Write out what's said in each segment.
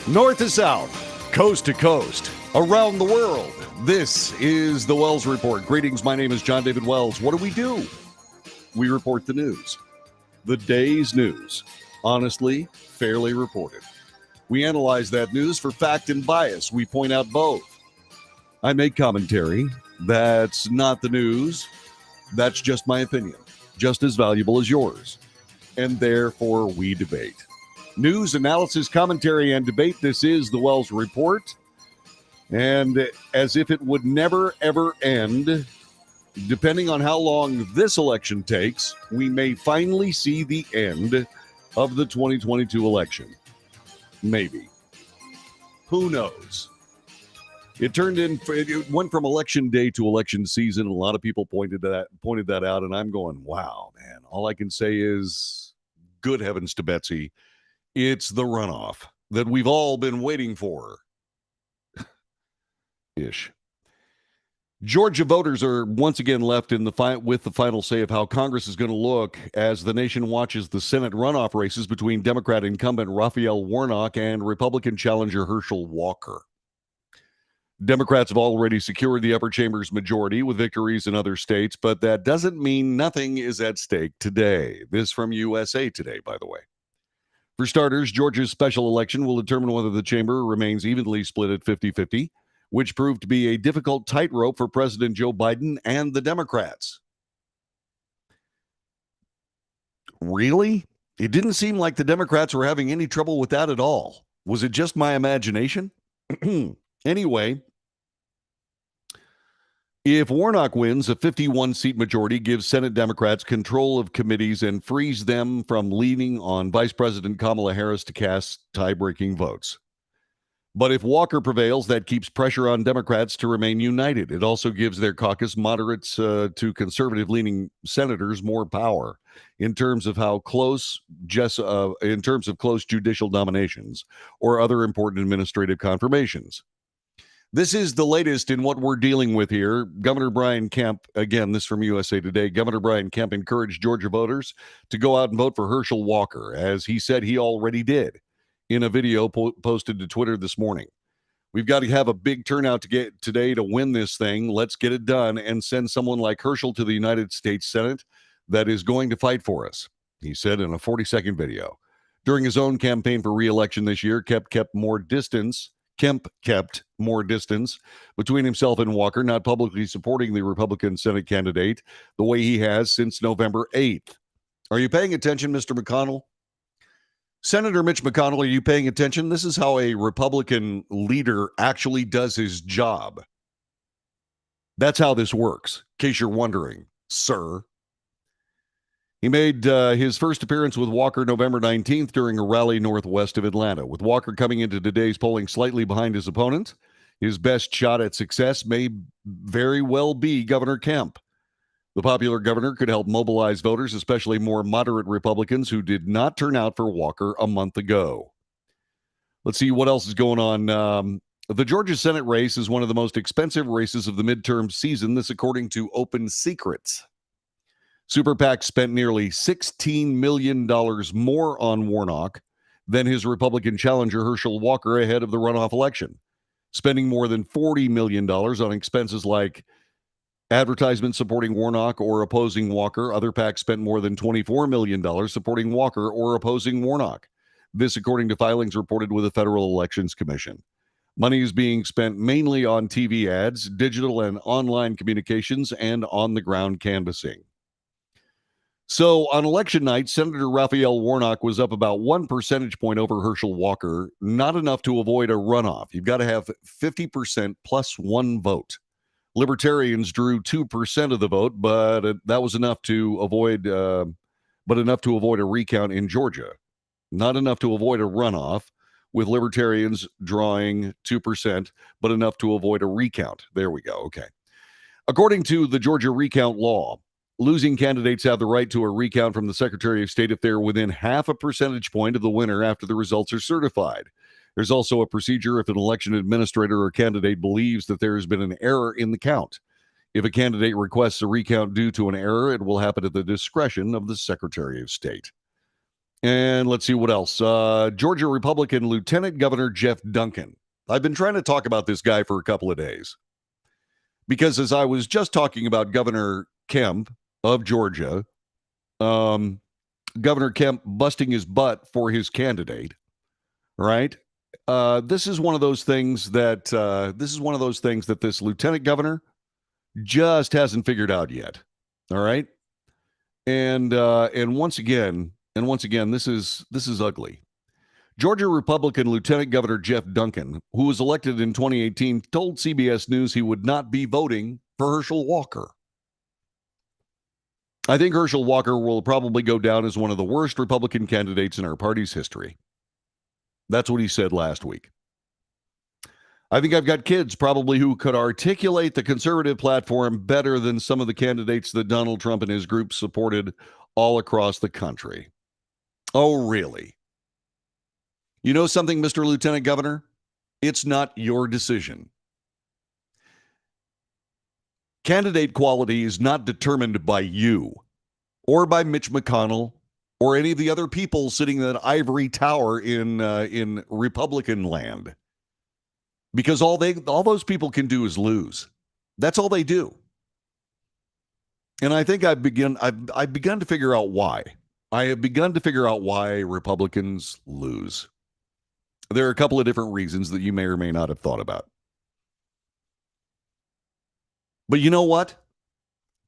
North to south, coast to coast, around the world. This is the Wells Report. Greetings, my name is John David Wells. What do? We report the news. The day's news. Honestly, fairly reported. We analyze that news for fact and bias. We point out both. I make commentary. That's not the news. That's just my opinion. Just as valuable as yours. And therefore, we debate. News, analysis, commentary, and debate. This is the Wells Report. And as if it would never, ever end, depending on how long this election takes, we may finally see the end of the 2022 election. Maybe. Who knows? It went from election day to election season. A lot of people pointed that out, and I'm going, wow, man. All I can say is, good heavens to Betsy. It's the runoff that we've all been waiting for. Ish. Georgia voters are once again left in with the final say of how Congress is going to look as the nation watches the Senate runoff races between Democrat incumbent Raphael Warnock and Republican challenger Herschel Walker. Democrats have already secured the upper chamber's majority with victories in other states, but that doesn't mean nothing is at stake today. This from USA Today, by the way. For starters, Georgia's special election will determine whether the chamber remains evenly split at 50-50, which proved to be a difficult tightrope for President Joe Biden and the Democrats. Really? It didn't seem like the Democrats were having any trouble with that at all. Was it just my imagination? Anyway, if Warnock wins, a 51-seat majority gives Senate Democrats control of committees and frees them from leaning on Vice President Kamala Harris to cast tie-breaking votes. But if Walker prevails, that keeps pressure on Democrats to remain united. It also gives their caucus moderates to conservative-leaning senators more power in terms of close judicial nominations or other important administrative confirmations. This is the latest in what we're dealing with here. Governor Brian Kemp, again, this from USA Today, Governor Brian Kemp encouraged Georgia voters to go out and vote for Herschel Walker, as he said he already did in a video posted to Twitter this morning. We've got to have a big turnout today to win this thing. Let's get it done and send someone like Herschel to the United States Senate that is going to fight for us, he said in a 40-second video. During his own campaign for re-election this year, Kemp kept more distance between himself and Walker, not publicly supporting the Republican Senate candidate the way he has since November 8th. Are you paying attention, Mr. McConnell? Senator Mitch McConnell, are you paying attention? This is how a Republican leader actually does his job. That's how this works, in case you're wondering, sir. He made his first appearance with Walker November 19th during a rally northwest of Atlanta. With Walker coming into today's polling slightly behind his opponent, his best shot at success may very well be Governor Kemp. The popular governor could help mobilize voters, especially more moderate Republicans who did not turn out for Walker a month ago. Let's see what else is going on. The Georgia Senate race is one of the most expensive races of the midterm season. This according to Open Secrets. Super PAC spent nearly $16 million more on Warnock than his Republican challenger Herschel Walker ahead of the runoff election, spending more than $40 million on expenses like advertisements supporting Warnock or opposing Walker. Other PACs spent more than $24 million supporting Walker or opposing Warnock. This according to filings reported with the Federal Elections Commission. Money is being spent mainly on TV ads, digital and online communications, and on-the-ground canvassing. So on election night, Senator Raphael Warnock was up about 1 percentage point over Herschel Walker, not enough to avoid a runoff. You've got to have 50% plus one vote. Libertarians drew 2% of the vote, but that was enough to avoid a recount in Georgia. Not enough to avoid a runoff, with Libertarians drawing 2%, but enough to avoid a recount. There we go. Okay. According to the Georgia recount law, losing candidates have the right to a recount from the Secretary of State if they're within half a percentage point of the winner after the results are certified. There's also a procedure if an election administrator or candidate believes that there has been an error in the count. If a candidate requests a recount due to an error, it will happen at the discretion of the Secretary of State. And let's see what else. Georgia Republican Lieutenant Governor Jeff Duncan. I've been trying to talk about this guy for a couple of days because as I was just talking about Governor Kemp of Georgia, Governor Kemp busting his butt for his candidate, right? This is one of those things that this lieutenant governor just hasn't figured out yet. All right, and once again, this is ugly. Georgia Republican Lieutenant Governor Jeff Duncan, who was elected in 2018, told CBS News he would not be voting for Herschel Walker. I think Herschel Walker will probably go down as one of the worst Republican candidates in our party's history. That's what he said last week. I think I've got kids probably who could articulate the conservative platform better than some of the candidates that Donald Trump and his group supported all across the country. Oh, really? You know something, Mr. Lieutenant Governor? It's not your decision. Candidate quality is not determined by you or by Mitch McConnell or any of the other people sitting in that ivory tower in Republican land. Because all those people can do is lose. That's all they do. And I think I've begun to figure out why. I have begun to figure out why Republicans lose. There are a couple of different reasons that you may or may not have thought about. But you know what?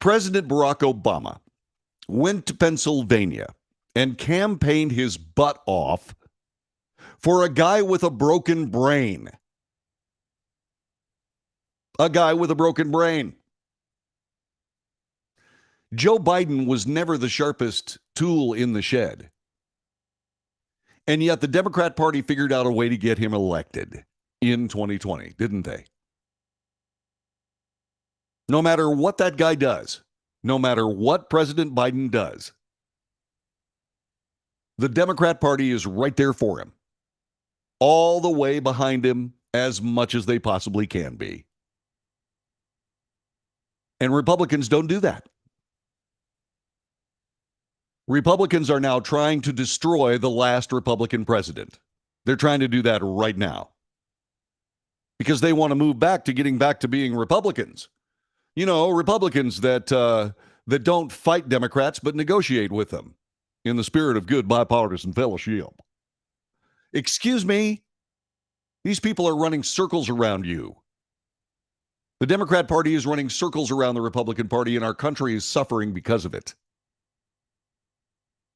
President Barack Obama went to Pennsylvania and campaigned his butt off for a guy with a broken brain. A guy with a broken brain. Joe Biden was never the sharpest tool in the shed. And yet the Democrat Party figured out a way to get him elected in 2020, didn't they? No matter what that guy does, no matter what President Biden does, the Democrat Party is right there for him, all the way behind him as much as they possibly can be. And Republicans don't do that. Republicans are now trying to destroy the last Republican president. They're trying to do that right now because they want to move back to getting back to being Republicans. You know, Republicans that don't fight Democrats but negotiate with them in the spirit of good bipartisan fellowship. Excuse me? These people are running circles around you. The Democrat Party is running circles around the Republican Party, and our country is suffering because of it.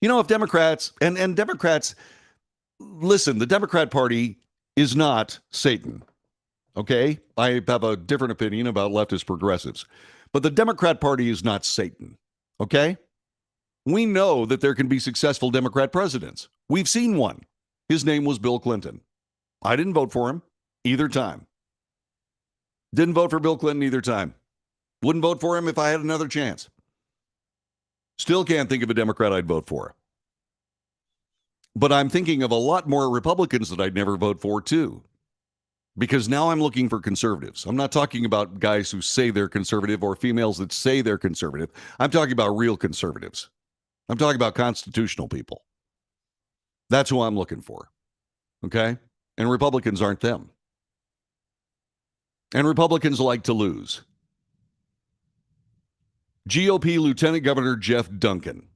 You know, if Democrats, and Democrats, listen, the Democrat Party is not Satan, okay? I have a different opinion about leftist progressives. But the Democrat Party is not Satan, okay? We know that there can be successful Democrat presidents. We've seen one. His name was Bill Clinton. I didn't vote for him either time. Didn't vote for Bill Clinton either time. Wouldn't vote for him if I had another chance. Still can't think of a Democrat I'd vote for. But I'm thinking of a lot more Republicans that I'd never vote for, too. Because now I'm looking for conservatives. I'm not talking about guys who say they're conservative or females that say they're conservative. I'm talking about real conservatives. I'm talking about constitutional people. That's who I'm looking for. Okay? And Republicans aren't them. And Republicans like to lose. GOP Lieutenant Governor Jeff Duncan.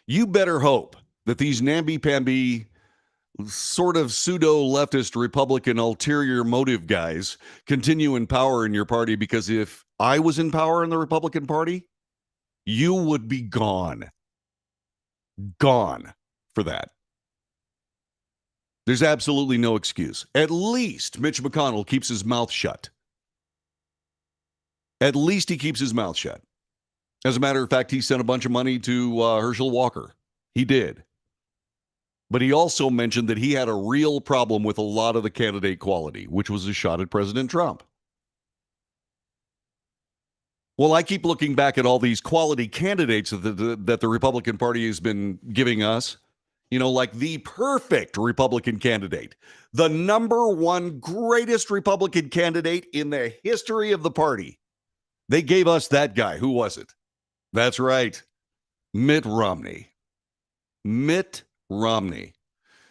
You better hope that these namby-pamby sort of pseudo-leftist Republican ulterior motive guys continue in power in your party, because if I was in power in the Republican Party, you would be gone. Gone for that. There's absolutely no excuse. At least Mitch McConnell keeps his mouth shut. At least he keeps his mouth shut. As a matter of fact, he sent a bunch of money to Herschel Walker. He did. But he also mentioned that he had a real problem with a lot of the candidate quality, which was a shot at President Trump. Well, I keep looking back at all these quality candidates that the Republican Party has been giving us. You know, like the perfect Republican candidate. The number one greatest Republican candidate in the history of the party. They gave us that guy. Who was it? That's right. Mitt Romney. Mitt Romney,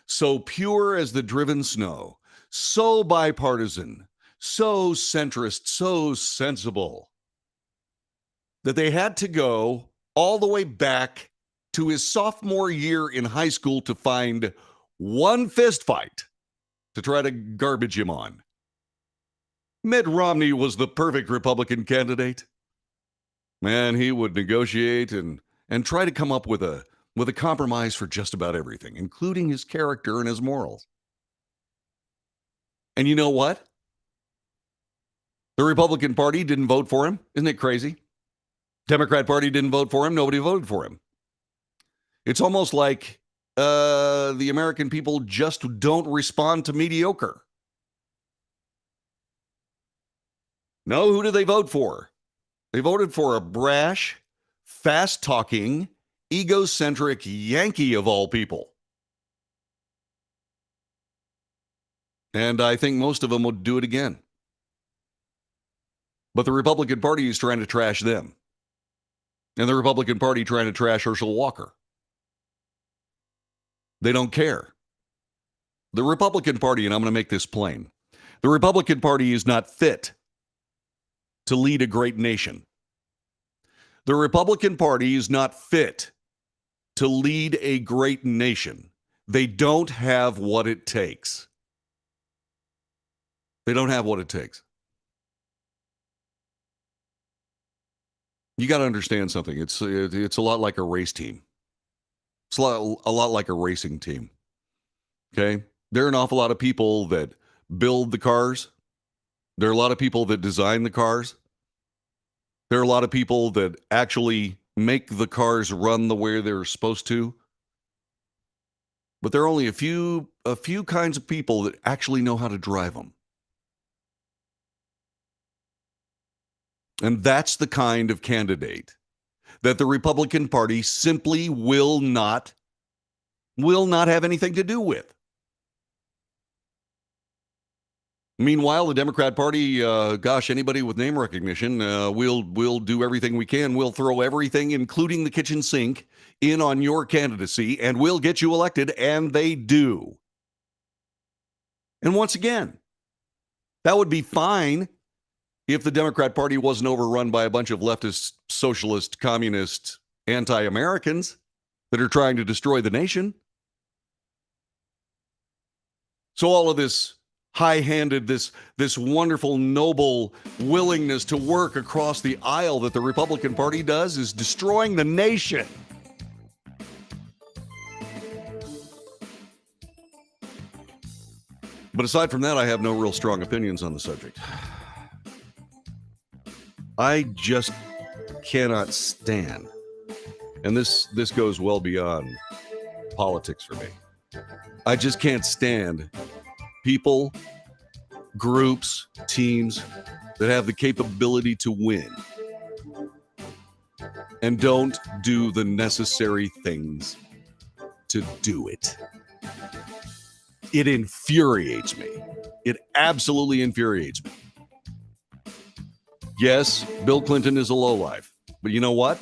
so pure as the driven snow, so bipartisan, so centrist, so sensible, that they had to go all the way back to his sophomore year in high school to find one fist fight to try to garbage him on. Mitt Romney was the perfect Republican candidate. Man, he would negotiate and try to come up with a compromise for just about everything, including his character and his morals. And you know what? The Republican Party didn't vote for him. Isn't it crazy? Democrat Party didn't vote for him. Nobody voted for him. It's almost like the American people just don't respond to mediocre. No, who do they vote for? They voted for a brash, fast-talking, egocentric Yankee of all people. And I think most of them would do it again. But the Republican Party is trying to trash them. And the Republican Party trying to trash Herschel Walker. They don't care. The Republican Party, and I'm going to make this plain, the Republican Party is not fit to lead a great nation. The Republican Party is not fit to lead a great nation. They don't have what it takes. They don't have what it takes. You got to understand something. It's a lot like a race team. It's a lot like a racing team. Okay? There are an awful lot of people that build the cars. There are a lot of people that design the cars. There are a lot of people that actually make the cars run the way they're supposed to. But there are only a few kinds of people that actually know how to drive them. And that's the kind of candidate that the Republican Party simply will not have anything to do with. Meanwhile, the Democrat Party, anybody with name recognition, we'll do everything we can. We'll throw everything, including the kitchen sink, in on your candidacy, and we'll get you elected, and they do. And once again, that would be fine if the Democrat Party wasn't overrun by a bunch of leftist, socialist, communist, anti-Americans that are trying to destroy the nation. So all of this high-handed, this wonderful, noble willingness to work across the aisle that the Republican Party does is destroying the nation. But aside from that, I have no real strong opinions on the subject. I just cannot stand, and this goes well beyond politics for me. I just can't stand people, groups, teams that have the capability to win and don't do the necessary things to do it. It infuriates me. It absolutely infuriates me. Yes, Bill Clinton is a lowlife, but you know what?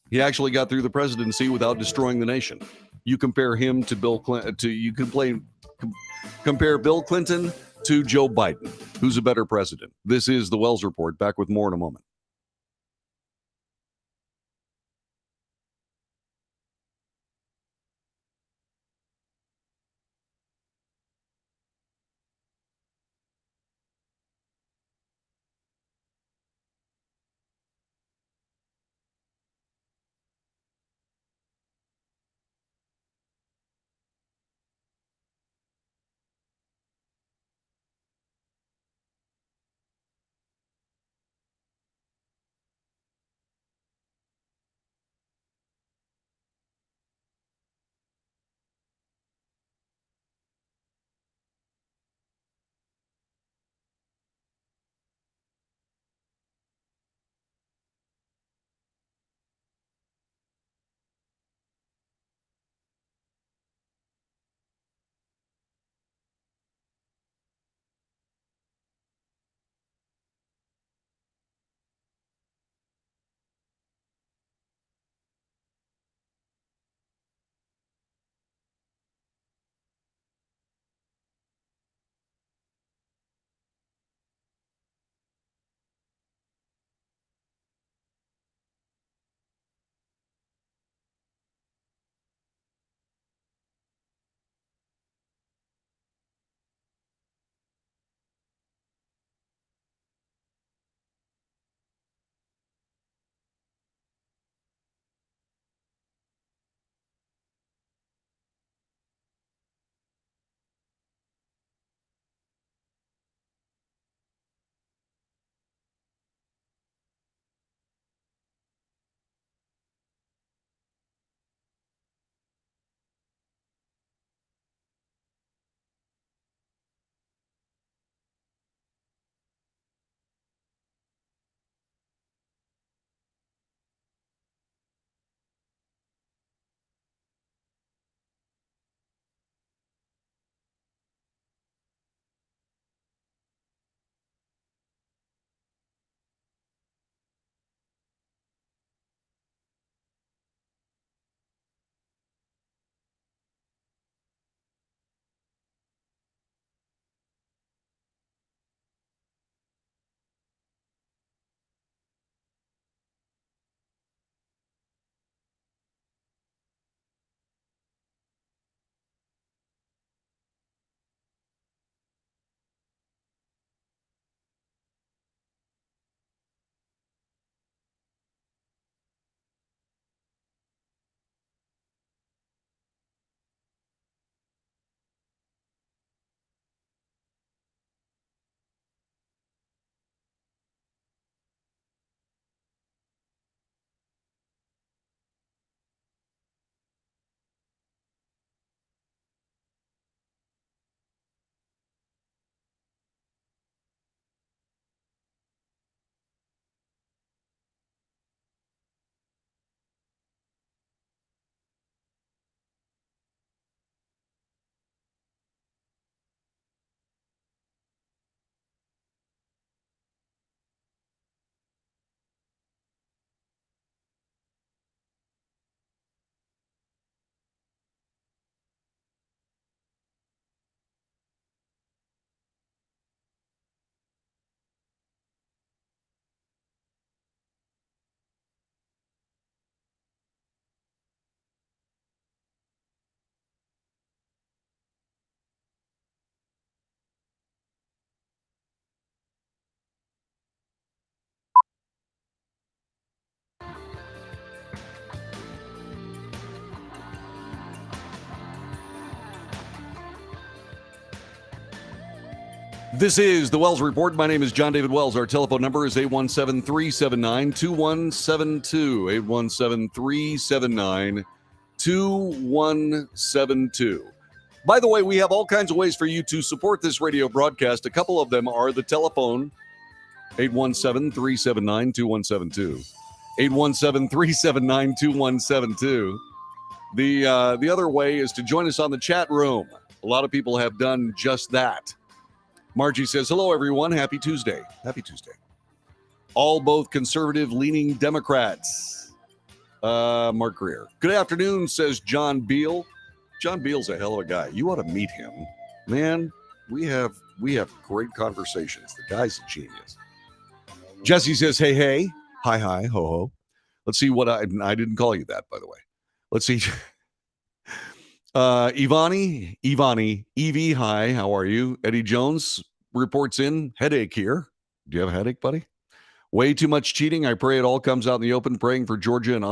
He actually got through the presidency without destroying the nation. You compare him to Bill Clinton, compare Bill Clinton to Joe Biden. Who's a better president? This is the Wells Report. Back with more in a moment. This is the Wells Report. My name is John David Wells. Our telephone number is 817-379-2172. 817-379-2172. By the way, we have all kinds of ways for you to support this radio broadcast. A couple of them are the telephone, 817-379-2172. 817-379-2172. The other way is to join us on the chat room. A lot of people have done just that. Margie says, hello, everyone. Happy Tuesday. Happy Tuesday. All both conservative-leaning Democrats. Mark Greer. Good afternoon, says John Beal. John Beal's a hell of a guy. You ought to meet him. Man, we have great conversations. The guy's a genius. Jesse says, hey, hey. Hi, hi, ho, ho. Let's see what I didn't call you that, by the way. Let's see. Ivani, Evie, hi, how are you? Eddie Jones reports in, headache here. Do you have a headache, buddy? Way too much cheating. I pray it all comes out in the open, praying for Georgia and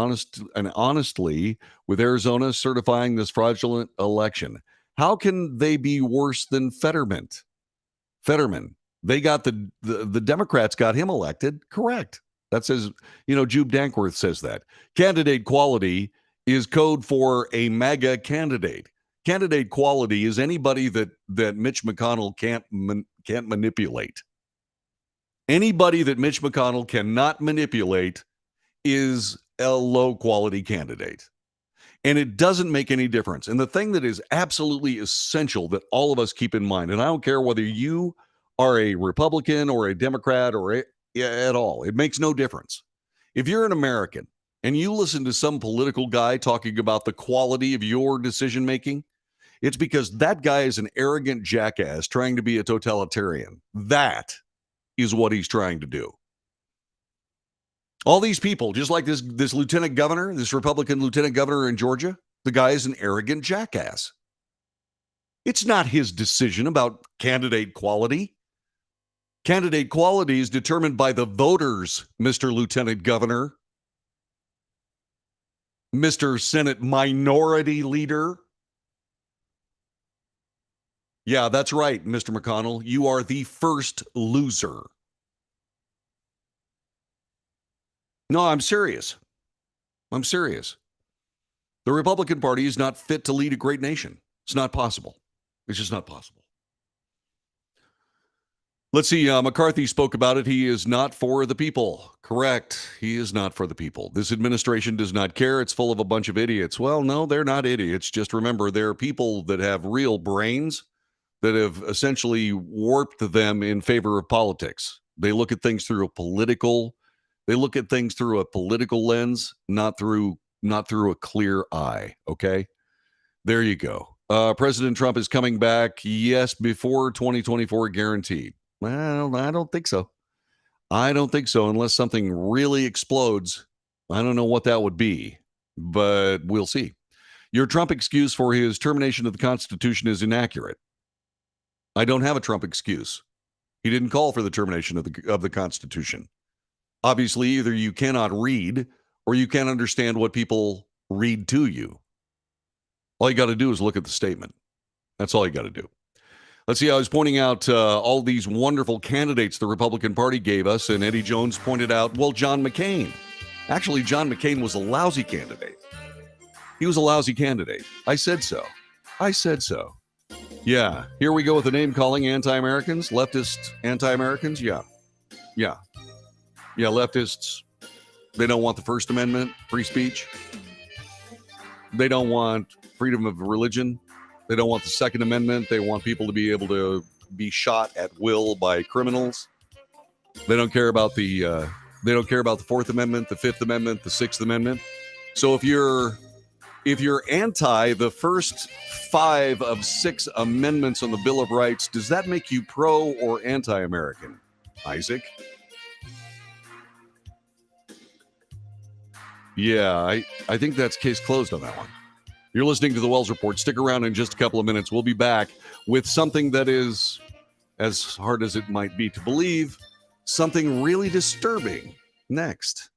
honestly, with Arizona certifying this fraudulent election. How can they be worse than Fetterman? They got the Democrats got him elected. Correct. That says, Jube Dankworth says that. Candidate quality is code for a MAGA candidate. Candidate quality is anybody that Mitch McConnell can't manipulate. Anybody that Mitch McConnell cannot manipulate is a low-quality candidate. And it doesn't make any difference. And the thing that is absolutely essential that all of us keep in mind, and I don't care whether you are a Republican or a Democrat or at all, it makes no difference. If you're an American and you listen to some political guy talking about the quality of your decision-making, it's because that guy is an arrogant jackass trying to be a totalitarian. That is what he's trying to do. All these people, just like this lieutenant governor, this Republican lieutenant governor in Georgia, the guy is an arrogant jackass. It's not his decision about candidate quality. Candidate quality is determined by the voters, Mr. Lieutenant Governor, Mr. Senate Minority Leader. Yeah, that's right, Mr. McConnell. You are the first loser. No, I'm serious. The Republican Party is not fit to lead a great nation. It's not possible. It's just not possible. Let's see. McCarthy spoke about it. He is not for the people. Correct. He is not for the people. This administration does not care. It's full of a bunch of idiots. Well, no, they're not idiots. Just remember, there are people that have real brains that have essentially warped them in favor of politics. They look at things through a political lens, not through a clear eye. Okay. There you go. President Trump is coming back. Yes, before 2024 guaranteed. Well, I don't think so. Unless something really explodes. I don't know what that would be, but we'll see. Your Trump excuse for his termination of the Constitution is inaccurate. I don't have a Trump excuse. He didn't call for the termination of the Constitution. Obviously, either you cannot read or you can't understand what people read to you. All you got to do is look at the statement. That's all you got to do. Let's see. I was pointing out all these wonderful candidates the Republican Party gave us, and Eddie Jones pointed out, well, John McCain. Actually, John McCain was a lousy candidate. He was a lousy candidate. I said so. Yeah. Here we go with the name calling anti-Americans, leftist anti-Americans. Yeah. Leftists. They don't want the First Amendment, free speech. They don't want freedom of religion. They don't want the Second Amendment. They want people to be able to be shot at will by criminals. They don't care about the Fourth Amendment, the Fifth Amendment, the Sixth Amendment. So if you're anti the first 5 of 6 amendments on the Bill of Rights, does that make you pro or anti-American, Isaac? Yeah, I think that's case closed on that one. You're listening to the Wells Report. Stick around in just a couple of minutes. We'll be back with something that is, as hard as it might be to believe, something really disturbing next.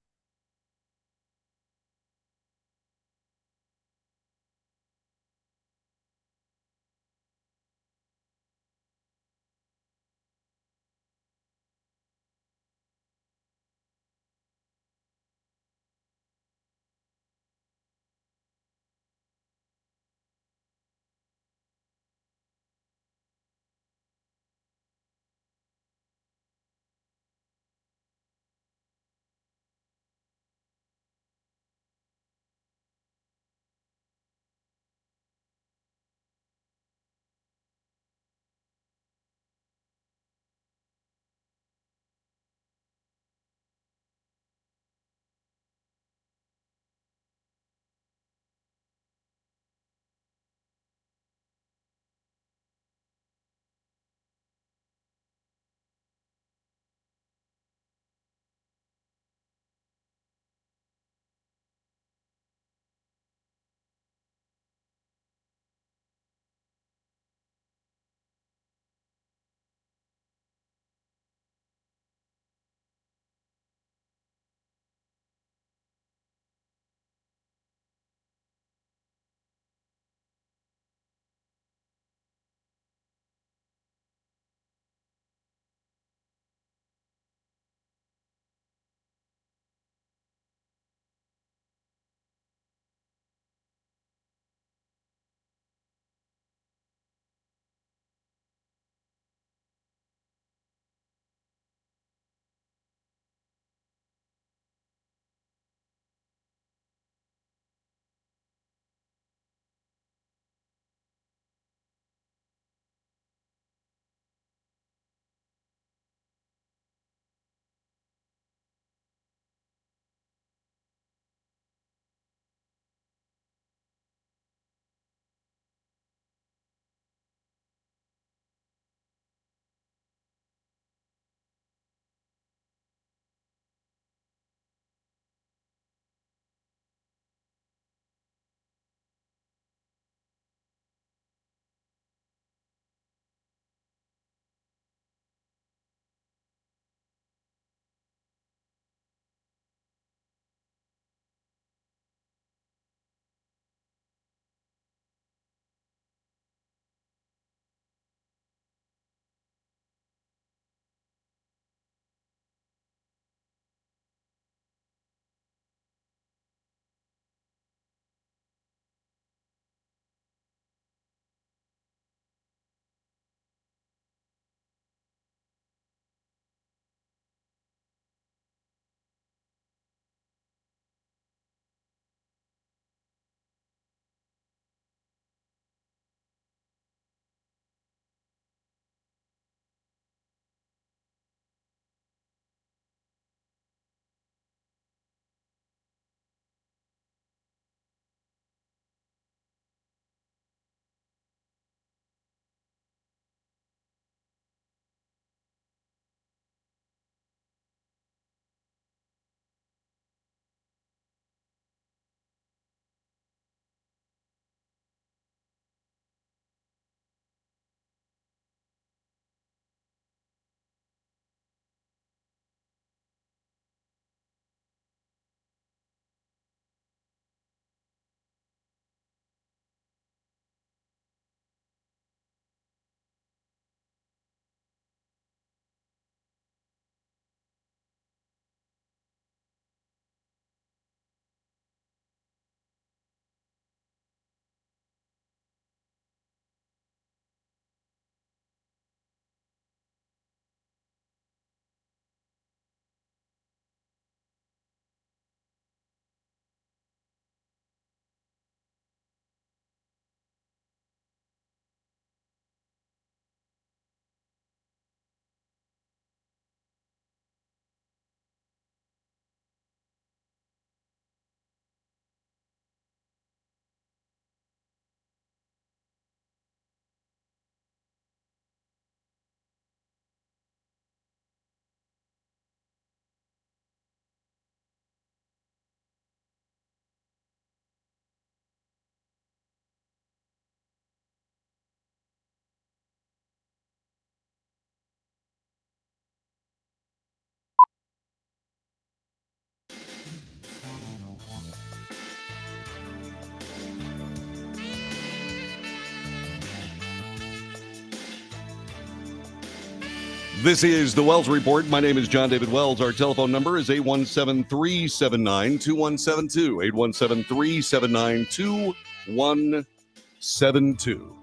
This is the Wells Report. My name is John David Wells. Our telephone number is 817-379-2172. 817-379-2172.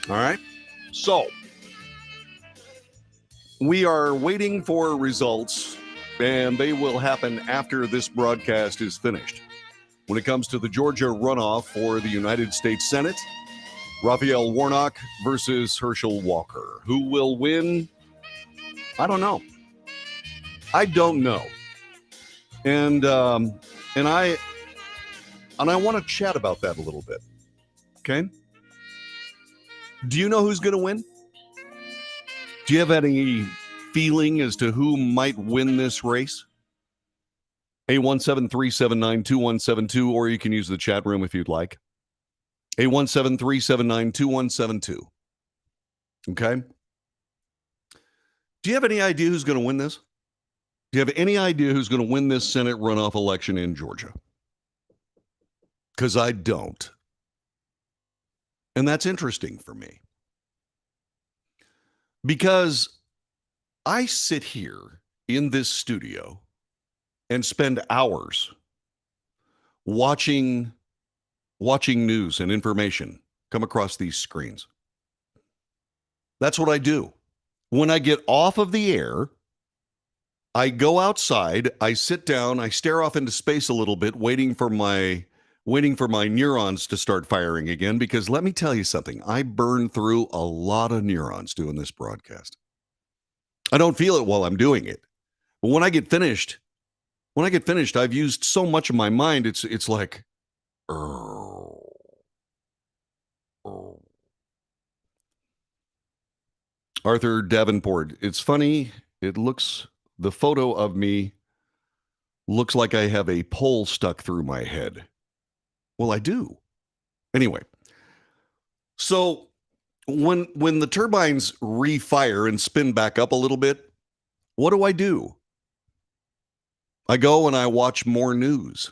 All right. So we are waiting for results, and they will happen after this broadcast is finished. When it comes to the Georgia runoff for the United States Senate, Raphael Warnock versus Herschel Walker. Who will win? I don't know. I don't know. And I want to chat about that a little bit. Okay? Do you know who's going to win? Do you have any feeling as to who might win this race? 817-379-2172, or you can use the chat room if you'd like. 817-379-2172. Okay? Do you have any idea who's going to win this? Do you have any idea who's going to win this Senate runoff election in Georgia? Because I don't. And that's interesting for me. Because I sit here in this studio and spend hours watching news and information come across these screens. That's what I do. When I get off of the air, I go outside, I sit down, I stare off into space a little bit, waiting for my neurons to start firing again, because let me tell you something, I burn through a lot of neurons doing this broadcast. I don't feel it while I'm doing it. But when I get finished, I've used so much of my mind, it's like, Arthur Davenport. It's funny. The photo of me looks like I have a pole stuck through my head. Well, I do. Anyway, so when the turbines refire and spin back up a little bit, what do? I go and I watch more news.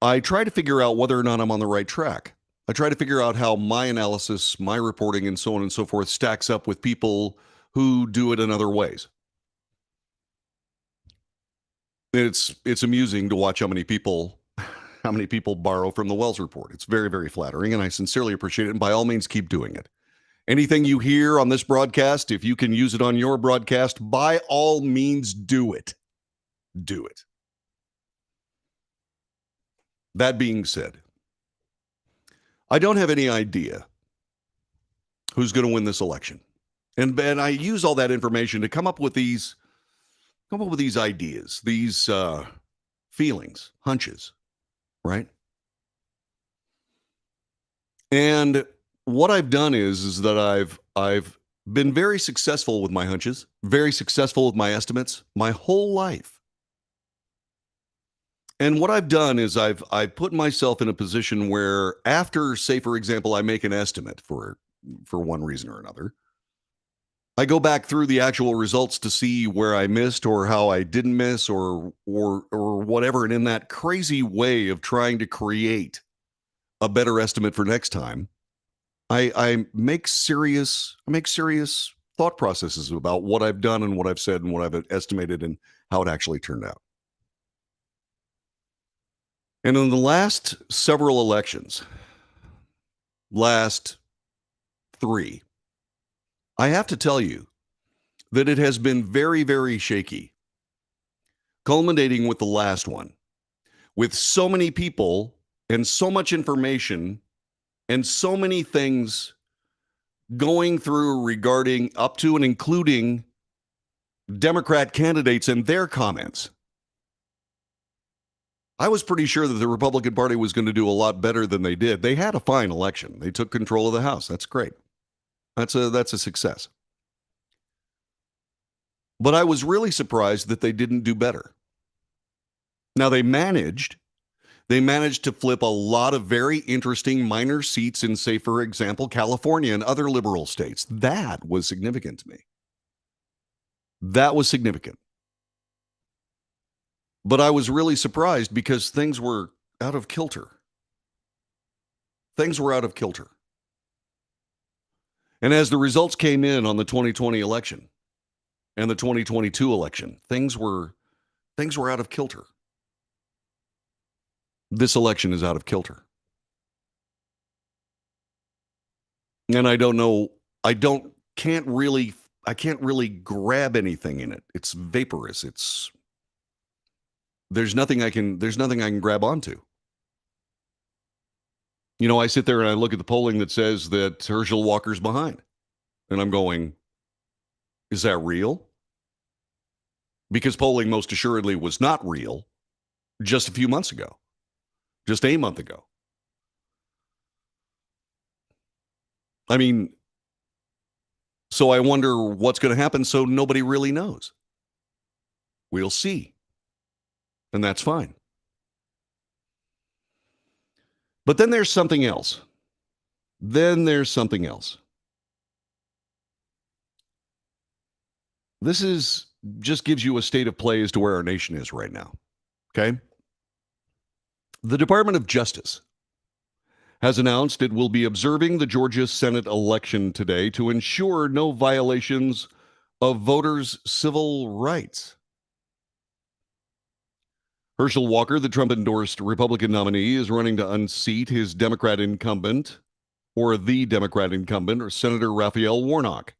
I try to figure out whether or not I'm on the right track. I try to figure out how my analysis, my reporting, and so on and so forth stacks up with people who do it in other ways. It's amusing to watch how many people borrow from the Wells Report. It's very, very flattering, and I sincerely appreciate it. And by all means, keep doing it. Anything you hear on this broadcast, if you can use it on your broadcast, by all means, do it. Do it. That being said, I don't have any idea who's going to win this election. And I use all that information to come up with these ideas, these feelings, hunches, right? And what I've done is that I've been very successful with my hunches, very successful with my estimates my whole life. And what I've done is I've put myself in a position where after, say, for example, I make an estimate for one reason or another, I go back through the actual results to see where I missed or how I didn't miss or whatever. And in that crazy way of trying to create a better estimate for next time, I make serious thought processes about what I've done and what I've said and what I've estimated and how it actually turned out. And in the last several elections, last 3, I have to tell you that it has been very, very shaky, culminating with the last one, with so many people and so much information and so many things going through regarding up to and including Democrat candidates and their comments. I was pretty sure that the Republican Party was going to do a lot better than they did. They had a fine election. They took control of the House. That's great. That's a success. But I was really surprised that they didn't do better. Now they managed to flip a lot of very interesting minor seats in, say, for example, California and other liberal states. That was significant to me. That was significant. But I was really surprised because things were out of kilter. Things were out of kilter. And as the results came in on the 2020 election and the 2022 election, things were out of kilter. This election is out of kilter. And I don't know, I can't really grab anything in it. It's vaporous. There's nothing I can grab onto. You know, I sit there and I look at the polling that says that Herschel Walker's behind. And I'm going, is that real? Because polling most assuredly was not real just a few months ago, just a month ago. I mean, so I wonder what's going to happen. So nobody really knows. We'll see. And that's fine. But then there's something else. This just gives you a state of play as to where our nation is right now. Okay? The Department of Justice has announced it will be observing the Georgia Senate election today to ensure no violations of voters' civil rights. Herschel Walker, the Trump-endorsed Republican nominee, is running to unseat his Democrat incumbent, or Senator Raphael Warnock.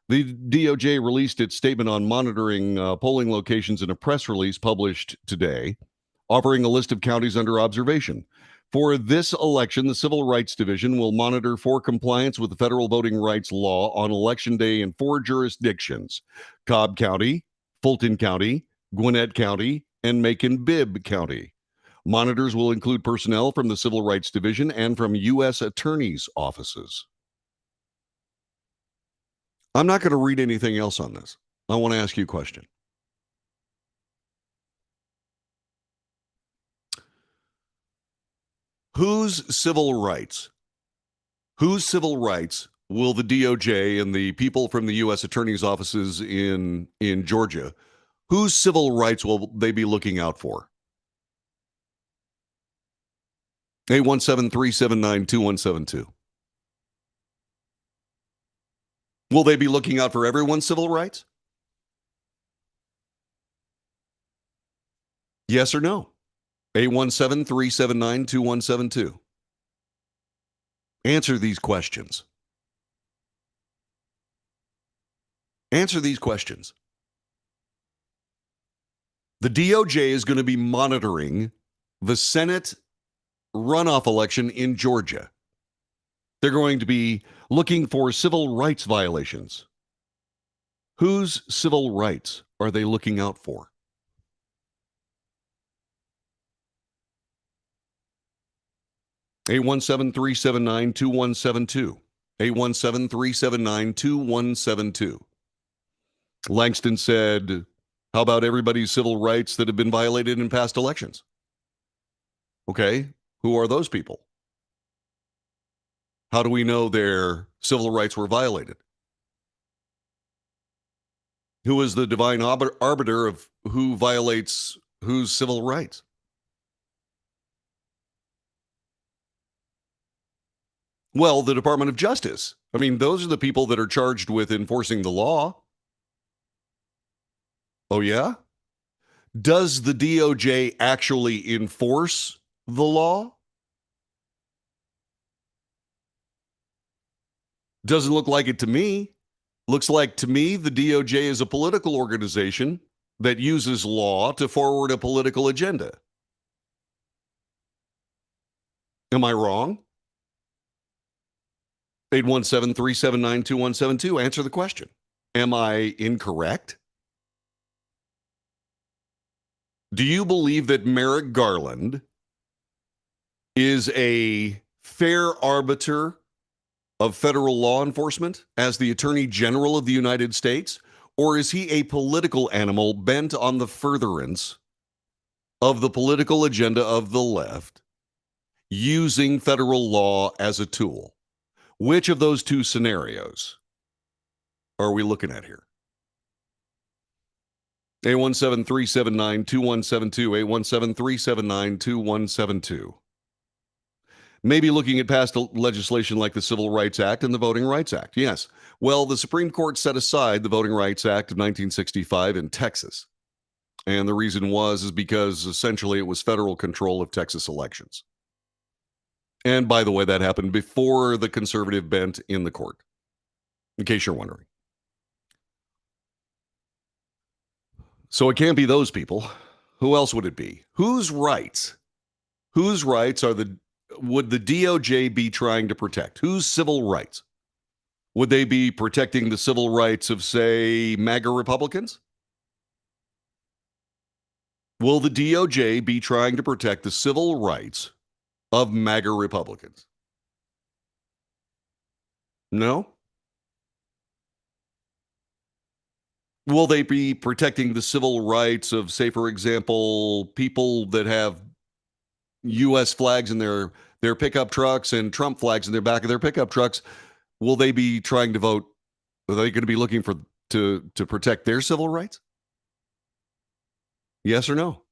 The DOJ released its statement on monitoring polling locations in a press release published today, offering a list of counties under observation. For this election, the Civil Rights Division will monitor for compliance with the federal voting rights law on Election Day in 4 jurisdictions: Cobb County, Fulton County, Gwinnett County, and Macon-Bibb County. Monitors will include personnel from the Civil Rights Division and from U.S. attorneys' offices. I'm not going to read anything else on this. I want to ask you a question. Whose civil rights will the DOJ and the people from the U.S. attorney's offices in Georgia, whose civil rights will they be looking out for? 817-379-2172. Will they be looking out for everyone's civil rights? Yes or no? 817-379-2172. Answer these questions. Answer these questions. The DOJ is going to be monitoring the Senate runoff election in Georgia. They're going to be looking for civil rights violations. Whose civil rights are they looking out for? (817-379-2172). 817-379-2172. Langston said, how about everybody's civil rights that have been violated in past elections? Okay, who are those people? How do we know their civil rights were violated? Who is the divine arbiter of who violates whose civil rights? Well, the Department of Justice. I mean, those are the people that are charged with enforcing the law. Oh, yeah? Does the DOJ actually enforce the law? Doesn't look like it to me. Looks like to me the DOJ is a political organization that uses law to forward a political agenda. Am I wrong? 817-379-2172. Answer the question. Am I incorrect? Do you believe that Merrick Garland is a fair arbiter of federal law enforcement as the Attorney General of the United States? Or is he a political animal bent on the furtherance of the political agenda of the left, using federal law as a tool? Which of those two scenarios are we looking at here? 817-379-2172, 817-379-2172. Maybe looking at past legislation like the Civil Rights Act and the Voting Rights Act. Yes. Well, the Supreme Court set aside the Voting Rights Act of 1965 in Texas. And the reason is because essentially it was federal control of Texas elections. And by the way, that happened before the conservative bent in the court, in case you're wondering. So it can't be those people. Who else would it be? Whose rights would the DOJ be trying to protect? Whose civil rights? Would they be protecting the civil rights of, say, MAGA Republicans? Will the DOJ be trying to protect the civil rights of MAGA Republicans? No? Will they be protecting the civil rights of, say, for example, people that have U.S. flags in their pickup trucks and Trump flags in their back of their pickup trucks? Will they be trying to vote? Are they going to be looking to protect their civil rights? Yes or no?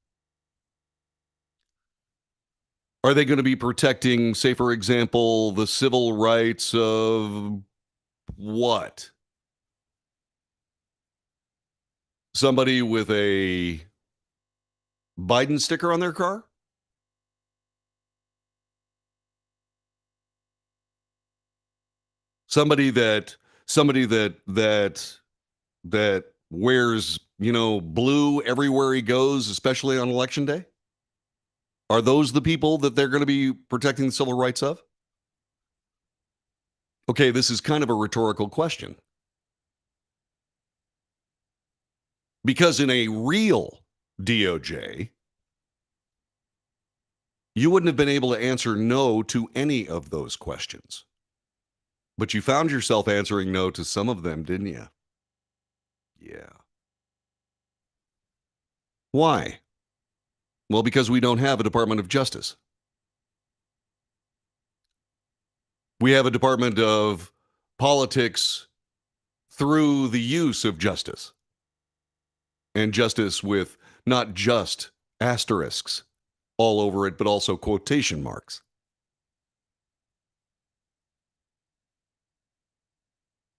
Are they going to be protecting, say, for example, the civil rights of what? Somebody with a Biden sticker on their car? Somebody that wears, blue everywhere he goes, especially on election day? Are those the people that they're going to be protecting the civil rights of? Okay, this is kind of a rhetorical question. Because in a real DOJ, you wouldn't have been able to answer no to any of those questions. But you found yourself answering no to some of them, didn't you? Yeah. Why? Well, because we don't have a Department of Justice. We have a Department of Politics through the use of justice. And justice with not just asterisks all over it, but also quotation marks.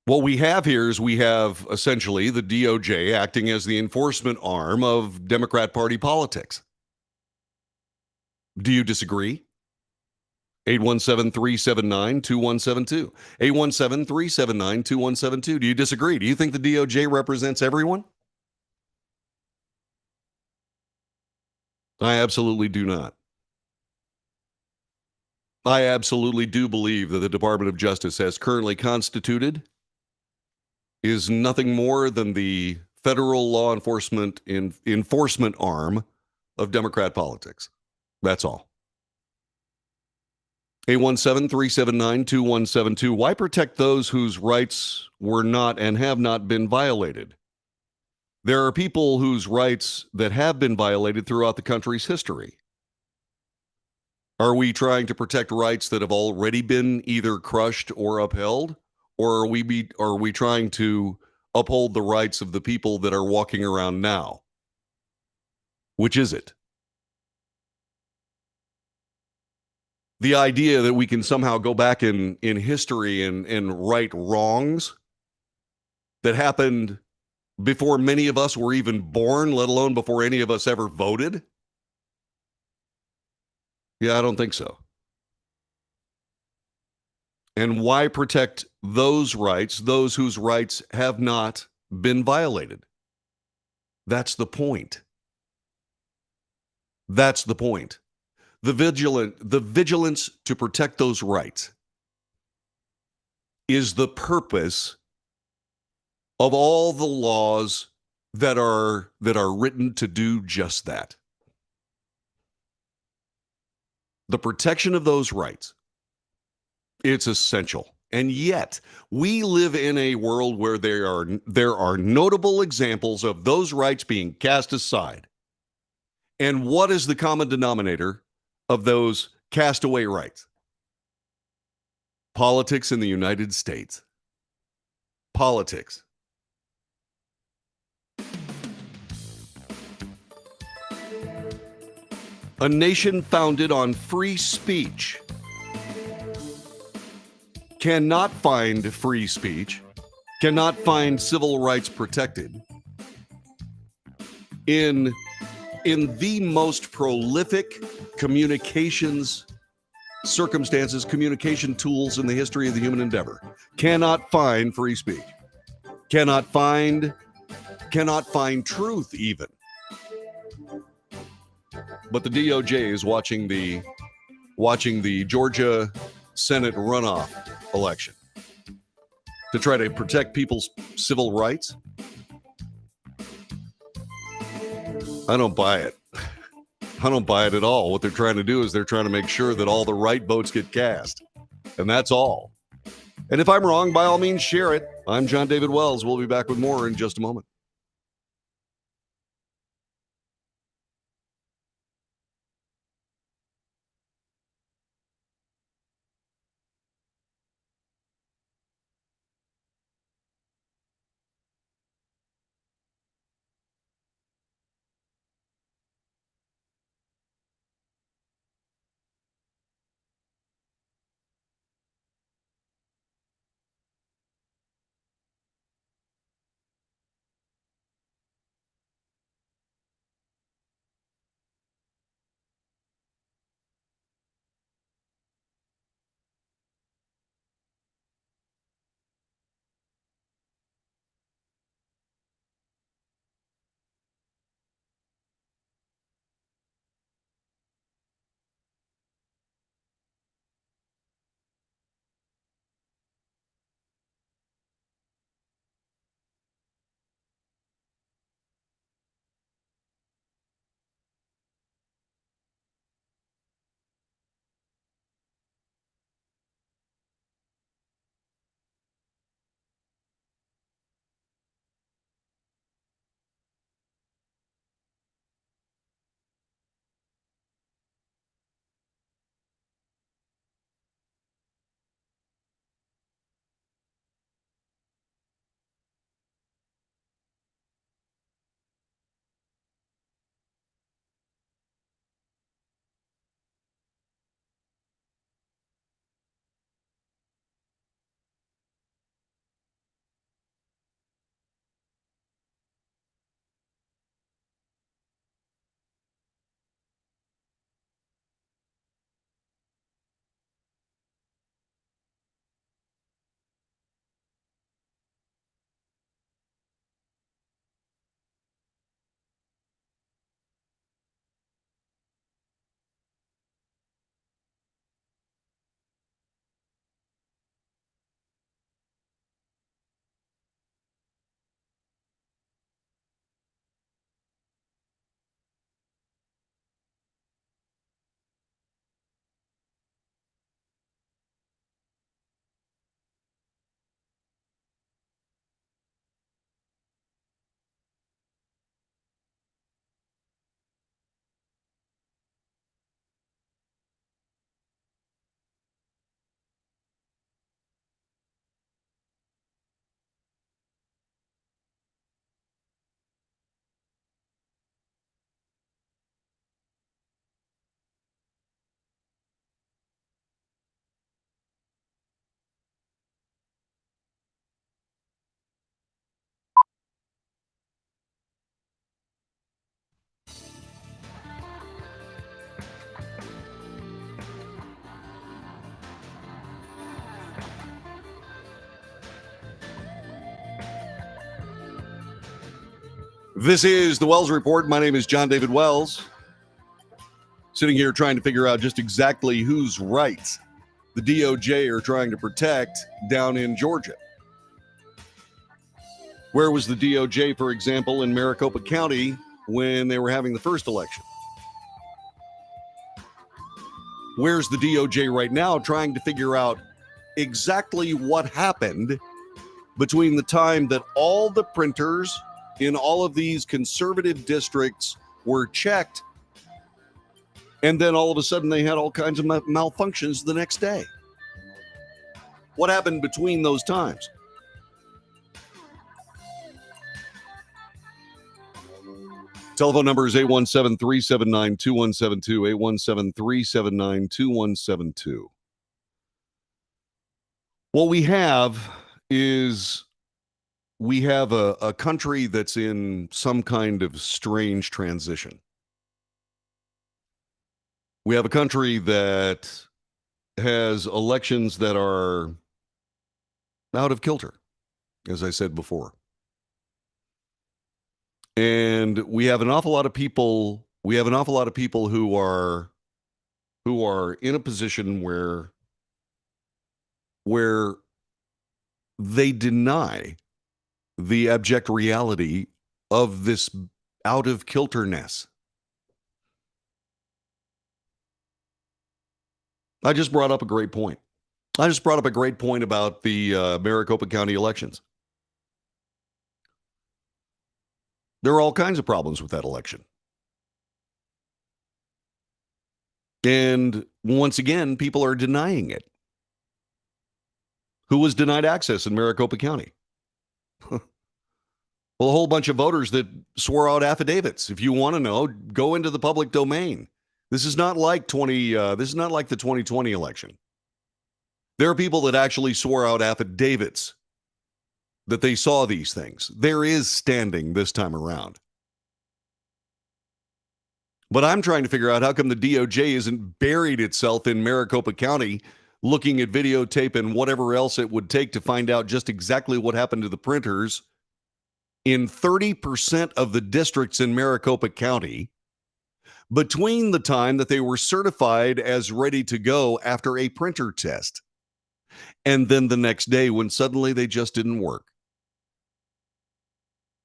What we have here is we have essentially the DOJ acting as the enforcement arm of Democrat Party politics. Do you disagree? 817-379-2172. 817-379-2172. Do you disagree? Do you think the DOJ represents everyone? I absolutely do not. I absolutely do believe that the Department of Justice, as currently constituted, is nothing more than the federal law enforcement arm of Democrat politics. That's all. 817-379-2172. Why protect those whose rights were not and have not been violated? There are people whose rights that have been violated throughout the country's history. Are we trying to protect rights that have already been either crushed or upheld? Or are we trying to uphold the rights of the people that are walking around now? Which is it? The idea that we can somehow go back in history and right wrongs that happened before many of us were even born, let alone before any of us ever voted? Yeah, I don't think so. And why protect those rights, those whose rights have not been violated? That's the point. That's the point. The vigilance to protect those rights is the purpose of all the laws that are written to do just that. The protection of those rights, it's essential. And yet, we live in a world where there are notable examples of those rights being cast aside. And what is the common denominator of those castaway rights? Politics in the United States. Politics. A nation founded on free speech cannot find free speech, cannot find civil rights protected in the most prolific communications circumstances, communication tools in the history of the human endeavor, cannot find free speech, cannot find truth even. But the DOJ is watching the Georgia Senate runoff election to try to protect people's civil rights. I don't buy it. I don't buy it at all. What they're trying to do is they're trying to make sure that all the right votes get cast. And that's all. And if I'm wrong, by all means, share it. I'm John David Wells. We'll be back with more in just a moment. This is the Wells Report. My name is John David Wells. Sitting here trying to figure out just exactly whose rights the DOJ are trying to protect down in Georgia. Where was the DOJ, for example, in Maricopa County when they were having the first election? Where's the DOJ right now trying to figure out exactly what happened between the time that all the printers in all of these conservative districts were checked, and then all of a sudden they had all kinds of malfunctions the next day? What happened between those times? Telephone number is 817-379-2172, 817-379-2172. What we have is we have a country that's in some kind of strange transition. We have a country that has elections that are out of kilter, as I said before. And we have an awful lot of people, who are in a position where they deny the abject reality of this out of kilterness. I just brought up a great point. About the Maricopa County elections. There are all kinds of problems with that election. And once again, people are denying it. Who was denied access in Maricopa County? Well, a whole bunch of voters that swore out affidavits. If you want to know, go into the public domain. This is not like the 2020 election. There are people that actually swore out affidavits that they saw these things. There is standing this time around. But I'm trying to figure out how come the DOJ isn't buried itself in Maricopa County looking at videotape and whatever else it would take to find out just exactly what happened to the printers in 30% of the districts in Maricopa County between the time that they were certified as ready to go after a printer test and then the next day when suddenly they just didn't work.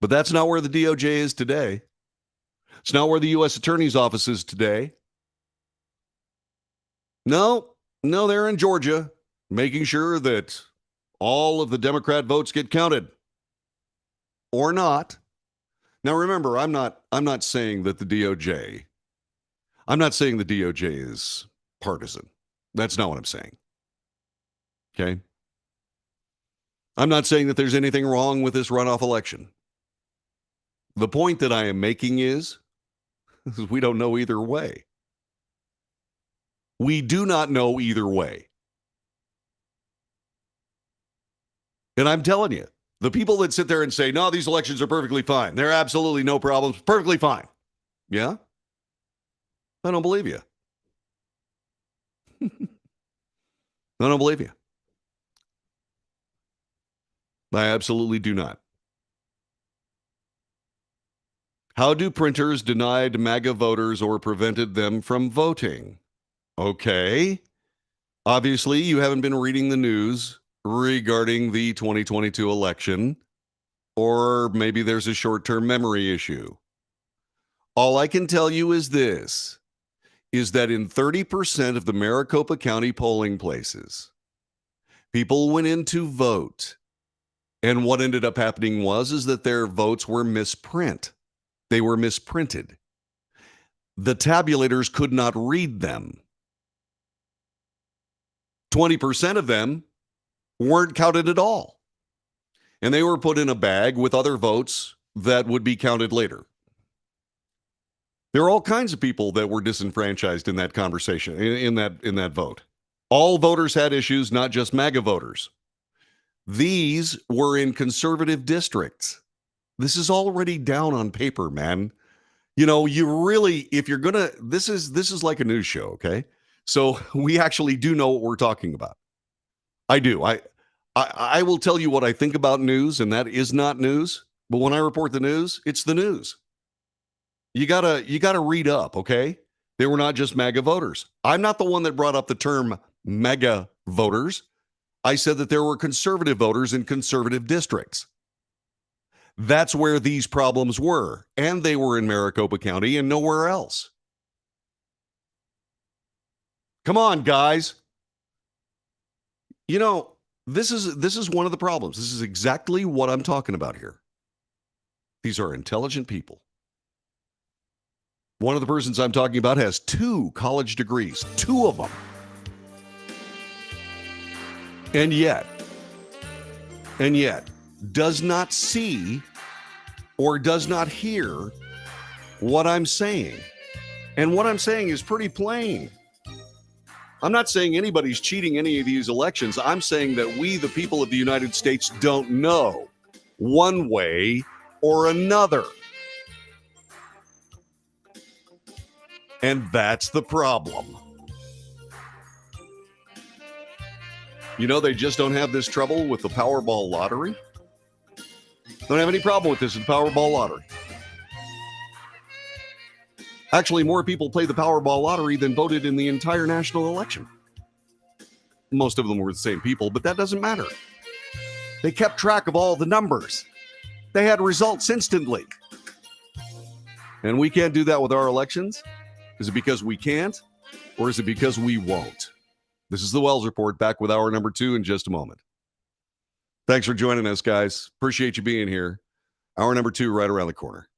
But that's not where the DOJ is today. It's not where the U.S. Attorney's Office is today. No, they're in Georgia, making sure that all of the Democrat votes get counted. Or not. Now remember, I'm not saying that the DOJ is partisan. That's not what I'm saying. Okay? I'm not saying that there's anything wrong with this runoff election. The point that I am making is we don't know either way. We do not know either way. And I'm telling you, the people that sit there and say, no, these elections are perfectly fine. There are absolutely no problems. Perfectly fine. Yeah? I don't believe you. I don't believe you. I absolutely do not. How do printers denied MAGA voters or prevented them from voting? Okay. Obviously, you haven't been reading the news regarding the 2022 election, or maybe there's a short-term memory issue. All I can tell you is this, is that in 30% of the Maricopa County polling places, people went in to vote, and what ended up happening is that their votes were misprint. They were misprinted. The tabulators could not read them. 20% of them weren't counted at all. And they were put in a bag with other votes that would be counted later. There are all kinds of people that were disenfranchised in that conversation, in that vote. All voters had issues, not just MAGA voters. These were in conservative districts. This is already down on paper, man. You know, you really, if you're going to, this is like a news show, okay? So we actually do know what we're talking about. I do. I will tell you what I think about news, and that is not news. But when I report the news, it's the news. You gotta read up, okay? They were not just MAGA voters. I'm not the one that brought up the term MAGA voters. I said that there were conservative voters in conservative districts. That's where these problems were, and they were in Maricopa County and nowhere else. Come on, guys. You know, this is one of the problems. This is exactly what I'm talking about here. These are intelligent people. One of the persons I'm talking about has 2 college degrees, 2 of them. And yet, does not see or does not hear what I'm saying. And what I'm saying is pretty plain. I'm not saying anybody's cheating any of these elections. I'm saying that we, the people of the United States, don't know one way or another. And that's the problem. You know, they just don't have this trouble with the Powerball lottery. Don't have any problem with this in the Powerball lottery. Actually, more people played the Powerball lottery than voted in the entire national election. Most of them were the same people, but that doesn't matter. They kept track of all the numbers. They had results instantly. And we can't do that with our elections? Is it because we can't? Or is it because we won't? This is the Wells Report, back with hour number 2 in just a moment. Thanks for joining us, guys. Appreciate you being here. Hour number 2 right around the corner.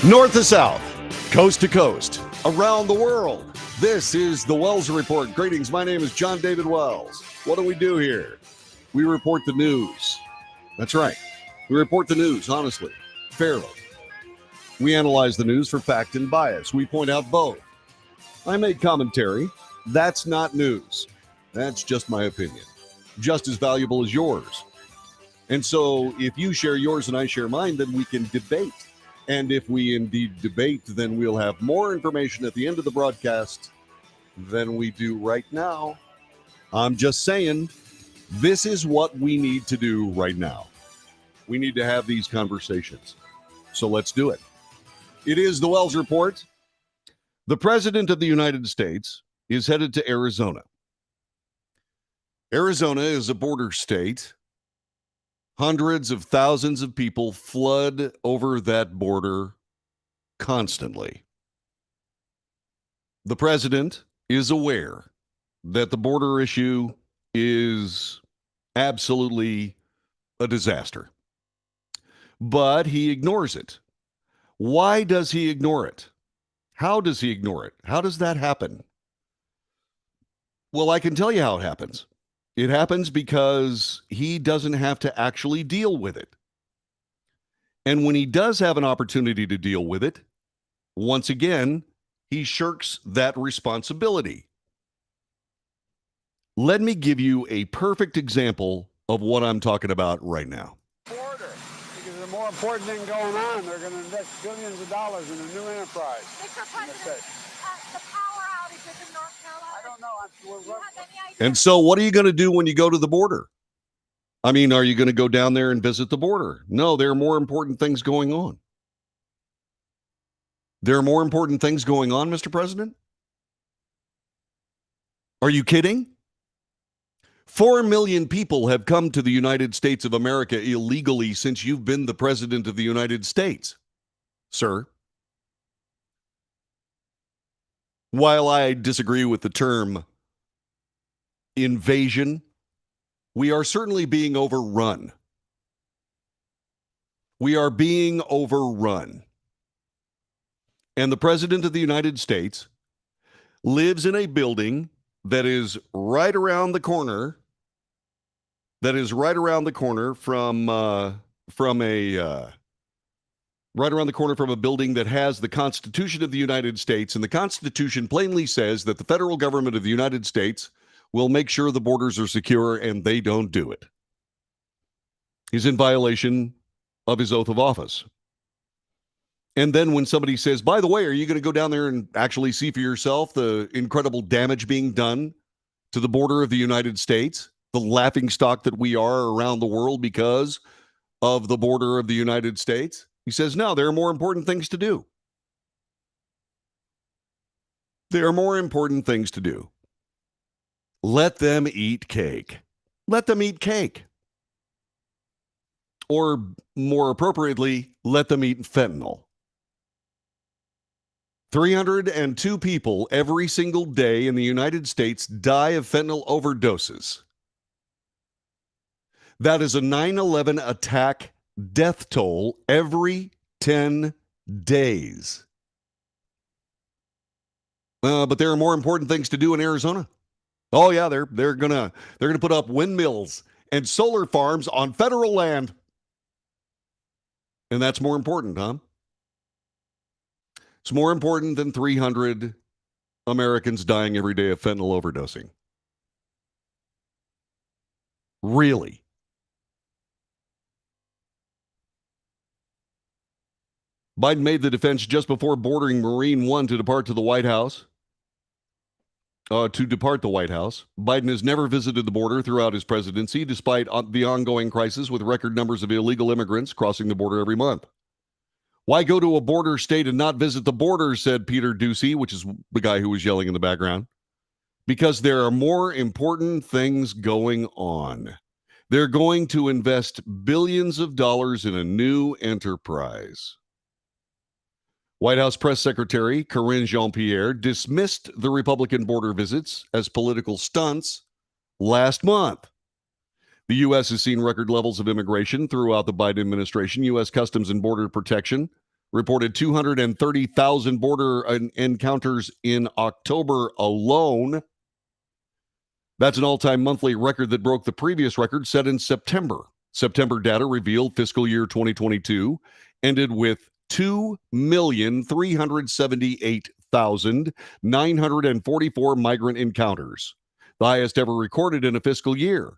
North to south, coast to coast, around the world. This is the Wells Report. Greetings. My name is John David Wells. What do we do here? We report the news. That's right. We report the news honestly, fairly. We analyze the news for fact and bias. We point out both. I make commentary. That's not news. That's just my opinion. Just as valuable as yours. And so if you share yours and I share mine, then we can debate. And if we indeed debate, then we'll have more information at the end of the broadcast than we do right now. I'm just saying, this is what we need to do right now. We need to have these conversations. So let's do it. It is the Wells Report. The President of the United States is headed to Arizona. Arizona is a border state. Hundreds of thousands of people flood over that border constantly. The president is aware that the border issue is absolutely a disaster, but he ignores it. Why does he ignore it? How does he ignore it? How does that happen? Well, I can tell you how it happens. It happens because he doesn't have to actually deal with it. And when he does have an opportunity to deal with it, once again, he shirks that responsibility. Let me give you a perfect example of what I'm talking about right now. Border, because there's a more important thing going on. They're going to invest billions of dollars in a new enterprise. Mr. President, the power outages in North Carolina. I don't know. Do you have any idea? And so what are you going to do when you go to the border? I mean, are you going to go down there and visit the border? No, there are more important things going on. There are more important things going on, Mr. President? Are you kidding? 4 million people have come to the United States of America illegally since you've been the President of the United States, sir. While I disagree with the term invasion, we are certainly being overrun. We are being overrun. And the President of the United States lives in a building that is right around the corner, from a building that has the Constitution of the United States. And the Constitution plainly says that the federal government of the United States will make sure the borders are secure, and they don't do it. He's in violation of his oath of office. And then when somebody says, by the way, are you going to go down there and actually see for yourself the incredible damage being done to the border of the United States, the laughingstock that we are around the world because of the border of the United States? He says, no, there are more important things to do. There are more important things to do. Let them eat cake. Let them eat cake. Or more appropriately, let them eat fentanyl. 302 people every single day in the United States die of fentanyl overdoses. That is a 9/11 attack death toll every 10 days. But there are more important things to do in Arizona. Oh yeah, they're gonna put up windmills and solar farms on federal land. And that's more important, huh? It's more important than 300 Americans dying every day of fentanyl overdosing. Really? Biden made the defense just before boarding Marine One to depart the White House. Biden has never visited the border throughout his presidency, despite the ongoing crisis with record numbers of illegal immigrants crossing the border every month. Why go to a border state and not visit the border, said Peter Doocy, which is the guy who was yelling in the background. Because there are more important things going on. They're going to invest billions of dollars in a new enterprise. White House Press Secretary Karine Jean-Pierre dismissed the Republican border visits as political stunts last month. The U.S. has seen record levels of immigration throughout the Biden administration. U.S. Customs and Border Protection reported 230,000 border encounters in October alone. That's an all-time monthly record that broke the previous record set in September. September data revealed fiscal year 2022 ended with 2,378,944 migrant encounters, the highest ever recorded in a fiscal year.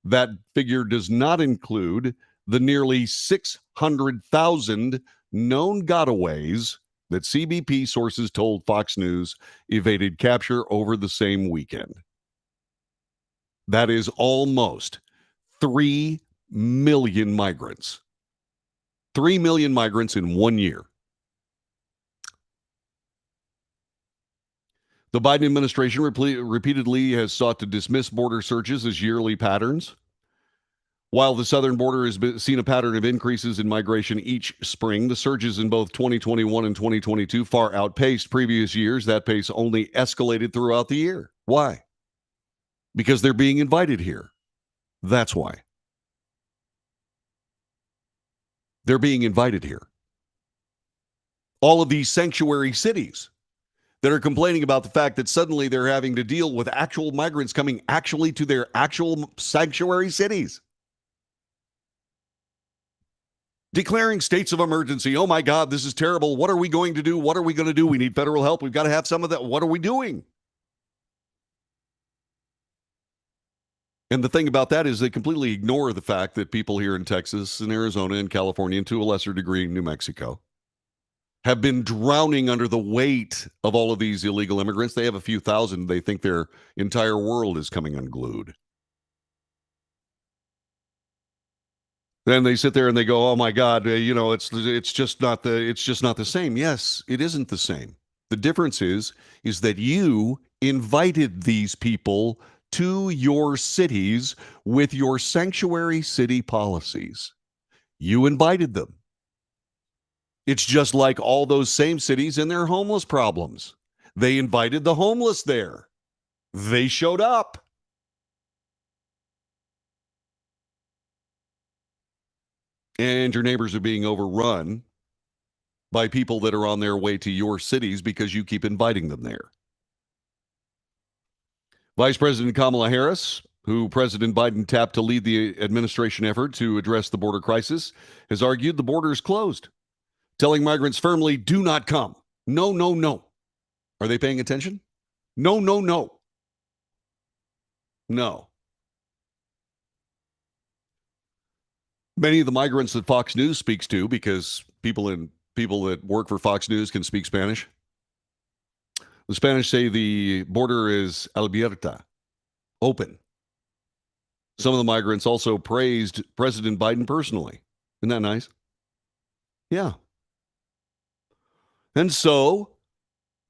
That figure does not include the nearly 600,000 known gotaways that CBP sources told Fox News evaded capture over the same weekend. That is almost 3 million migrants. 3 million migrants in 1 year. The Biden administration repeatedly has sought to dismiss border searches as yearly patterns. While the southern border has seen a pattern of increases in migration each spring, the surges in both 2021 and 2022 far outpaced previous years. That pace only escalated throughout the year. Why? Because they're being invited here. That's why. They're being invited here. All of these sanctuary cities that are complaining about the fact that suddenly they're having to deal with actual migrants coming actually to their actual sanctuary cities. Declaring states of emergency. Oh my God, this is terrible. What are we going to do? What are we going to do? We need federal help. We've got to have some of that. What are we doing? And the thing about that is they completely ignore the fact that people here in Texas and Arizona and California, and to a lesser degree New Mexico, have been drowning under the weight of all of these illegal immigrants. They have a few thousand. They think their entire world is coming unglued. Then they sit there and they go, "Oh my God, it's just not the same." Yes, it isn't the same. The difference is that you invited these people to your cities with your sanctuary city policies. You invited them. It's just like all those same cities and their homeless problems. They invited the homeless there. They showed up. And your neighbors are being overrun by people that are on their way to your cities because you keep inviting them there. Vice President Kamala Harris, who President Biden tapped to lead the administration effort to address the border crisis, has argued the border is closed, telling migrants firmly, do not come. No, no, no. Are they paying attention? No, no, no. No. Many of the migrants that Fox News speaks to, because people that work for Fox News can speak Spanish, the Spanish say the border is abierta, open. Some of the migrants also praised President Biden personally. Isn't that nice? Yeah. And so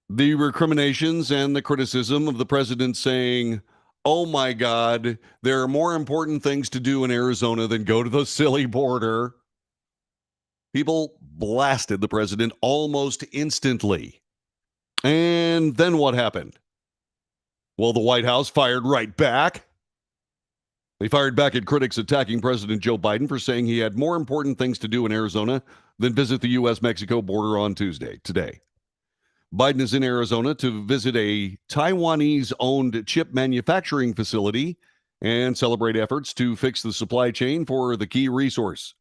the recriminations and the criticism of the president saying, oh my God, there are more important things to do in Arizona than go to the silly border. People blasted the president almost instantly. And then what happened? Well, the White House fired right back. They fired back at critics attacking President Joe Biden for saying he had more important things to do in Arizona than visit the U.S.-Mexico border on today. Biden is in Arizona to visit a Taiwanese-owned chip manufacturing facility and celebrate efforts to fix the supply chain for the key resource.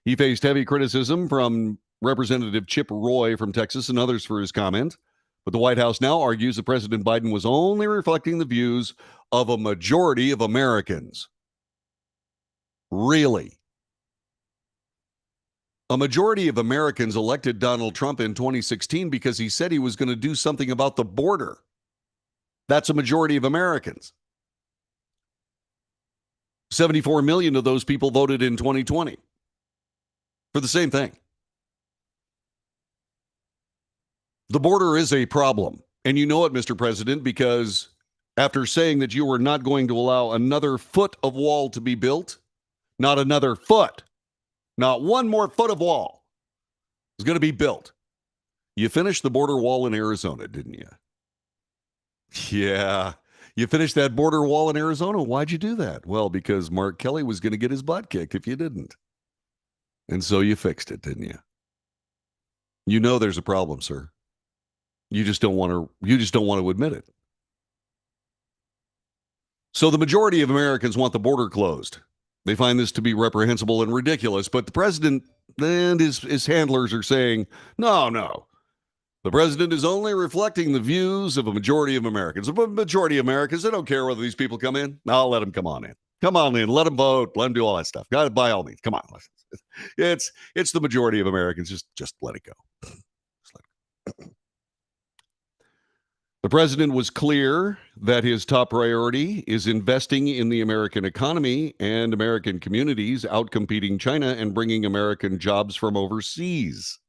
He faced heavy criticism from Representative Chip Roy from Texas and others for his comment, but the White House now argues that President Biden was only reflecting the views of a majority of Americans. Really? A majority of Americans elected Donald Trump in 2016 because he said he was going to do something about the border. That's a majority of Americans. 74 million of those people voted in 2020 for the same thing. The border is a problem. And you know it, Mr. President, because after saying that you were not going to allow another foot of wall to be built, not another foot, not one more foot of wall is going to be built. You finished the border wall in Arizona, didn't you? Yeah. You finished that border wall in Arizona. Why'd you do that? Well, because Mark Kelly was going to get his butt kicked if you didn't. And so you fixed it, didn't you? You know there's a problem, sir. You just don't want to admit it. So the majority of Americans want the border closed. They find this to be reprehensible and ridiculous, but the president and his handlers are saying, no. The president is only reflecting the views of a majority of Americans. A majority of Americans, they don't care whether these people come in. I'll let them come on in. Come on in. Let them vote. Let them do all that stuff. Got it, by all means. Come on. It's the majority of Americans. Just let it go. The president was clear that his top priority is investing in the American economy and American communities, outcompeting China and bringing American jobs from overseas.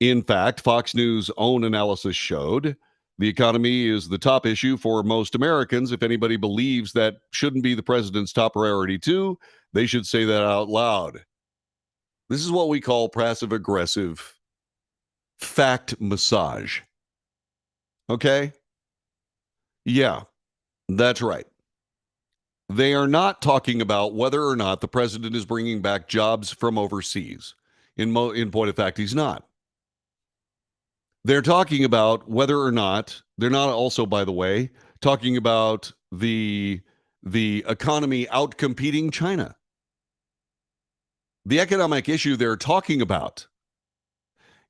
In fact, Fox News' own analysis showed the economy is the top issue for most Americans. If anybody believes that shouldn't be the president's top priority too, they should say that out loud. This is what we call passive-aggressive fact massage. Okay? Yeah, that's right. They are not talking about whether or not the president is bringing back jobs from overseas. In point of fact, he's not. They're talking about whether or not, they're not also, by the way, talking about the economy outcompeting China. The economic issue they're talking about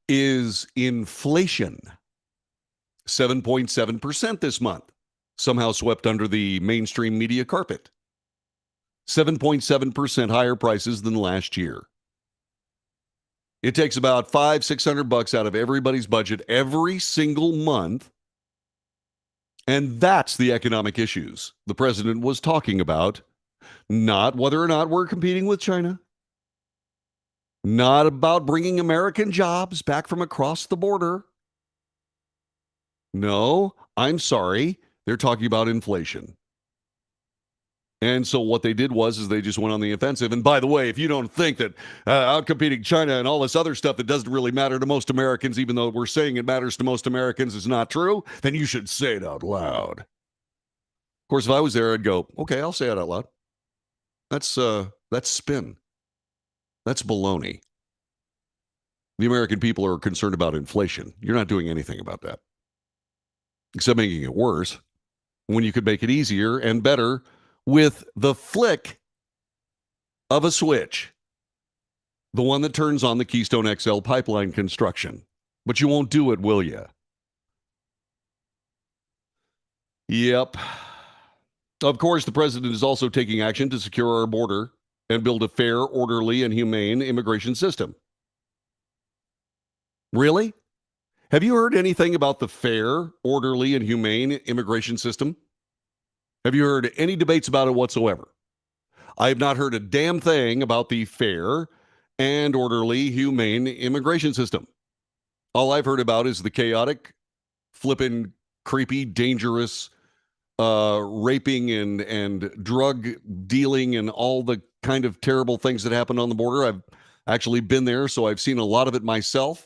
is inflation. 7.7% this month, somehow swept under the mainstream media carpet. 7.7% higher prices than last year. It takes about $500-600 out of everybody's budget every single month. And that's the economic issues the president was talking about, not whether or not we're competing with China, not about bringing American jobs back from across the border. No, I'm sorry. They're talking about inflation. And so what they did is they just went on the offensive. And by the way, if you don't think that outcompeting China and all this other stuff that doesn't really matter to most Americans, even though we're saying it matters to most Americans, is not true, then you should say it out loud. Of course, if I was there, I'd go, okay, I'll say it out loud. That's spin. That's baloney. The American people are concerned about inflation. You're not doing anything about that, except making it worse when you could make it easier and better with the flick of a switch, the one that turns on the Keystone XL pipeline construction. But you won't do it, will you? Yep. Of course, the president is also taking action to secure our border and build a fair, orderly, and humane immigration system. Really? Have you heard anything about the fair, orderly, and humane immigration system? Have you heard any debates about it whatsoever? I have not heard a damn thing about the fair and orderly, humane immigration system. All I've heard about is the chaotic, flippin', creepy, dangerous, raping and drug dealing and all the kind of terrible things that happen on the border. I've actually been there, so I've seen a lot of it myself.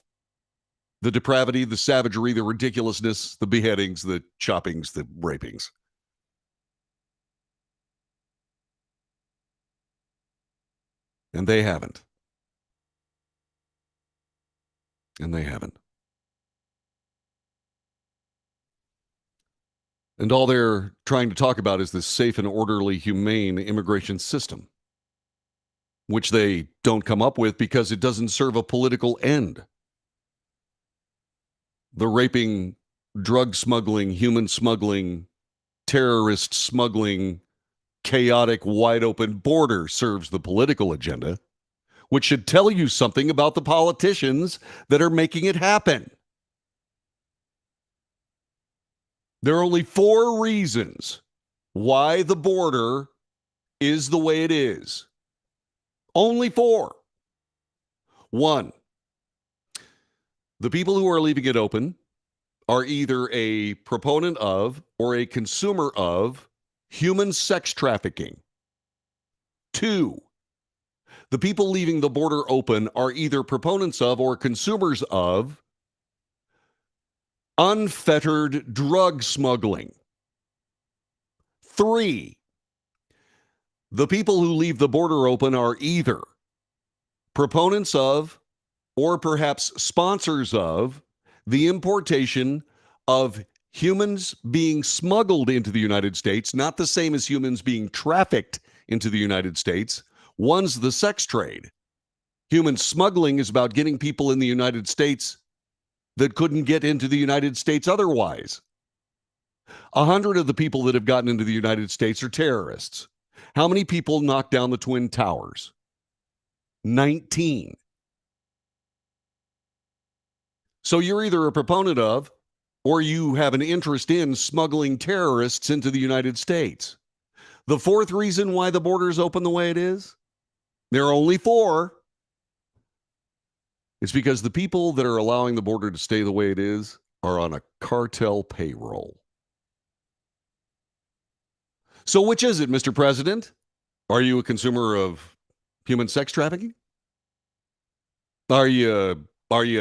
The depravity, the savagery, the ridiculousness, the beheadings, the choppings, the rapings. And they haven't. And they haven't. And all they're trying to talk about is this safe and orderly, humane immigration system, which they don't come up with because it doesn't serve a political end. The raping, drug smuggling, human smuggling, terrorist smuggling, chaotic, wide-open border serves the political agenda, which should tell you something about the politicians that are making it happen. There are only 4 reasons why the border is the way it is. Only 4. 1, the people who are leaving it open are either a proponent of or a consumer of human sex trafficking. 2, the people leaving the border open are either proponents of or consumers of unfettered drug smuggling. 3, the people who leave the border open are either proponents of or perhaps sponsors of the importation of humans being smuggled into the United States, not the same as humans being trafficked into the United States. One's the sex trade. Human smuggling is about getting people in the United States that couldn't get into the United States otherwise. 100 of the people that have gotten into the United States are terrorists. How many people knocked down the Twin Towers? 19. So you're either a proponent of, or you have an interest in smuggling terrorists into the United States. The fourth reason why the border is open the way it is, there are only 4. It's because the people that are allowing the border to stay the way it is are on a cartel payroll. So which is it, Mr. President? Are you a consumer of human sex trafficking? Are you a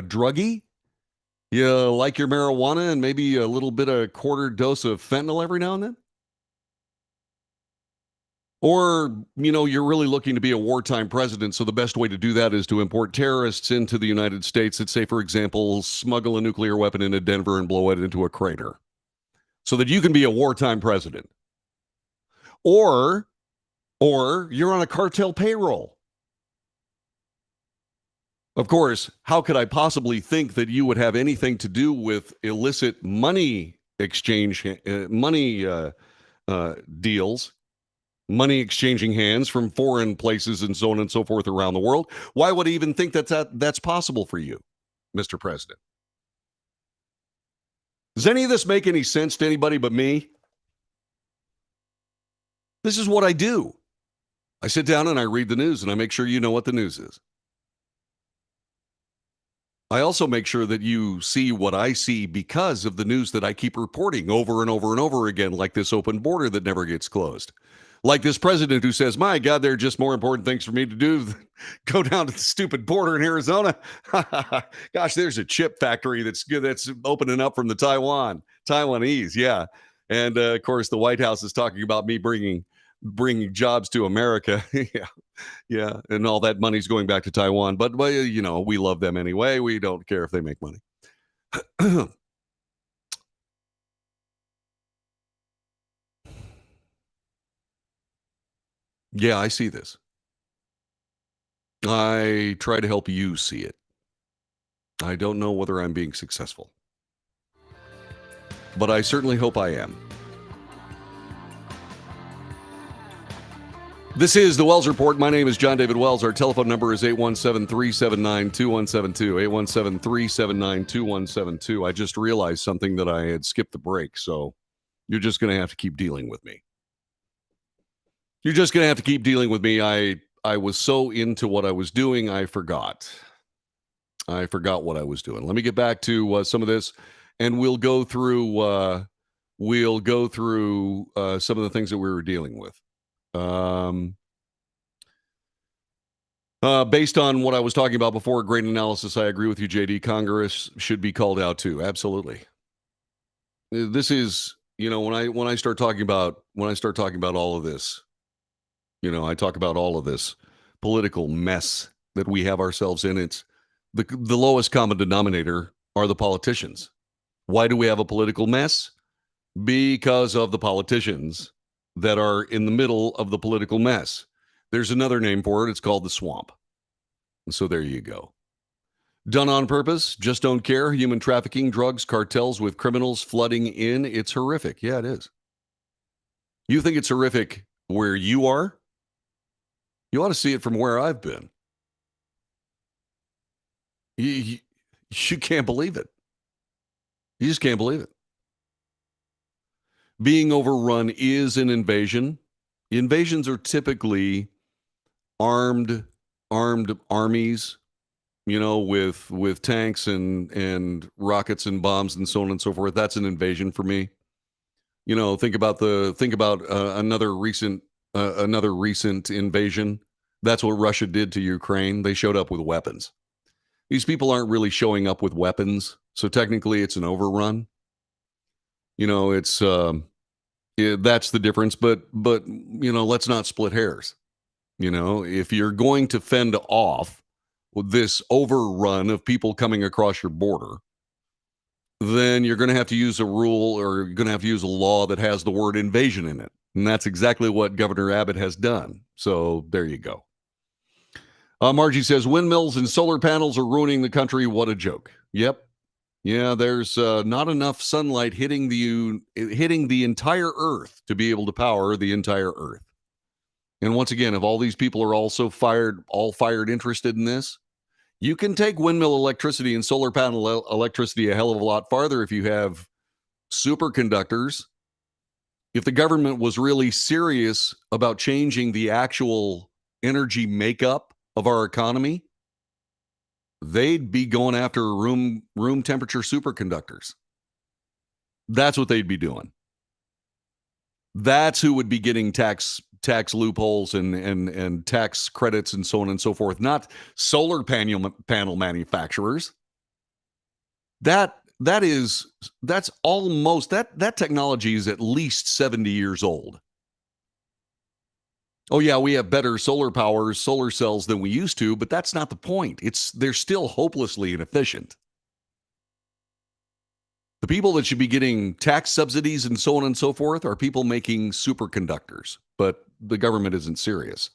druggie? You like your marijuana and maybe a little bit of quarter dose of fentanyl every now and then? Or, you're really looking to be a wartime president, so the best way to do that is to import terrorists into the United States that, say, for example, smuggle a nuclear weapon into Denver and blow it into a crater so that you can be a wartime president. Or you're on a cartel payroll. Of course, how could I possibly think that you would have anything to do with illicit money exchange, deals, money exchanging hands from foreign places and so on and so forth around the world? Why would I even think that's possible for you, Mr. President? Does any of this make any sense to anybody but me? This is what I do. I sit down and I read the news and I make sure you know what the news is. I also make sure that you see what I see because of the news that I keep reporting over and over and over again, like this open border that never gets closed. Like this president who says, my God, there are just more important things for me to do than go down to the stupid border in Arizona. Gosh, there's a chip factory that's opening up from the Taiwanese. Yeah. And of course, the White House is talking about me bringing jobs to America. Yeah. And all that money's going back to Taiwan. But, we love them anyway. We don't care if they make money. Yeah, I see this. I try to help you see it. I don't know whether I'm being successful, but I certainly hope I am. This is the Wells Report. My name is John David Wells. Our telephone number is 817-379-2172, 817-379-2172. I just realized something that I had skipped the break, so you're just going to have to keep dealing with me. You're just going to have to keep dealing with me. I was so into what I was doing, I forgot. I forgot what I was doing. Let me get back to some of this, and we'll go through some of the things that we were dealing with. Based on what I was talking about before, great analysis. I agree with you, JD. Congress should be called out too. Absolutely. This is, when I start talking about all of this, I talk about all of this political mess that we have ourselves in. It's the lowest common denominator are the politicians. Why do we have a political mess? Because of the politicians that are in the middle of the political mess. There's another name for it. It's called the swamp. And so there you go. Done on purpose. Just don't care. Human trafficking, drugs, cartels with criminals flooding in. It's horrific. Yeah, it is. You think it's horrific where you are? You ought to see it from where I've been. You can't believe it. You just can't believe it. Being overrun is an invasion. Invasions are typically armed armies, with tanks and rockets and bombs and so on and so forth. That's an invasion for me. Think about another recent invasion. That's what Russia did to Ukraine. They showed up with weapons. These people aren't really showing up with weapons, so technically it's an overrun. That's the difference. But let's not split hairs. You know, if you're going to fend off this overrun of people coming across your border, then you're going to have to use a rule or you're going to have to use a law that has the word invasion in it. And that's exactly what Governor Abbott has done. So there you go. Margie says windmills and solar panels are ruining the country. What a joke. Yep. Yeah, there's not enough sunlight hitting the entire Earth to be able to power the entire Earth. And once again, if all these people are also fired interested in this, you can take windmill electricity and solar panel electricity a hell of a lot farther if you have superconductors. If the government was really serious about changing the actual energy makeup of our economy, they'd be going after room temperature superconductors. That's what they'd be doing. That's who would be getting tax loopholes and tax credits and so on and so forth, not solar panel manufacturers. That's almost that technology is at least 70 years old. Oh yeah, we have better solar cells than we used to, but that's not the point. They're still hopelessly inefficient. The people that should be getting tax subsidies and so on and so forth are people making superconductors, but the government isn't serious.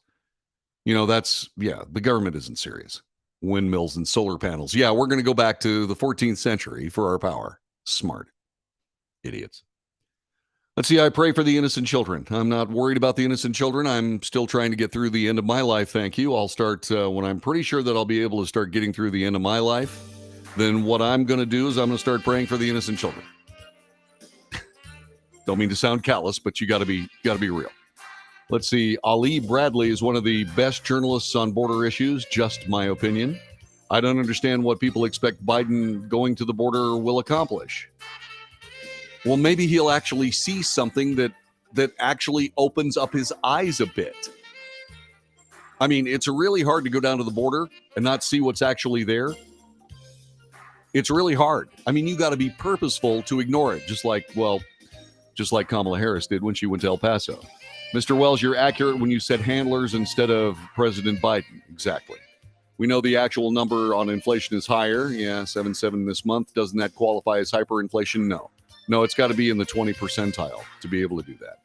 You know, the government isn't serious. Windmills and solar panels. Yeah, we're going to go back to the 14th century for our power. Smart idiots. Let's see, I pray for the innocent children. I'm not worried about the innocent children. I'm still trying to get through the end of my life, thank you. I'll start when I'm pretty sure that I'll be able to start getting through the end of my life. Then what I'm going to do is I'm going to start praying for the innocent children. Don't mean to sound callous, but you got to be real. Let's see, Ali Bradley is one of the best journalists on border issues, just my opinion. I don't understand what people expect Biden going to the border will accomplish. Well, maybe he'll actually see something that actually opens up his eyes a bit. I mean, it's really hard to go down to the border and not see what's actually there. It's really hard. I mean, you got to be purposeful to ignore it, just like Kamala Harris did when she went to El Paso. Mr. Wells, you're accurate when you said handlers instead of President Biden. Exactly. We know the actual number on inflation is higher. Yeah, 7.7 this month. Doesn't that qualify as hyperinflation? No, it's got to be in the 20 percentile to be able to do that.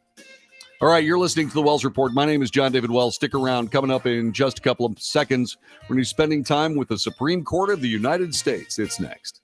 All right, you're listening to the Wells Report. My name is John David Wells. Stick around. Coming up in just a couple of seconds, we're going to be spending time with the Supreme Court of the United States. It's next.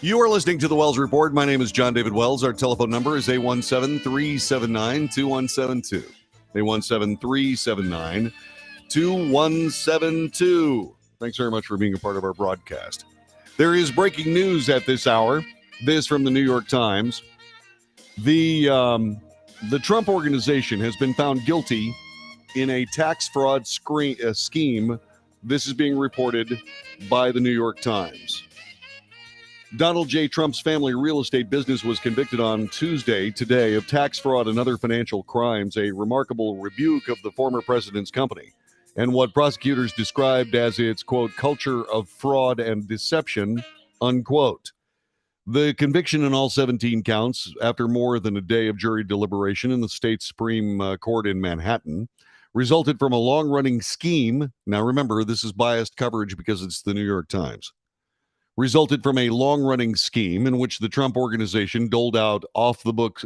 You are listening to the Wells Report. My name is John David Wells. Our telephone number is 817-379-2172. 817-379-2172. Thanks very much for being a part of our broadcast. There is breaking news at this hour. This from the New York Times. The Trump Organization has been found guilty in a tax fraud scheme. This is being reported by the New York Times. Donald J. Trump's family real estate business was convicted on Tuesday, today, of tax fraud and other financial crimes, a remarkable rebuke of the former president's company, and what prosecutors described as its, quote, culture of fraud and deception, unquote. The conviction in all 17 counts, after more than a day of jury deliberation in the state Supreme Court in Manhattan, resulted from a long-running scheme. Now remember, this is biased coverage because it's the New York Times. Resulted from a long-running scheme in which the Trump Organization doled out off-the-books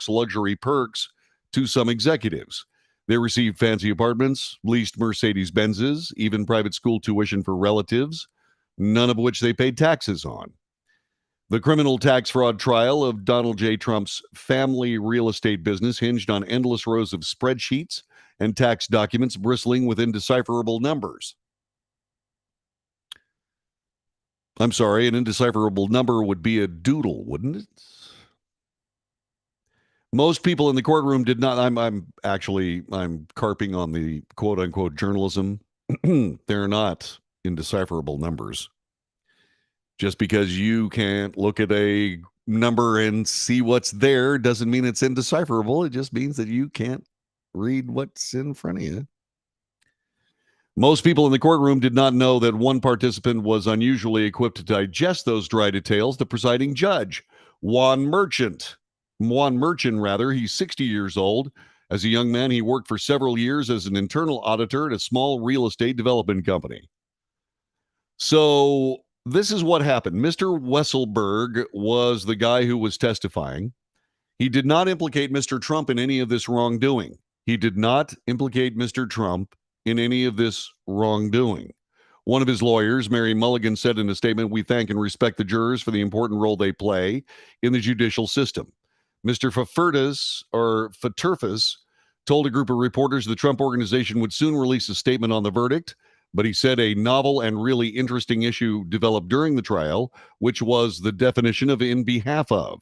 luxury perks to some executives. They received fancy apartments, leased Mercedes-Benzes, even private school tuition for relatives, none of which they paid taxes on. The criminal tax fraud trial of Donald J. Trump's family real estate business hinged on endless rows of spreadsheets and tax documents bristling with indecipherable numbers. I'm sorry, an indecipherable number would be a doodle, wouldn't it? Most people in the courtroom did not. I'm carping on the quote unquote journalism. They're not indecipherable numbers. Just because you can't look at a number and see what's there doesn't mean it's indecipherable. It just means that you can't read what's in front of you. Most people in the courtroom did not know that one participant was unusually equipped to digest those dry details, the presiding judge, Juan Merchant, he's 60 years old. As a young man, he worked for several years as an internal auditor at a small real estate development company. So this is what happened. Mr. Weisselberg was the guy who was testifying. He did not implicate Mr. Trump in any of this wrongdoing. One of his lawyers, Mary Mulligan, said in a statement, "We thank and respect the jurors for the important role they play in the judicial system." Mr. Faterfus told a group of reporters the Trump Organization would soon release a statement on the verdict, but he said a novel and really interesting issue developed during the trial, which was the definition of "in behalf of."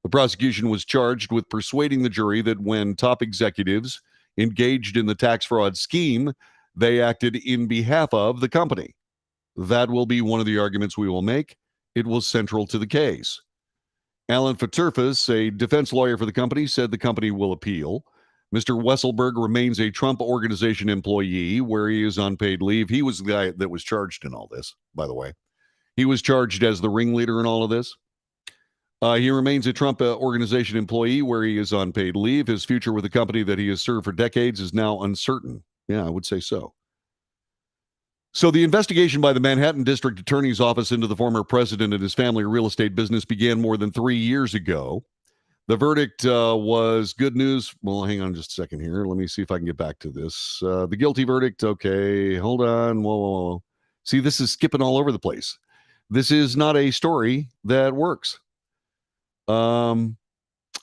The prosecution was charged with persuading the jury that when top executives engaged in the tax fraud scheme, they acted in behalf of the company. That will be one of the arguments we will make. It was central to the case. Alan Faterfus, a defense lawyer for the company, said the company will appeal. Mr. Weisselberg remains a Trump Organization employee where he is on paid leave. He was the guy that was charged in all this, by the way. He was charged as the ringleader in all of this. He remains a Trump Organization employee where he is on paid leave. His future with the company that he has served for decades is now uncertain. Yeah, I would say so. So the investigation by the Manhattan District Attorney's Office into the former president and his family real estate business began more than 3 years ago. The verdict was good news. Well, hang on just a second here. Let me see if I can get back to this. The guilty verdict. Okay, hold on. Whoa. See, this is skipping all over the place. This is not a story that works.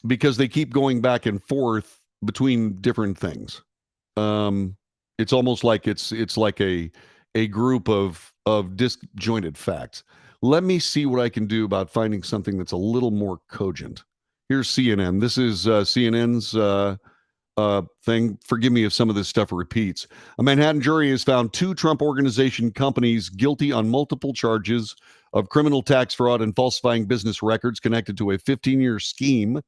Because they keep going back and forth between different things. It's almost like it's like a group of disjointed facts. Let me see what I can do about finding something that's a little more cogent. Here's CNN. This is CNN's thing. Forgive me if some of this stuff repeats. A Manhattan jury has found 2 Trump Organization companies guilty on multiple charges of criminal tax fraud and falsifying business records connected to a 15-year scheme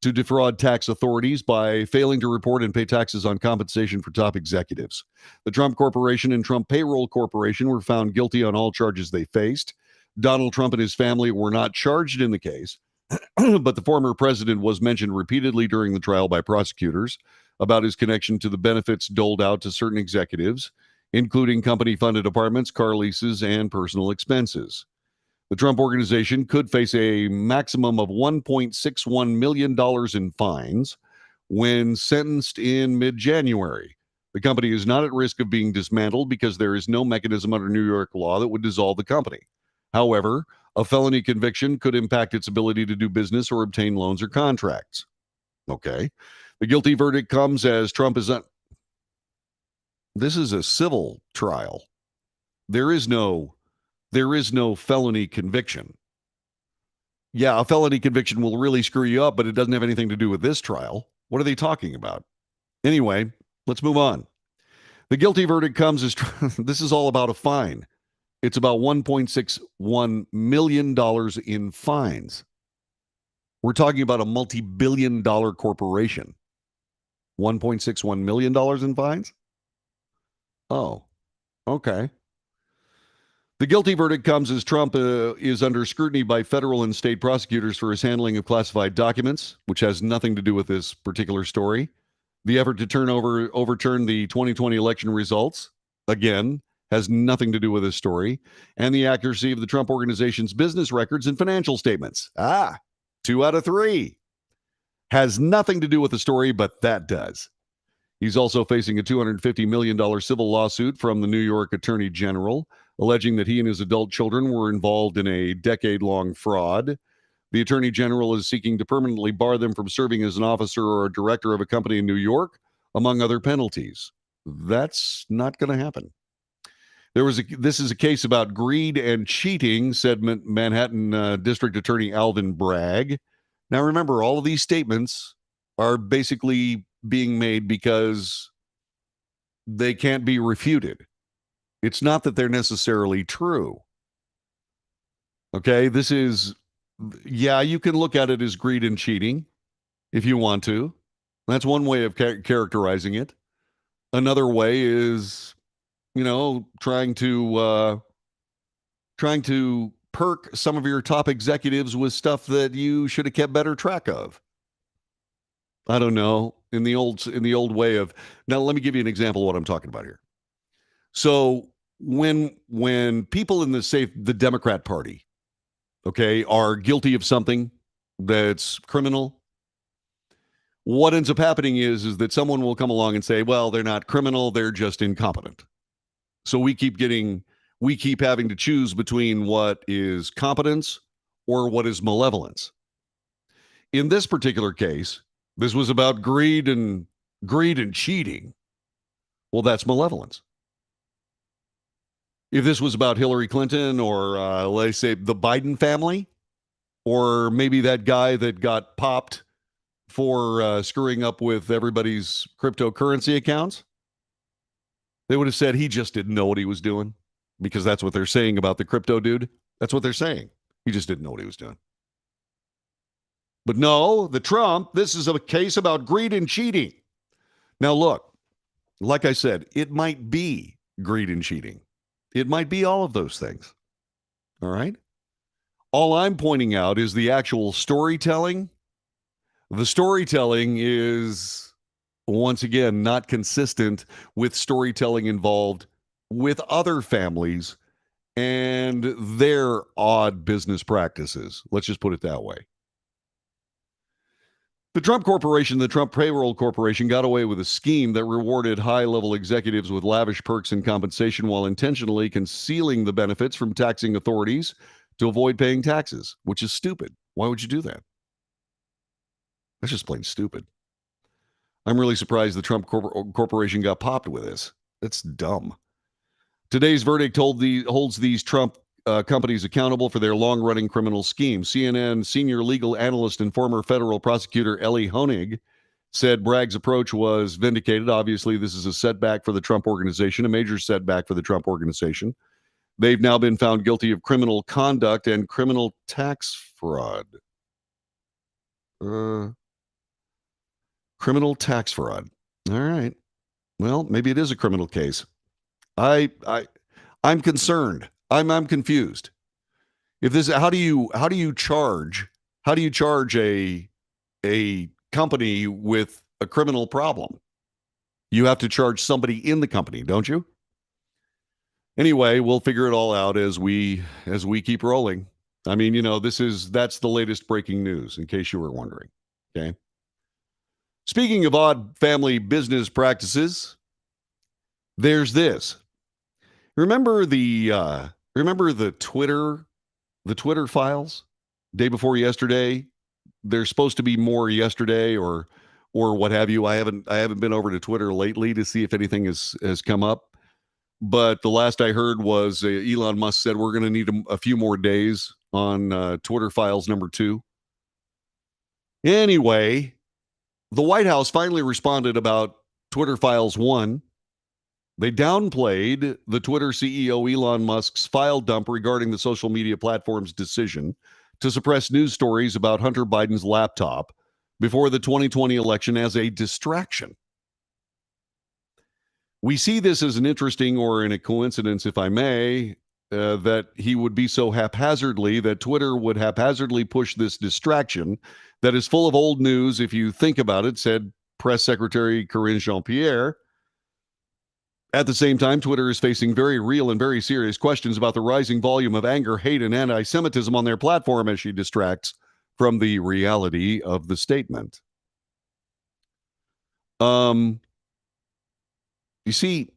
to defraud tax authorities by failing to report and pay taxes on compensation for top executives. The Trump Corporation and Trump Payroll Corporation were found guilty on all charges they faced. Donald Trump and his family were not charged in the case, but the former president was mentioned repeatedly during the trial by prosecutors about his connection to the benefits doled out to certain executives, including company-funded apartments, car leases, and personal expenses. The Trump Organization could face a maximum of $1.61 million in fines when sentenced in mid-January. The company is not at risk of being dismantled because there is no mechanism under New York law that would dissolve the company. However, A felony conviction could impact its ability to do business or obtain loans or contracts. Okay. The guilty verdict comes as Trump is this is a civil trial. There is no felony conviction. Yeah, a felony conviction will really screw you up, but it doesn't have anything to do with this trial. What are they talking about? Anyway, let's move on. The guilty verdict comes as this is all about a fine. It's about $1.61 million in fines. We're talking about a multi-billion-dollar corporation. $1.61 million in fines? Oh, okay. The guilty verdict comes as Trump is under scrutiny by federal and state prosecutors for his handling of classified documents, which has nothing to do with this particular story. The effort to overturn the 2020 election results, again, has nothing to do with this story. And the accuracy of the Trump Organization's business records and financial statements. 2 out of 3. Has nothing to do with the story, but that does. He's also facing a $250 million civil lawsuit from the New York Attorney General, alleging that he and his adult children were involved in a decade-long fraud. The Attorney General is seeking to permanently bar them from serving as an officer or a director of a company in New York, among other penalties. That's not going to happen. This is a case about greed and cheating, said Manhattan District Attorney Alvin Bragg. Now, remember, all of these statements are basically being made because they can't be refuted. It's not that they're necessarily true. Okay, you can look at it as greed and cheating if you want to. That's one way of characterizing it. Another way is, trying to perk some of your top executives with stuff that you should have kept better track of. I don't know, in the old way of. Now, let me give you an example of what I'm talking about here. So when people in the Democrat Party, okay, are guilty of something that's criminal, what ends up happening is that someone will come along and say, well, they're not criminal, they're just incompetent. So we keep having to choose between what is competence or what is malevolence. In this particular case, this was about greed and cheating. Well, that's malevolence. If this was about Hillary Clinton or, let's say, the Biden family, or maybe that guy that got popped for screwing up with everybody's cryptocurrency accounts, they would have said he just didn't know what he was doing, because that's what they're saying about the crypto dude. That's what they're saying. He just didn't know what he was doing. But no, this is a case about greed and cheating. Now, look, like I said, it might be greed and cheating. It might be all of those things. All right? All I'm pointing out is the actual storytelling. The storytelling is, once again, not consistent with storytelling involved with other families and their odd business practices. Let's just put it that way. The Trump Corporation, the Trump Payroll Corporation, got away with a scheme that rewarded high-level executives with lavish perks and compensation while intentionally concealing the benefits from taxing authorities to avoid paying taxes, which is stupid. Why would you do that? That's just plain stupid. I'm really surprised the Trump Corporation got popped with this. That's dumb. Today's verdict holds these Trump companies accountable for their long-running criminal scheme. CNN senior legal analyst and former federal prosecutor Ellie Honig said Bragg's approach was vindicated. Obviously, this is a setback for the Trump Organization, a major setback for the Trump Organization. They've now been found guilty of criminal conduct and criminal tax fraud. Criminal tax fraud. All right. Well, maybe it is a criminal case. I'm concerned. I'm confused. If this, how do you charge a company with a criminal problem? You have to charge somebody in the company, don't you? Anyway, we'll figure it all out as we keep rolling. I mean, that's the latest breaking news, in case you were wondering. Okay. Speaking of odd family business practices, there's this. Remember the the Twitter files, day before yesterday. There's supposed to be more yesterday or what have you. I haven't been over to Twitter lately to see if anything has come up. But the last I heard was Elon Musk said we're going to need a few more days on Twitter files number 2. Anyway, the White House finally responded about Twitter files 1. They downplayed the Twitter CEO Elon Musk's file dump regarding the social media platform's decision to suppress news stories about Hunter Biden's laptop before the 2020 election as a distraction. We see this as an interesting or in a coincidence, if I may, that he would be so haphazardly, that Twitter would haphazardly push this distraction that is full of old news, if you think about it, said Press Secretary Karine Jean-Pierre. At the same time, Twitter is facing very real and very serious questions about the rising volume of anger, hate, and anti-Semitism on their platform as she distracts from the reality of the statement. You see,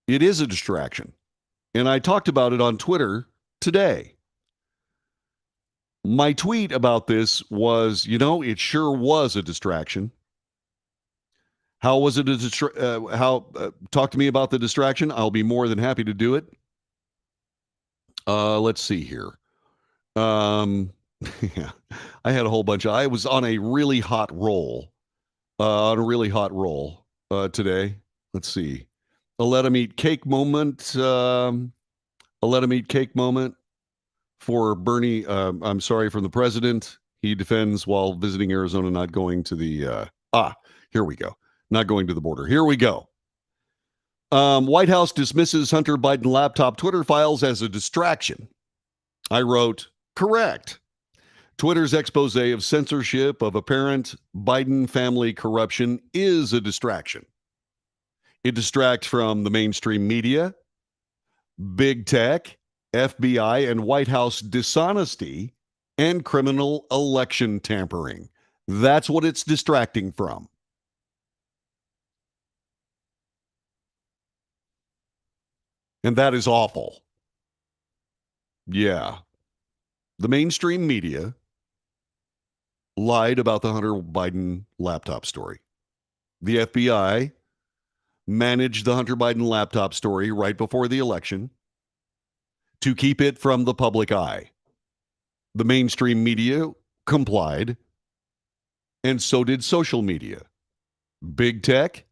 it is a distraction. And I talked about it on Twitter today. My tweet about this was, it sure was a distraction. How was it talk to me about the distraction? I'll be more than happy to do it. Let's see here. Yeah, I had a whole bunch I was on a really hot roll. Today. Let's see. A let 'em eat cake moment. A let 'em eat cake moment for Bernie. I'm sorry, from the president. He defends while visiting Arizona, not going to the. Here we go. Not going to the border. Here we go. White House dismisses Hunter Biden laptop Twitter files as a distraction. I wrote, correct. Twitter's expose of censorship of apparent Biden family corruption is a distraction. It distracts from the mainstream media, big tech, FBI, and White House dishonesty and criminal election tampering. That's what it's distracting from. And that is awful. Yeah. The mainstream media lied about the Hunter Biden laptop story. The FBI managed the Hunter Biden laptop story right before the election to keep it from the public eye. The mainstream media complied, and so did social media. Big tech,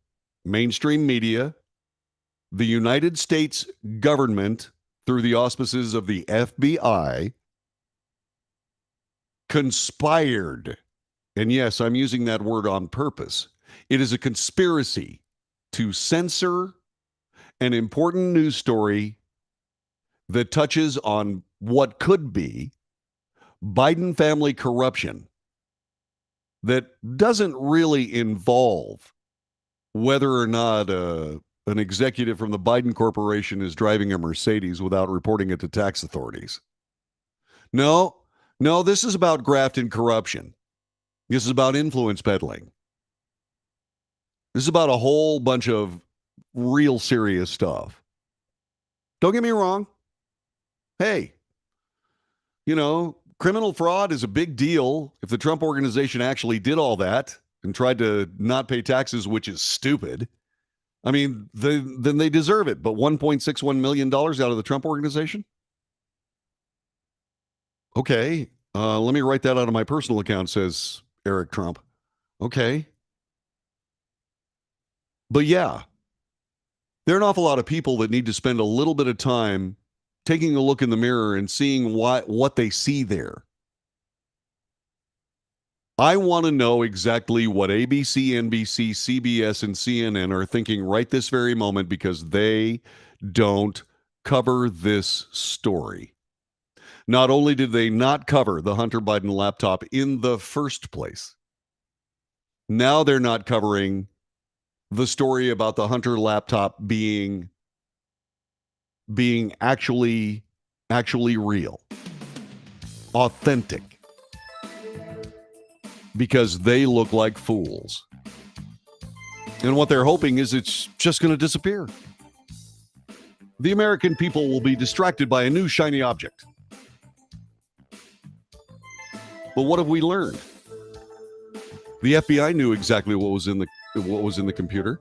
mainstream media, the United States government, through the auspices of the FBI, conspired. And yes, I'm using that word on purpose. It is a conspiracy to censor an important news story that touches on what could be Biden family corruption that doesn't really involve whether or not an executive from the Biden Corporation is driving a Mercedes without reporting it to tax authorities. No, this is about graft and corruption. This is about influence peddling. This is about a whole bunch of real serious stuff. Don't get me wrong. Hey, criminal fraud is a big deal. If the Trump organization actually did all that and tried to not pay taxes, which is stupid, I mean, then they deserve it. But $1.61 million out of the Trump organization? Okay, let me write that out of my personal account, says Eric Trump. Okay. But yeah, there are an awful lot of people that need to spend a little bit of time taking a look in the mirror and seeing what they see there. I want to know exactly what ABC, NBC, CBS, and CNN are thinking right this very moment, because they don't cover this story. Not only did they not cover the Hunter Biden laptop in the first place, now they're not covering the story about the Hunter laptop being actually real, authentic, because they look like fools. And what they're hoping is it's just going to disappear. The American people will be distracted by a new shiny object. But what have we learned? The FBI knew exactly what was in the computer.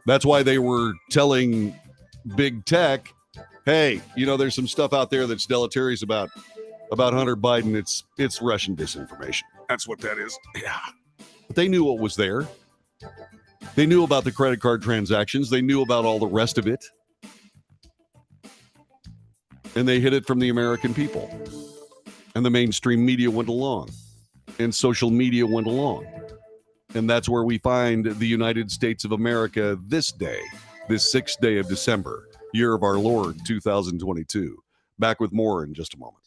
That's why they were telling big tech, hey, there's some stuff out there that's deleterious about Hunter Biden. It's Russian disinformation. That's what that is. Yeah. But they knew what was there. They knew about the credit card transactions. They knew about all the rest of it. And they hid it from the American people. And the mainstream media went along. And social media went along. And that's where we find the United States of America this day, this 6th day of December, year of our Lord, 2022. Back with more in just a moment.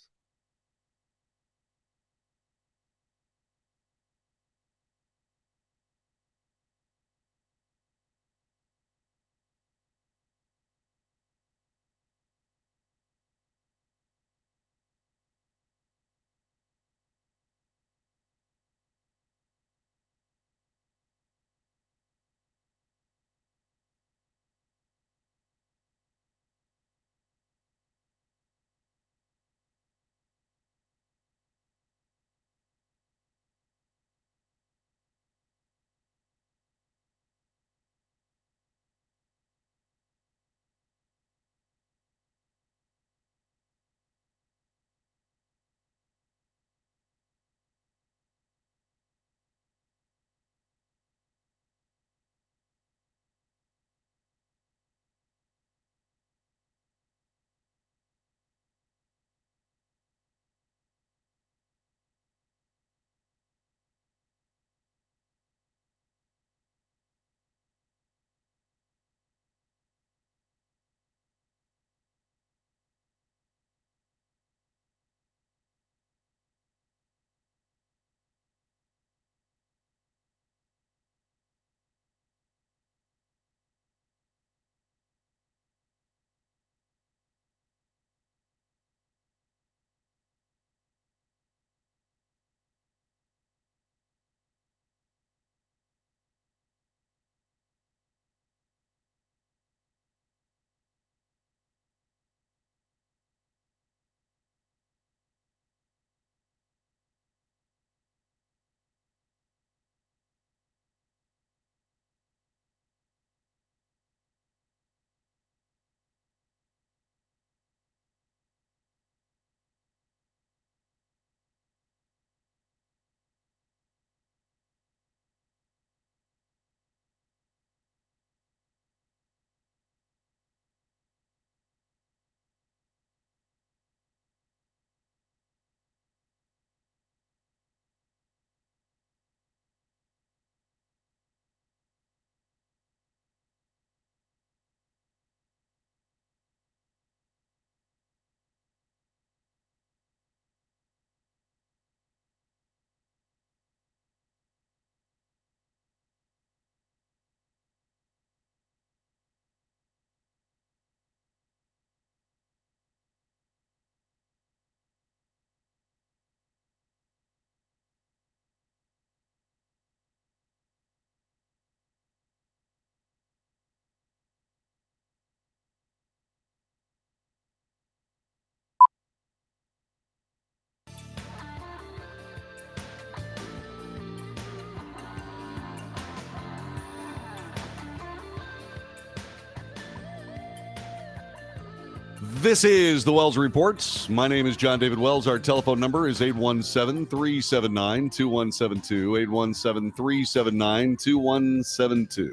This is the Wells Report. My name is John David Wells. Our telephone number is 817-379-2172, 817-379-2172.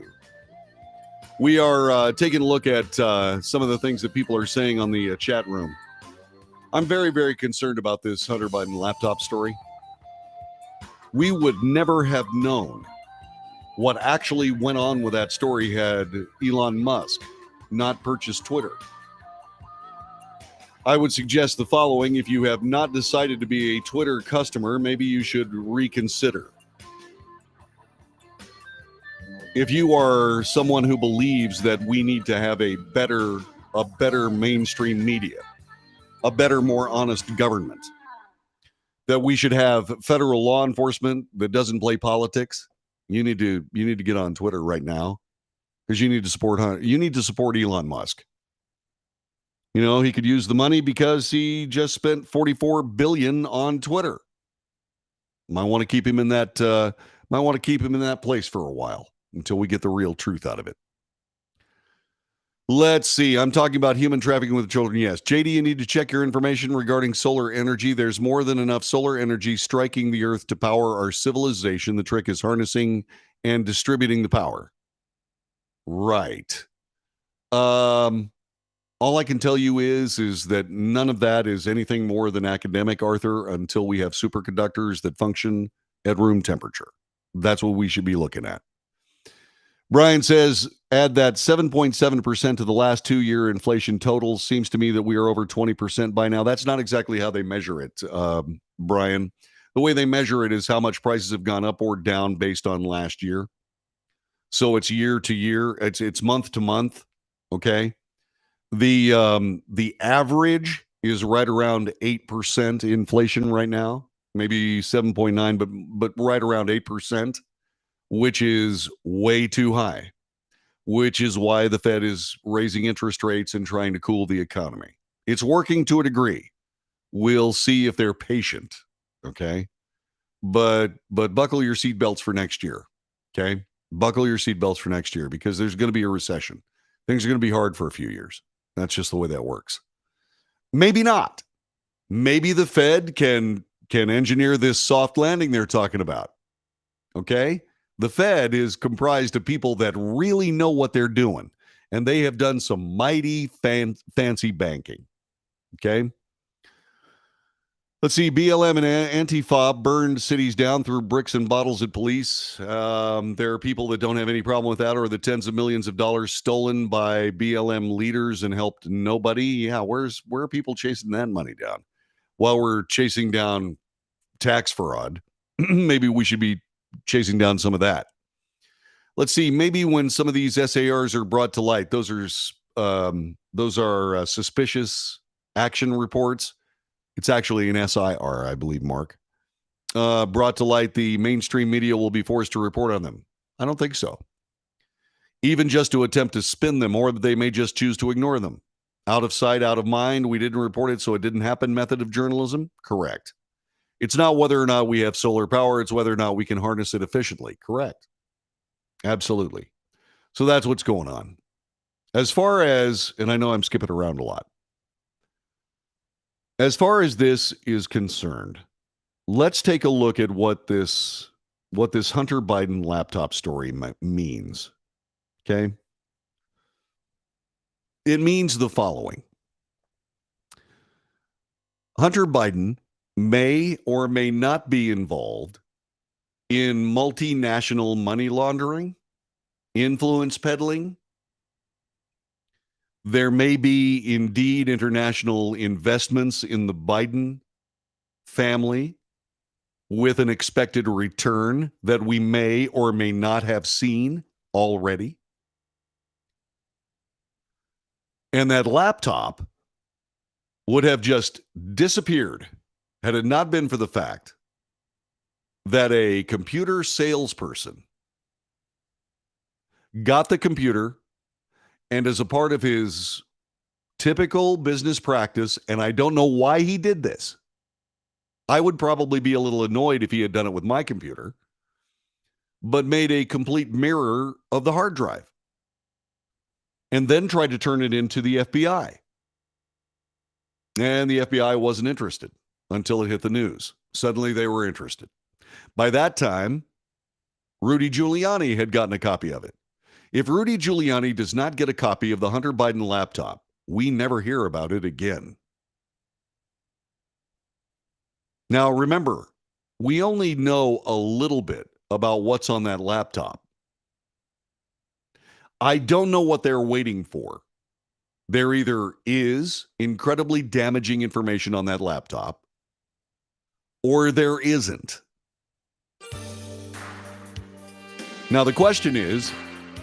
We are taking a look at some of the things that people are saying on the chat room. I'm very, very concerned about this Hunter Biden laptop story. We would never have known what actually went on with that story had Elon Musk not purchased Twitter. I would suggest the following. If you have not decided to be a Twitter customer, maybe you should reconsider. If you are someone who believes that we need to have a better mainstream media, a better, more honest government, that we should have federal law enforcement that doesn't play politics, you need to get on Twitter right now, because you need to support Elon Musk. You know, he could use the money because he just spent $44 billion on Twitter. Might want to keep him in that place for a while until we get the real truth out of it. Let's see. I'm talking about human trafficking with children. Yes. JD, you need to check your information regarding solar energy. There's more than enough solar energy striking the earth to power our civilization. The trick is harnessing and distributing the power. Right. All I can tell you is that none of that is anything more than academic, Arthur, until we have superconductors that function at room temperature. That's what we should be looking at. Brian says, add that 7.7% to the last 2-year inflation totals. Seems to me that we are over 20% by now. That's not exactly how they measure it, Brian. The way they measure it is how much prices have gone up or down based on last year. So it's year to year. It's month to month. Okay. The average is right around 8% inflation right now, maybe 7.9, but right around 8%, which is way too high, which is why the Fed is raising interest rates and trying to cool the economy. It's working to a degree. We'll see if they're patient. Okay. But buckle your seatbelts for next year. Okay. Buckle your seatbelts for next year because there's going to be a recession. Things are going to be hard for a few years. That's just the way that works. Maybe not. Maybe the Fed can engineer this soft landing they're talking about. Okay? The Fed is comprised of people that really know what they're doing, and they have done some mighty fancy banking. Okay? Let's see. BLM and Antifa burned cities down through bricks and bottles at police. There are people that don't have any problem with that, or the tens of millions of dollars stolen by BLM leaders and helped nobody. Yeah, where are people chasing that money down? While we're chasing down tax fraud, maybe we should be chasing down some of that. Let's see. Maybe when some of these SARs are brought to light, those are suspicious action reports. It's actually an SIR, I believe, Mark. Brought to light, the mainstream media will be forced to report on them. I don't think so. Even just to attempt to spin them, or they may just choose to ignore them. Out of sight, out of mind. We didn't report it, so it didn't happen method of journalism? Correct. It's not whether or not we have solar power. It's whether or not we can harness it efficiently. Correct. Absolutely. So that's what's going on. As far as, and I know I'm skipping around a lot. As far as this is concerned, let's take a look at what this Hunter Biden laptop story means. Okay? It means the following. Hunter Biden may or may not be involved in multinational money laundering, influence peddling. There may be indeed international investments in the Biden family with an expected return that we may or may not have seen already. And that laptop would have just disappeared had it not been for the fact that a computer salesperson got the computer, and as a part of his typical business practice, and I don't know why he did this. I would probably be a little annoyed if he had done it with my computer, but made a complete mirror of the hard drive and then tried to turn it into the FBI. And the FBI wasn't interested until it hit the news. Suddenly they were interested. By that time, Rudy Giuliani had gotten a copy of it. If Rudy Giuliani does not get a copy of the Hunter Biden laptop, we never hear about it again. Now, remember, we only know a little bit about what's on that laptop. I don't know what they're waiting for. There either is incredibly damaging information on that laptop, or there isn't. Now, the question is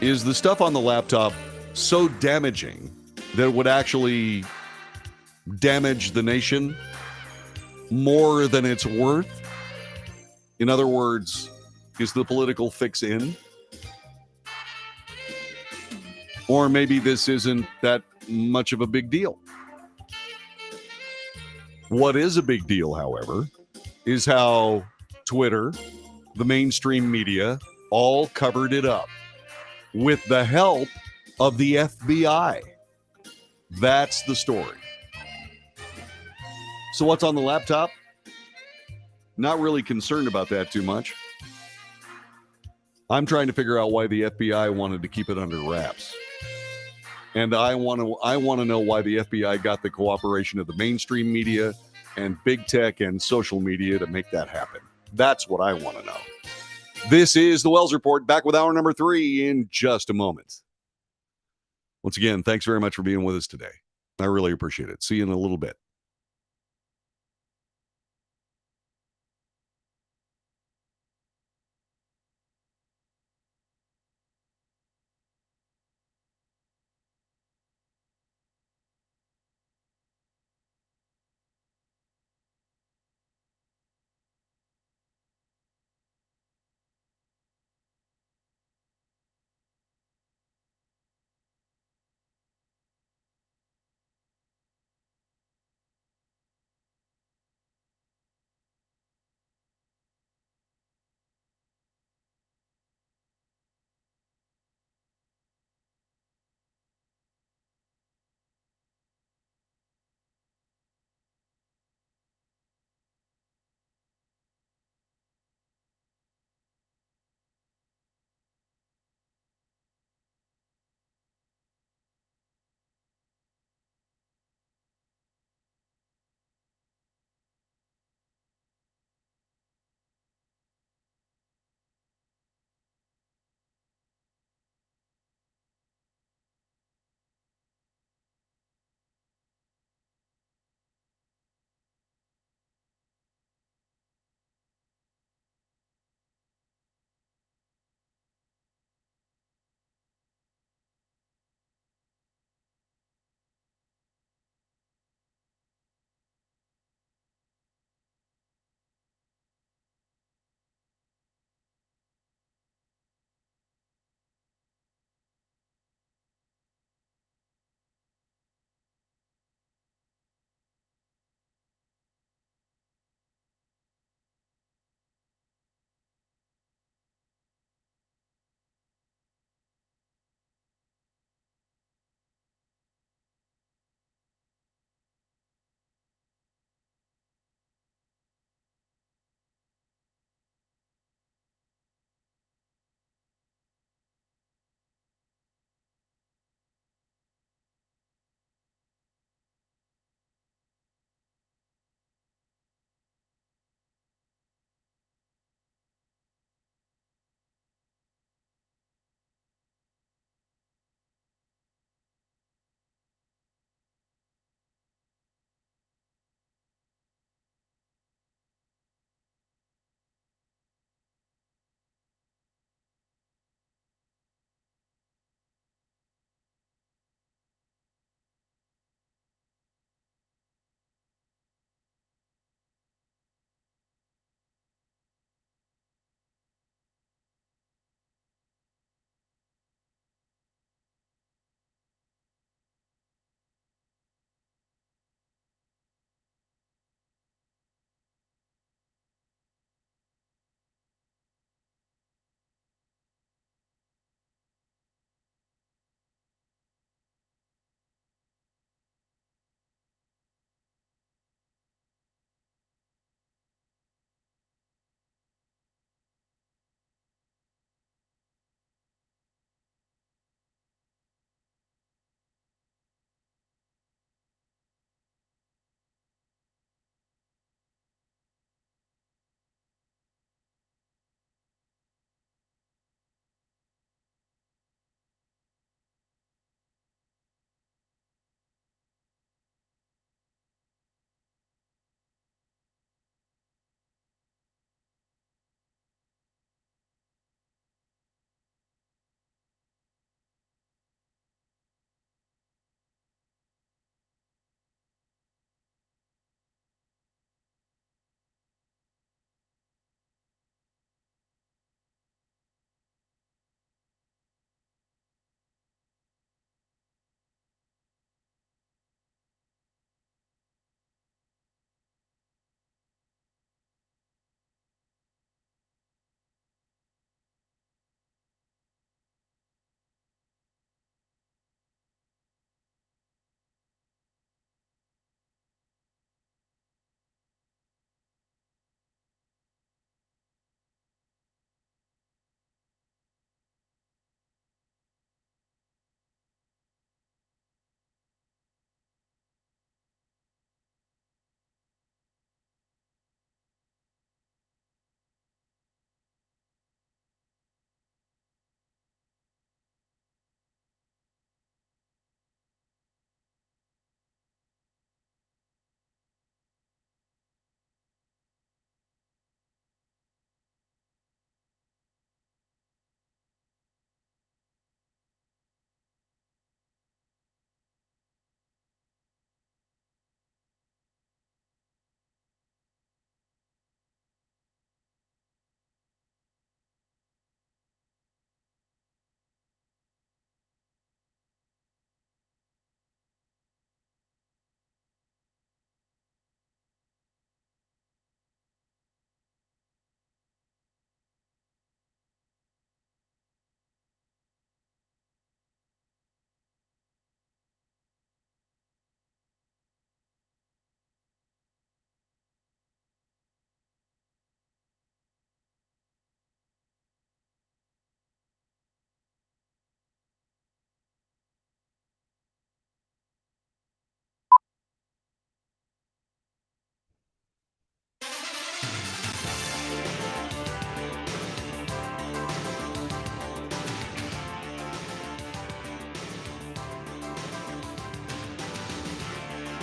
the stuff on the laptop so damaging that it would actually damage the nation more than it's worth? In other words, is the political fix in? Or maybe this isn't that much of a big deal. What is a big deal, however, is how Twitter, the mainstream media, all covered it up with the help of the FBI. That's the story. So what's on the laptop? Not really concerned about that too much. I'm trying to figure out why the FBI wanted to keep it under wraps. And I want to know why the FBI got the cooperation of the mainstream media and big tech and social media to make that happen. That's what I want to know. This is the Wells Report, back with hour number 3 in just a moment. Once again, thanks very much for being with us today. I really appreciate it. See you in a little bit.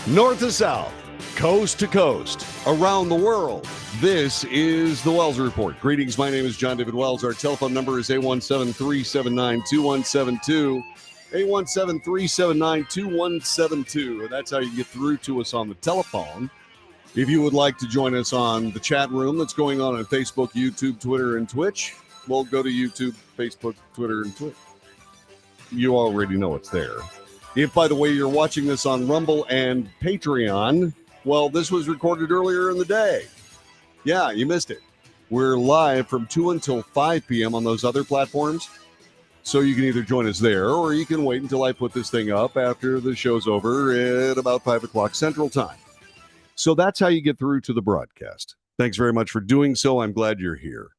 North to south, coast to coast, around the world. This is the Wells Report. Greetings. My name is John David Wells. Our telephone number is 817-379-2172. 817-379-2172. And that's how you get through to us on the telephone. If you would like to join us on the chat room that's going on Facebook, YouTube, Twitter, and Twitch, well, go to YouTube, Facebook, Twitter, and Twitch. You already know it's there. If, by the way, you're watching this on Rumble and Patreon, well, this was recorded earlier in the day. Yeah, you missed it. We're live from 2 until 5 p.m. on those other platforms. So you can either join us there or you can wait until I put this thing up after the show's over at about 5 o'clock Central Time. So that's how you get through to the broadcast. Thanks very much for doing so. I'm glad you're here.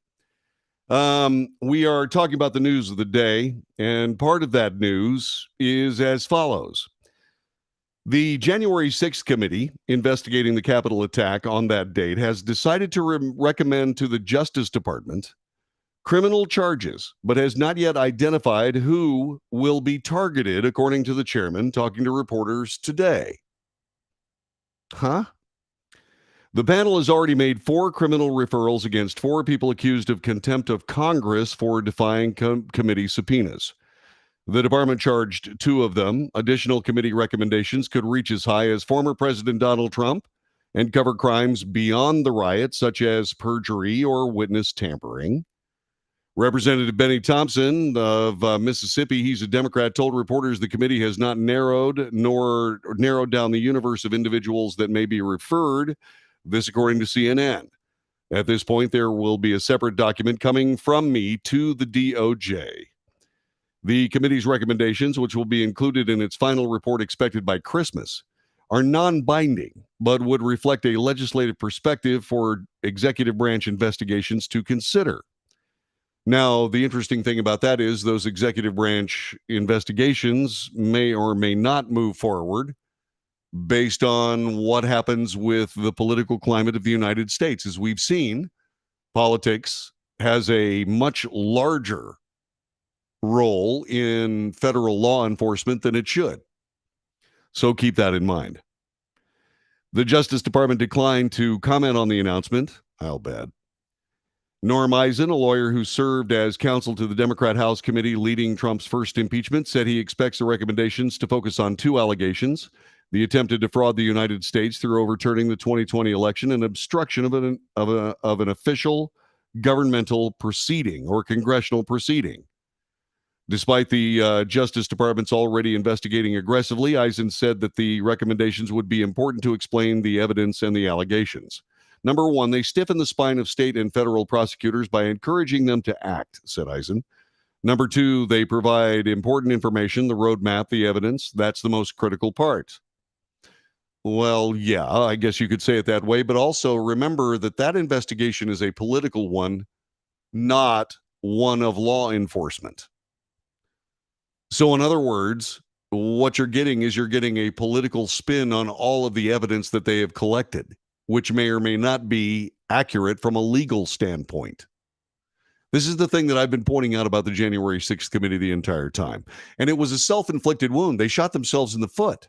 We are talking about the news of the day, and part of that news is as follows. The January 6th committee investigating the Capitol attack on that date has decided to recommend to the Justice Department criminal charges, but has not yet identified who will be targeted, according to the chairman talking to reporters today. Huh? The panel has already made 4 criminal referrals against 4 people accused of contempt of Congress for defying committee subpoenas. The department charged 2 of them. Additional committee recommendations could reach as high as former President Donald Trump and cover crimes beyond the riot, such as perjury or witness tampering. Representative Benny Thompson of Mississippi, he's a Democrat, told reporters the committee has not narrowed down the universe of individuals that may be referred. This according to CNN. At this point, there will be a separate document coming from me to the DOJ. The committee's recommendations, which will be included in its final report expected by Christmas, are non-binding, but would reflect a legislative perspective for executive branch investigations to consider. Now, the interesting thing about that is those executive branch investigations may or may not move forward based on what happens with the political climate of the United States. As we've seen, politics has a much larger role in federal law enforcement than it should. So keep that in mind. The Justice Department declined to comment on the announcement. I'll bet. Norm Eisen, a lawyer who served as counsel to the Democrat House committee leading Trump's first impeachment, said he expects the recommendations to focus on 2 allegations: the attempt to defraud the United States through overturning the 2020 election and obstruction of an official governmental proceeding or congressional proceeding. Despite the Justice Department's already investigating aggressively, Eisen said that the recommendations would be important to explain the evidence and the allegations. Number 1, they stiffen the spine of state and federal prosecutors by encouraging them to act, said Eisen. Number 2, they provide important information, the roadmap, the evidence. That's the most critical part. Well, yeah, I guess you could say it that way, but also remember that investigation is a political one, not one of law enforcement. So in other words, what you're getting is a political spin on all of the evidence that they have collected, which may or may not be accurate from a legal standpoint. This is the thing that I've been pointing out about the January 6th committee the entire time. And it was a self-inflicted wound. They shot themselves in the foot.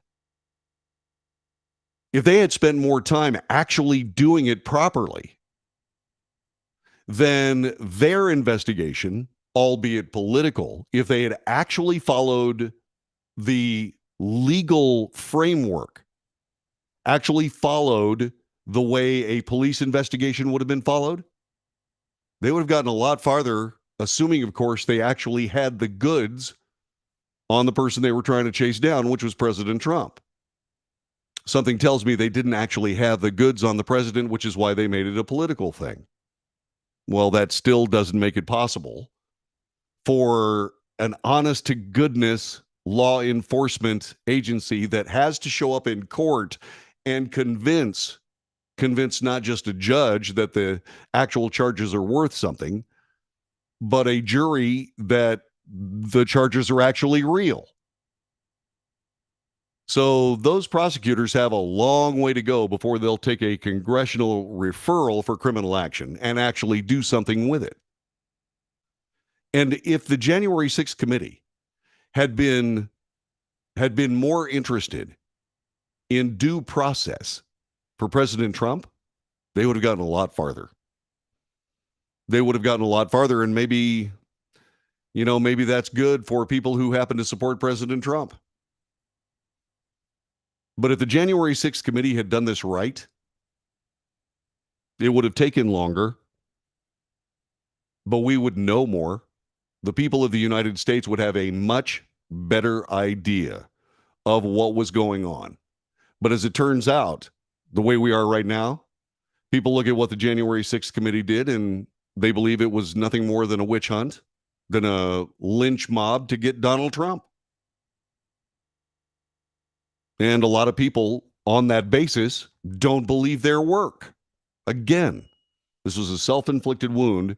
If they had spent more time actually doing it properly, then their investigation, albeit political, if they had actually followed the legal framework, actually followed the way a police investigation would have been followed, they would have gotten a lot farther, assuming, of course, they actually had the goods on the person they were trying to chase down, which was President Trump. Something tells me they didn't actually have the goods on the president, which is why they made it a political thing. Well, that still doesn't make it possible for an honest-to-goodness law enforcement agency that has to show up in court and convince not just a judge that the actual charges are worth something, but a jury that the charges are actually real. So those prosecutors have a long way to go before they'll take a congressional referral for criminal action and actually do something with it. And if the January 6th committee had been more interested in due process for President Trump, they would have gotten a lot farther. They would have gotten a lot farther, and maybe, maybe that's good for people who happen to support President Trump. But if the January 6th committee had done this right, it would have taken longer, but we would know more. The people of the United States would have a much better idea of what was going on. But as it turns out, the way we are right now, people look at what the January 6th committee did and they believe it was nothing more than a witch hunt, than a lynch mob to get Donald Trump. And a lot of people on that basis don't believe their work. Again, this was a self-inflicted wound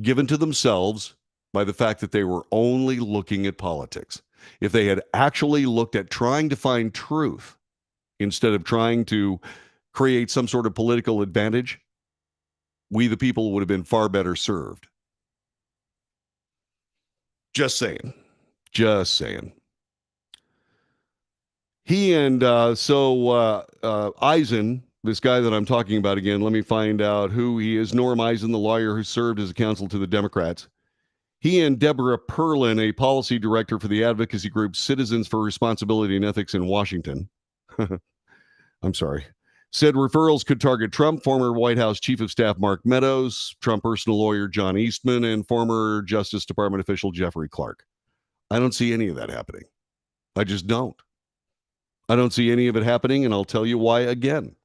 given to themselves by the fact that they were only looking at politics. If they had actually looked at trying to find truth instead of trying to create some sort of political advantage, we the people would have been far better served. Just saying. Just saying. He and Eisen, this guy that I'm talking about again, let me find out who he is. Norm Eisen, the lawyer who served as a counsel to the Democrats. He and Deborah Perlin, a policy director for the advocacy group Citizens for Responsibility and Ethics in Washington, I'm sorry, said referrals could target Trump, former White House Chief of Staff Mark Meadows, Trump personal lawyer John Eastman, and former Justice Department official Jeffrey Clark. I don't see any of that happening. I just don't. I don't see any of it happening, and I'll tell you why again.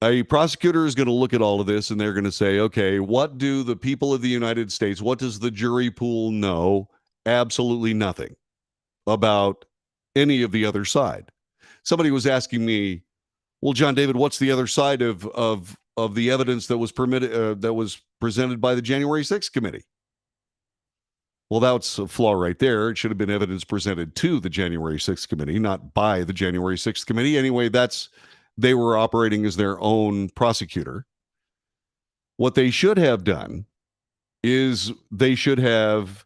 A prosecutor is going to look at all of this, and they're going to say, okay, what do the people of the United States, what does the jury pool know? Absolutely nothing about any of the other side. Somebody was asking me, well, John David, what's the other side of the evidence that was presented by the January 6th committee? Well, that's a flaw right there. It should have been evidence presented to the January 6th committee, not by the January 6th committee. Anyway, they were operating as their own prosecutor. What they should have done is they should have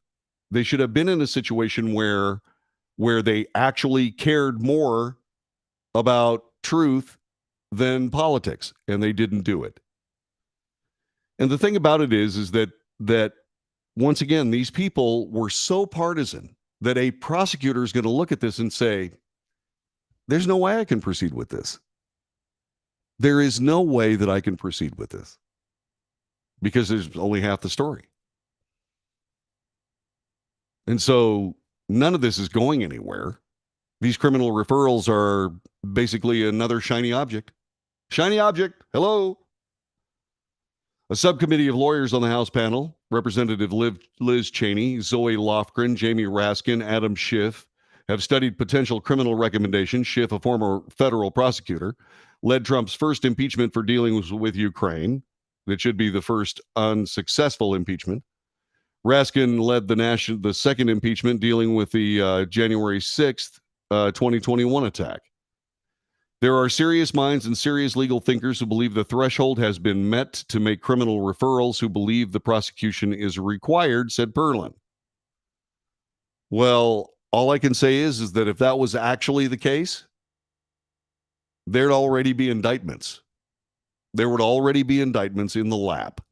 been in a situation where they actually cared more about truth than politics, and they didn't do it. And the thing about it is that once again, these people were so partisan that a prosecutor is going to look at this and say, there's no way I can proceed with this. There is no way that I can proceed with this because there's only half the story. And so none of this is going anywhere. These criminal referrals are basically another shiny object. Shiny object. Hello. A subcommittee of lawyers on the House panel, Representative Liz Cheney, Zoe Lofgren, Jamie Raskin, Adam Schiff, have studied potential criminal recommendations. Schiff, a former federal prosecutor, led Trump's first impeachment for dealings with Ukraine. That should be the first unsuccessful impeachment. Raskin led the second impeachment dealing with the January 6th, 2021 attack. There are serious minds and serious legal thinkers who believe the threshold has been met to make criminal referrals, who believe the prosecution is required, said Perlin. Well, all I can say is that if that was actually the case, there'd already be indictments. There would already be indictments in the lap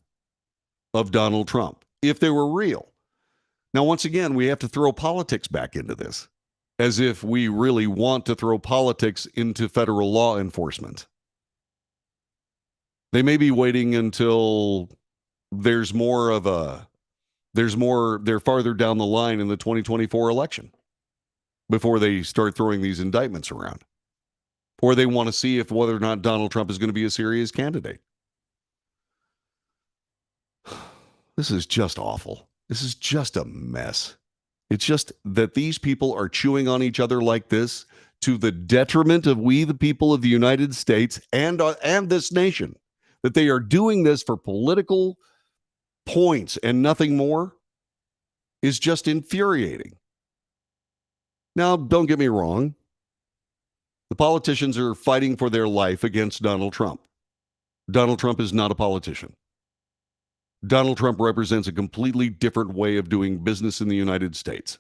of Donald Trump, if they were real. Now, once again, we have to throw politics back into this, as if we really want to throw politics into federal law enforcement. They may be waiting until they're farther down the line in the 2024 election before they start throwing these indictments around. Or they want to see if whether or not Donald Trump is going to be a serious candidate. This is just awful. This is just a mess. It's just that these people are chewing on each other like this to the detriment of we, the people of the United States and this nation, that they are doing this for political points and nothing more is just infuriating. Now, don't get me wrong. The politicians are fighting for their life against Donald Trump. Donald Trump is not a politician. Donald Trump represents a completely different way of doing business in the United States.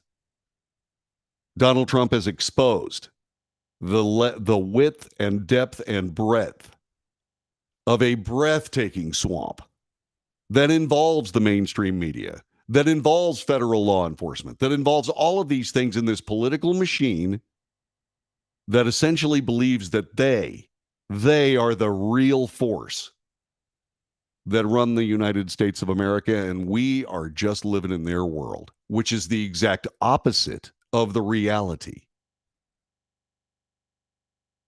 Donald Trump has exposed the width and depth and breadth of a breathtaking swamp that involves the mainstream media, that involves federal law enforcement, that involves all of these things in this political machine that essentially believes that they are the real force that run the United States of America, and we are just living in their world, which is the exact opposite of the reality.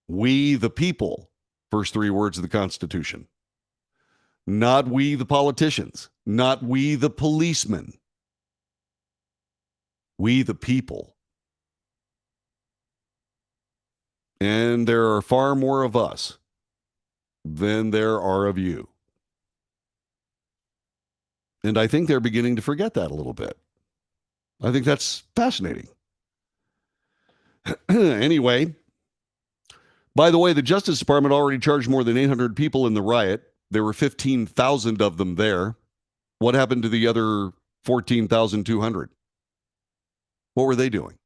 We, the people, first three words of the Constitution. Not we, the politicians. Not we, the policemen. We, the people. And there are far more of us than there are of you. And I think they're beginning to forget that a little bit. I think that's fascinating. Anyway, by the way, the Justice Department already charged more than 800 people in the riot. There were 15,000 of them there. What happened to the other 14,200? What were they doing?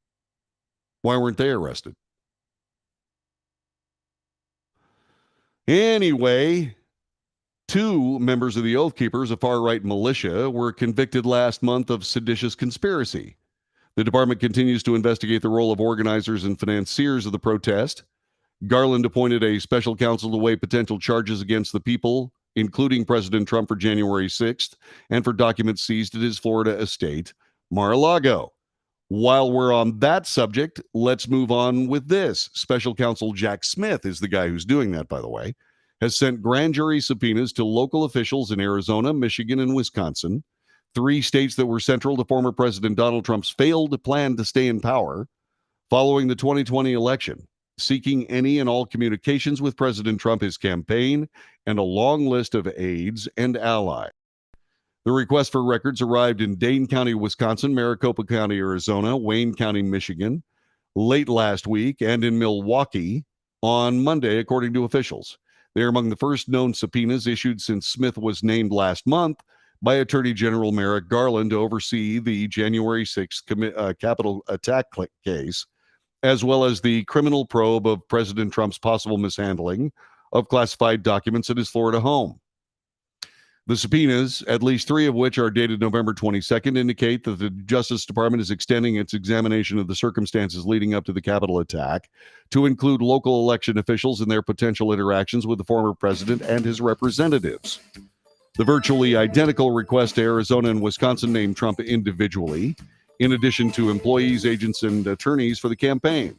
Why weren't they arrested? Anyway, 2 members of the Oath Keepers, a far-right militia, were convicted last month of seditious conspiracy. The department continues to investigate the role of organizers and financiers of the protest. Garland appointed a special counsel to weigh potential charges against the people, including President Trump, for January 6th and for documents seized at his Florida estate, Mar-a-Lago. While we're on that subject, let's move on with this. Special counsel Jack Smith is the guy who's doing that, by the way, has sent grand jury subpoenas to local officials in Arizona, Michigan, and Wisconsin, 3 states that were central to former President Donald Trump's failed plan to stay in power following the 2020 election, seeking any and all communications with President Trump, his campaign, and a long list of aides and allies. The request for records arrived in Dane County, Wisconsin, Maricopa County, Arizona, Wayne County, Michigan, late last week, and in Milwaukee on Monday, according to officials. They are among the first known subpoenas issued since Smith was named last month by Attorney General Merrick Garland to oversee the January 6th Capitol attack case, as well as the criminal probe of President Trump's possible mishandling of classified documents at his Florida home. The subpoenas, at least 3 of which are dated November 22nd, indicate that the Justice Department is extending its examination of the circumstances leading up to the Capitol attack to include local election officials and their potential interactions with the former president and his representatives. The virtually identical request to Arizona and Wisconsin named Trump individually, in addition to employees, agents, and attorneys for the campaign.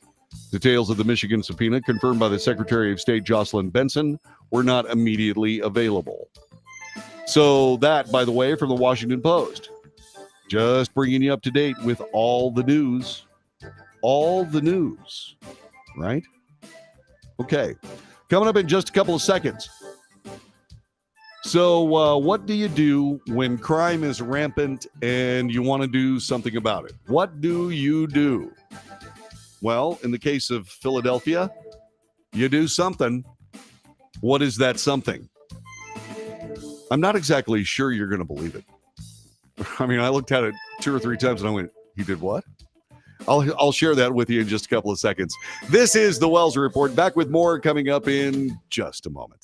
Details of the Michigan subpoena, confirmed by the Secretary of State Jocelyn Benson, were not immediately available. So that, by the way, from the Washington Post. Just bringing you up to date with all the news. All the news, right? Okay. Coming up in just a couple of seconds. So what do you do when crime is rampant and you want to do something about it? What do you do? Well, in the case of Philadelphia, you do something. What is that something? I'm not exactly sure you're going to believe it. I mean, I looked at it 2 or 3 times and I went, he did what? I'll share that with you in just a couple of seconds. This is the Wells Report. Back with more coming up in just a moment.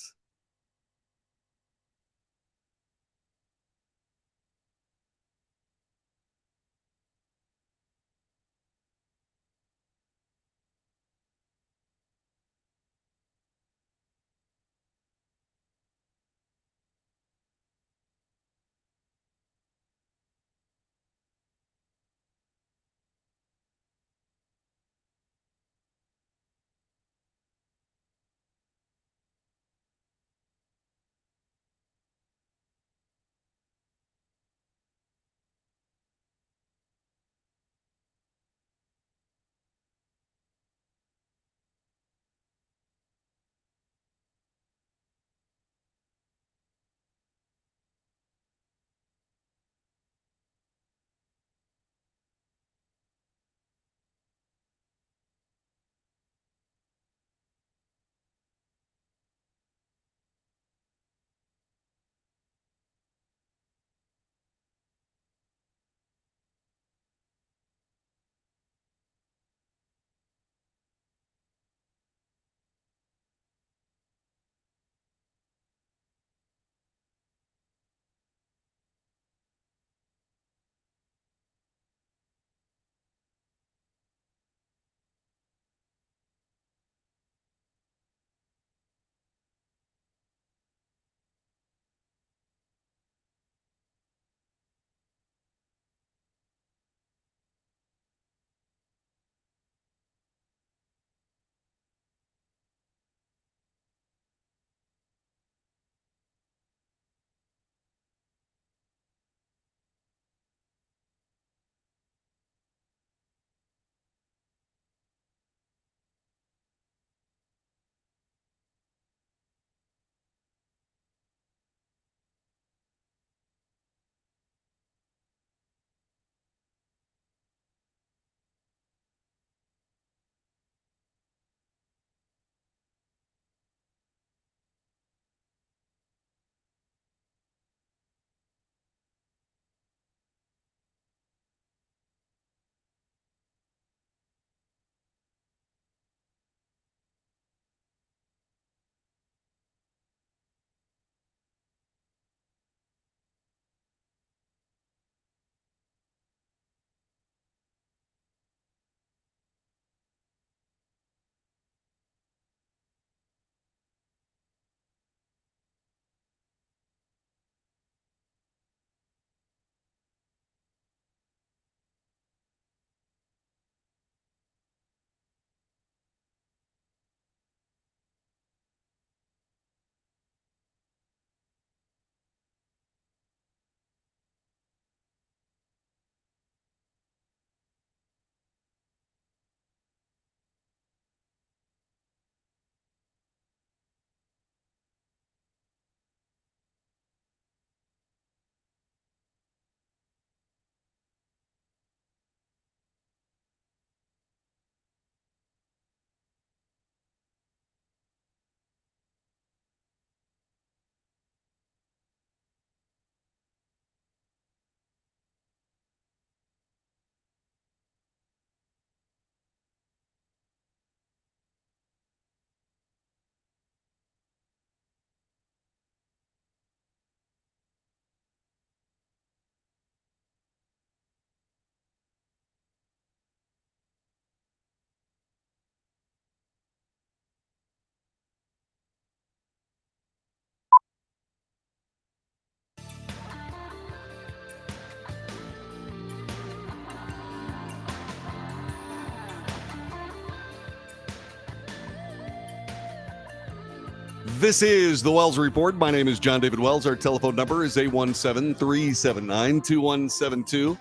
This is the Wells Report. My name is John David Wells. Our telephone number is 817-379-2172.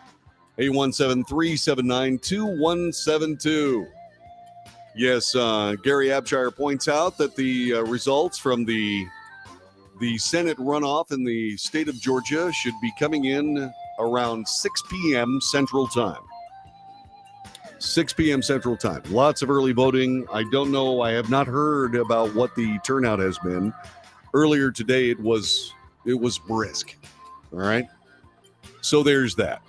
817-379-2172. Yes, Gary Abshire points out that the results from the Senate runoff in the state of Georgia should be coming in around 6 p.m. Central Time. 6 p.m. Central Time. Lots of early voting. I don't know. I have not heard about what the turnout has been. Earlier today, it was brisk. All right. So there's that.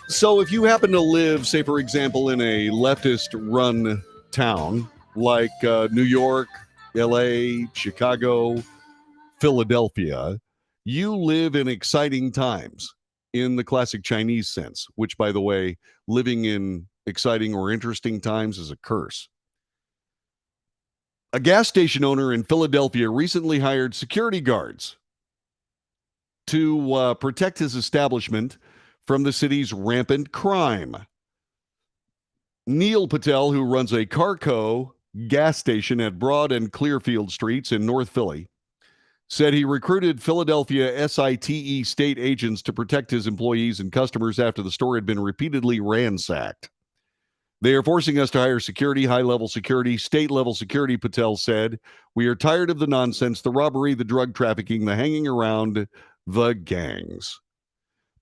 So if you happen to live, say, for example, in a leftist-run town like New York, L.A., Chicago, Philadelphia, you live in exciting times in the classic Chinese sense, which, by the way, living in exciting or interesting times is a curse. A gas station owner in Philadelphia recently hired security guards to protect his establishment from the city's rampant crime. Neil Patel, who runs a Carco gas station at Broad and Clearfield Streets in North Philly, said he recruited Philadelphia SITE state agents to protect his employees and customers after the store had been repeatedly ransacked. They are forcing us to hire security, high-level security, state-level security, Patel said. We are tired of the nonsense, the robbery, the drug trafficking, the hanging around, the gangs.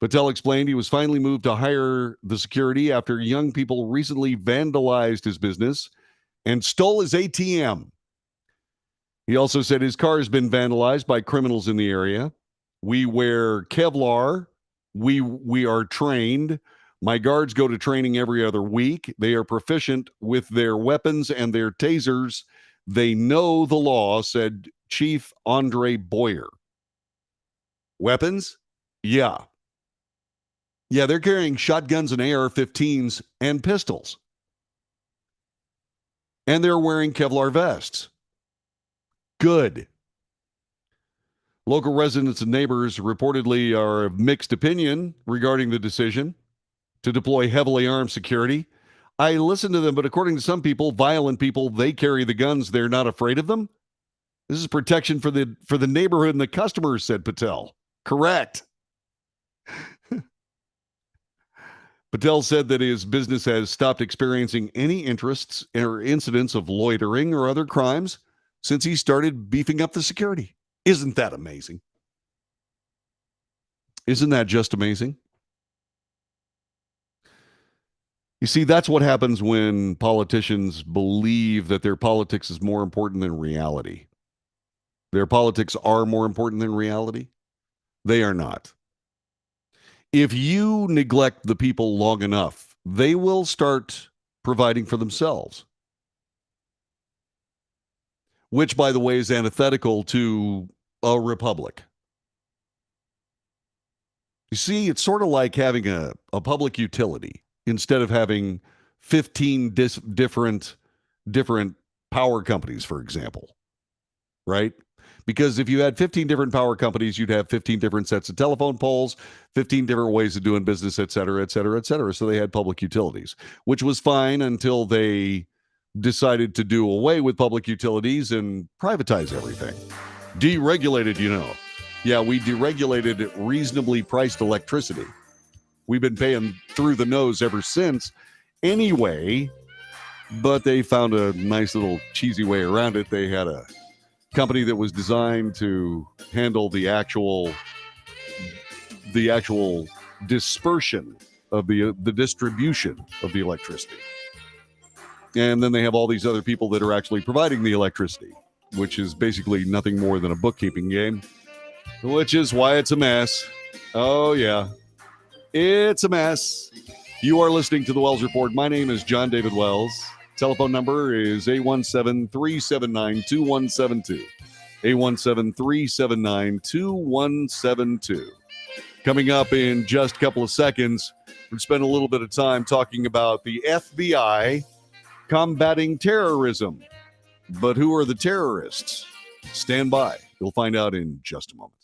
Patel explained he was finally moved to hire the security after young people recently vandalized his business and stole his ATM. He also said his car has been vandalized by criminals in the area. We wear Kevlar. We are trained. My guards go to training every other week. They are proficient with their weapons and their tasers. They know the law, said Chief Andre Boyer. Weapons? Yeah. Yeah, they're carrying shotguns and AR-15s and pistols. And they're wearing Kevlar vests. Good. Local residents and neighbors reportedly are of mixed opinion regarding the decision to deploy heavily armed security. I listen to them, but according to some people, violent people, they carry the guns. They're not afraid of them. This is protection for the neighborhood and the customers, said Patel. Correct. Patel said that his business has stopped experiencing any interests or incidents of loitering or other crimes since he started beefing up the security. Isn't that amazing? Isn't that just amazing? You see, that's what happens when politicians believe that their politics is more important than reality. Their politics are more important than reality. They are not. If you neglect the people long enough, they will start providing for themselves. Which, by the way, is antithetical to a republic. You see, it's sort of like having a public utility instead of having 15 different power companies, for example, right? Because if you had 15 different power companies, you'd have 15 different sets of telephone poles, 15 different ways of doing business, et cetera, et cetera, et cetera. So they had public utilities, which was fine until they decided to do away with public utilities and privatize everything. Deregulated, you know. Yeah, we deregulated reasonably priced electricity. We've been paying through the nose ever since anyway, but they found a nice little cheesy way around it. They had a company that was designed to handle the actual dispersion of the distribution of the electricity. And then they have all these other people that are actually providing the electricity, which is basically nothing more than a bookkeeping game, which is why it's a mess. Oh, yeah. It's a mess. You are listening to the Wells Report. My name is John David Wells. Telephone number is 817-379-2172. 817-379-2172. Coming up in just a couple of seconds, we'll spend a little bit of time talking about the FBI combating terrorism. But who are the terrorists? Stand by. You'll find out in just a moment.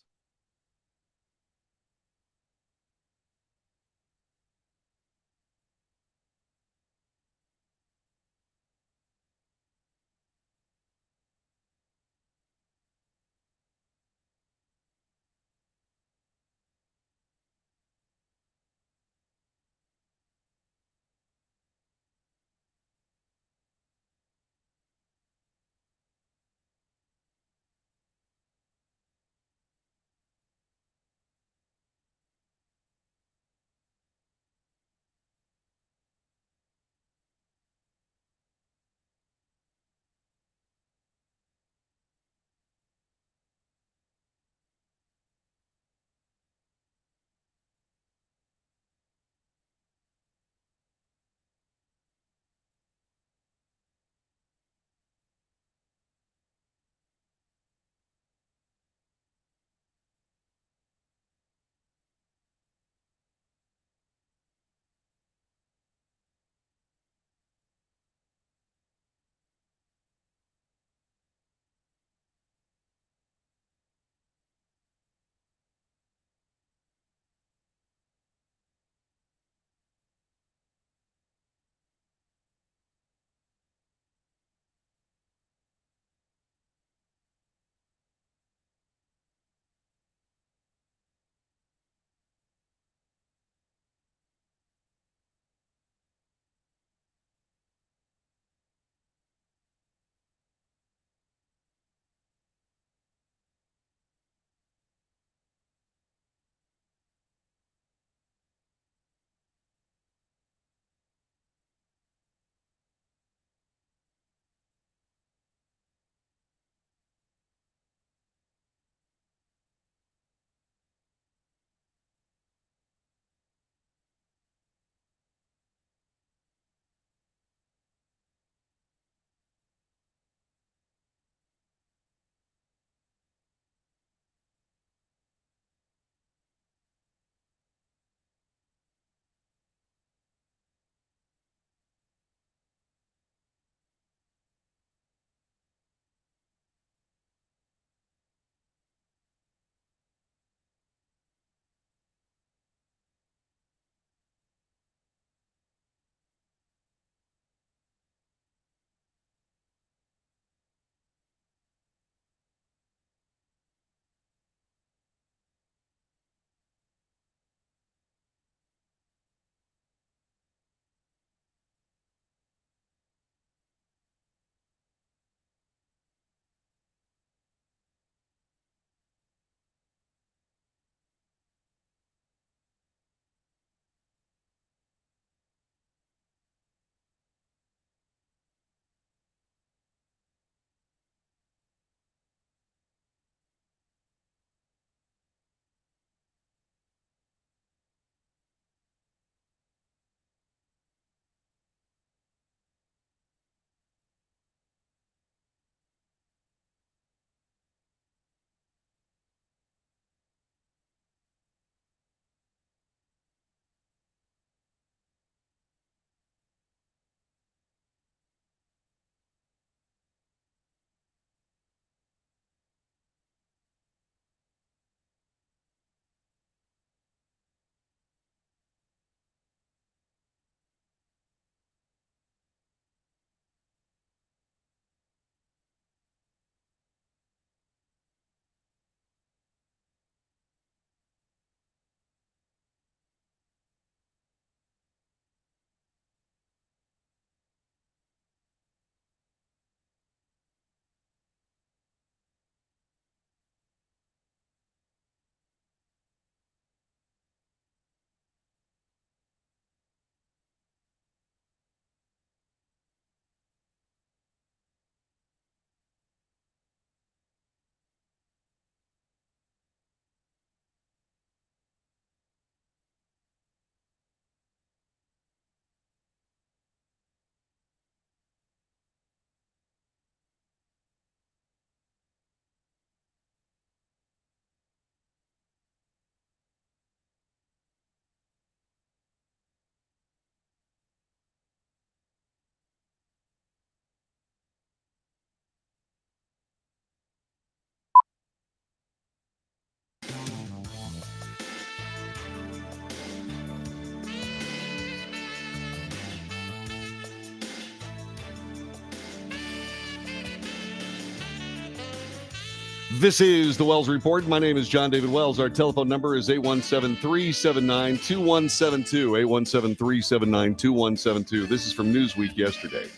This is the Wells Report. My name is John David Wells. Our telephone number is 817-379-2172. 817-379-2172. This is from Newsweek yesterday.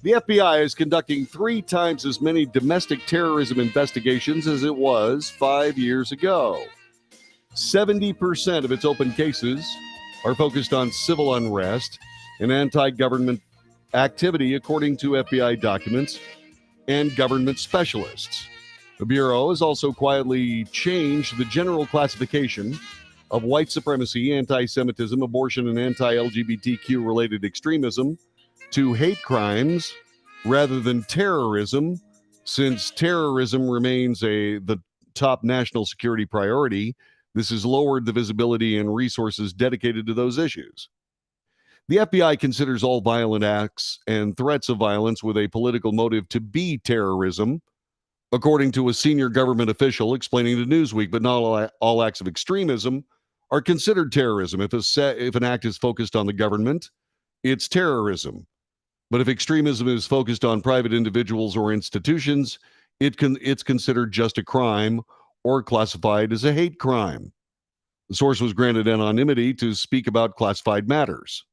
The FBI is conducting 3 times as many domestic terrorism investigations as it was 5 years ago. 70% of its open cases are focused on civil unrest and anti-government activity, according to FBI documents and government specialists. The Bureau has also quietly changed the general classification of white supremacy, anti-Semitism, abortion, and anti-LGBTQ-related extremism to hate crimes rather than terrorism, since terrorism remains the top national security priority. This has lowered the visibility and resources dedicated to those issues. The FBI considers all violent acts and threats of violence with a political motive to be terrorism, according to a senior government official explaining to Newsweek, but not all acts of extremism are considered terrorism. If an act is focused on the government, it's terrorism. But if extremism is focused on private individuals or institutions, it's considered just a crime or classified as a hate crime. The source was granted anonymity to speak about classified matters.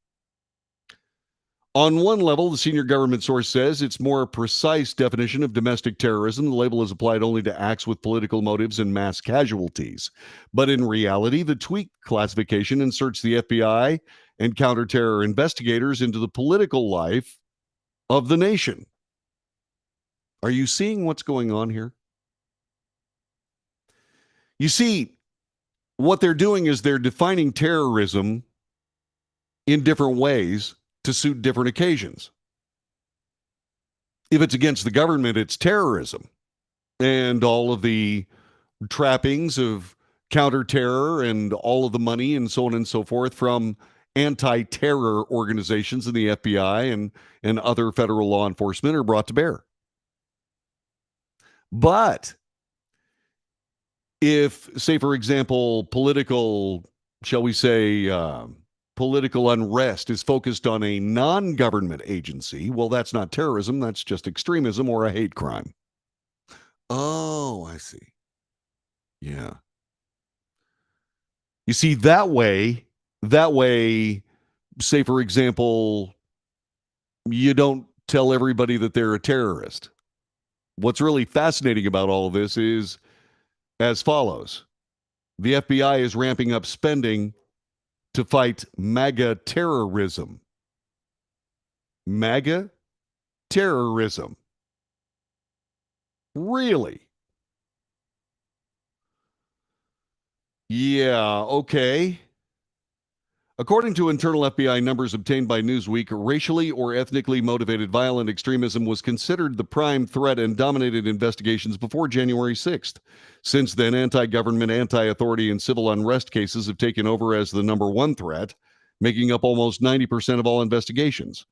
On one level, the senior government source says it's more a precise definition of domestic terrorism. The label is applied only to acts with political motives and mass casualties. But in reality, the tweaked classification inserts the FBI and counterterror investigators into the political life of the nation. Are you seeing what's going on here? You see, what they're doing is they're defining terrorism in different ways to suit different occasions. If it's against the government, it's terrorism. And all of the trappings of counterterror and all of the money and so on and so forth from anti-terror organizations in the FBI and other federal law enforcement are brought to bear. But if, say, for example, political, shall we say, political unrest is focused on a non-government agency, well, that's not terrorism. That's just extremism or a hate crime. Oh, I see. Yeah. You see, that way, say, for example, you don't tell everybody that they're a terrorist. What's really fascinating about all of this is as follows. The FBI is ramping up spending to fight MAGA terrorism. MAGA terrorism. Really? Yeah, okay. According to internal FBI numbers obtained by Newsweek, racially or ethnically motivated violent extremism was considered the prime threat and dominated investigations before January 6th. Since then, anti-government, anti-authority, and civil unrest cases have taken over as the number one threat, making up almost 90% of all investigations.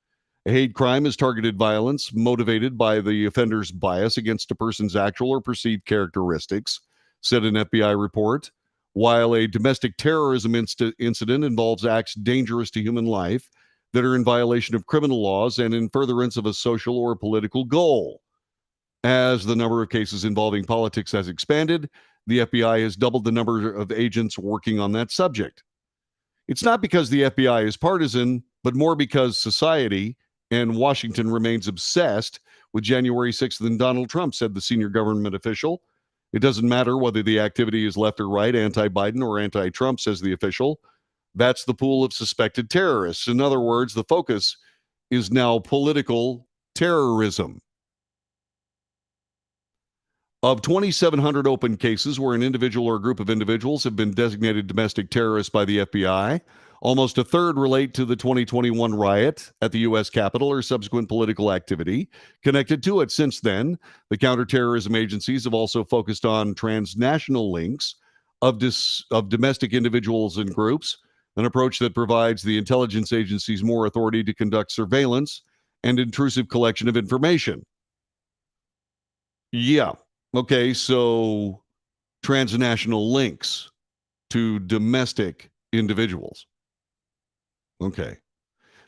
A hate crime is targeted violence motivated by the offender's bias against a person's actual or perceived characteristics, said an FBI report. While a domestic terrorism incident involves acts dangerous to human life that are in violation of criminal laws and in furtherance of a social or political goal. As the number of cases involving politics has expanded, the FBI has doubled the number of agents working on that subject. It's not because the FBI is partisan, but more because society and Washington remains obsessed with January 6th than Donald Trump, said the senior government official. It doesn't matter whether the activity is left or right, anti-Biden or anti-Trump, says the official. That's the pool of suspected terrorists. In other words, the focus is now political terrorism. Of 2,700 open cases where an individual or a group of individuals have been designated domestic terrorists by the FBI, almost a third relate to the 2021 riot at the U.S. Capitol or subsequent political activity connected to it. Since then, the counterterrorism agencies have also focused on transnational links of domestic individuals and groups, an approach that provides the intelligence agencies more authority to conduct surveillance and intrusive collection of information. Yeah. Okay, so transnational links to domestic individuals. Okay.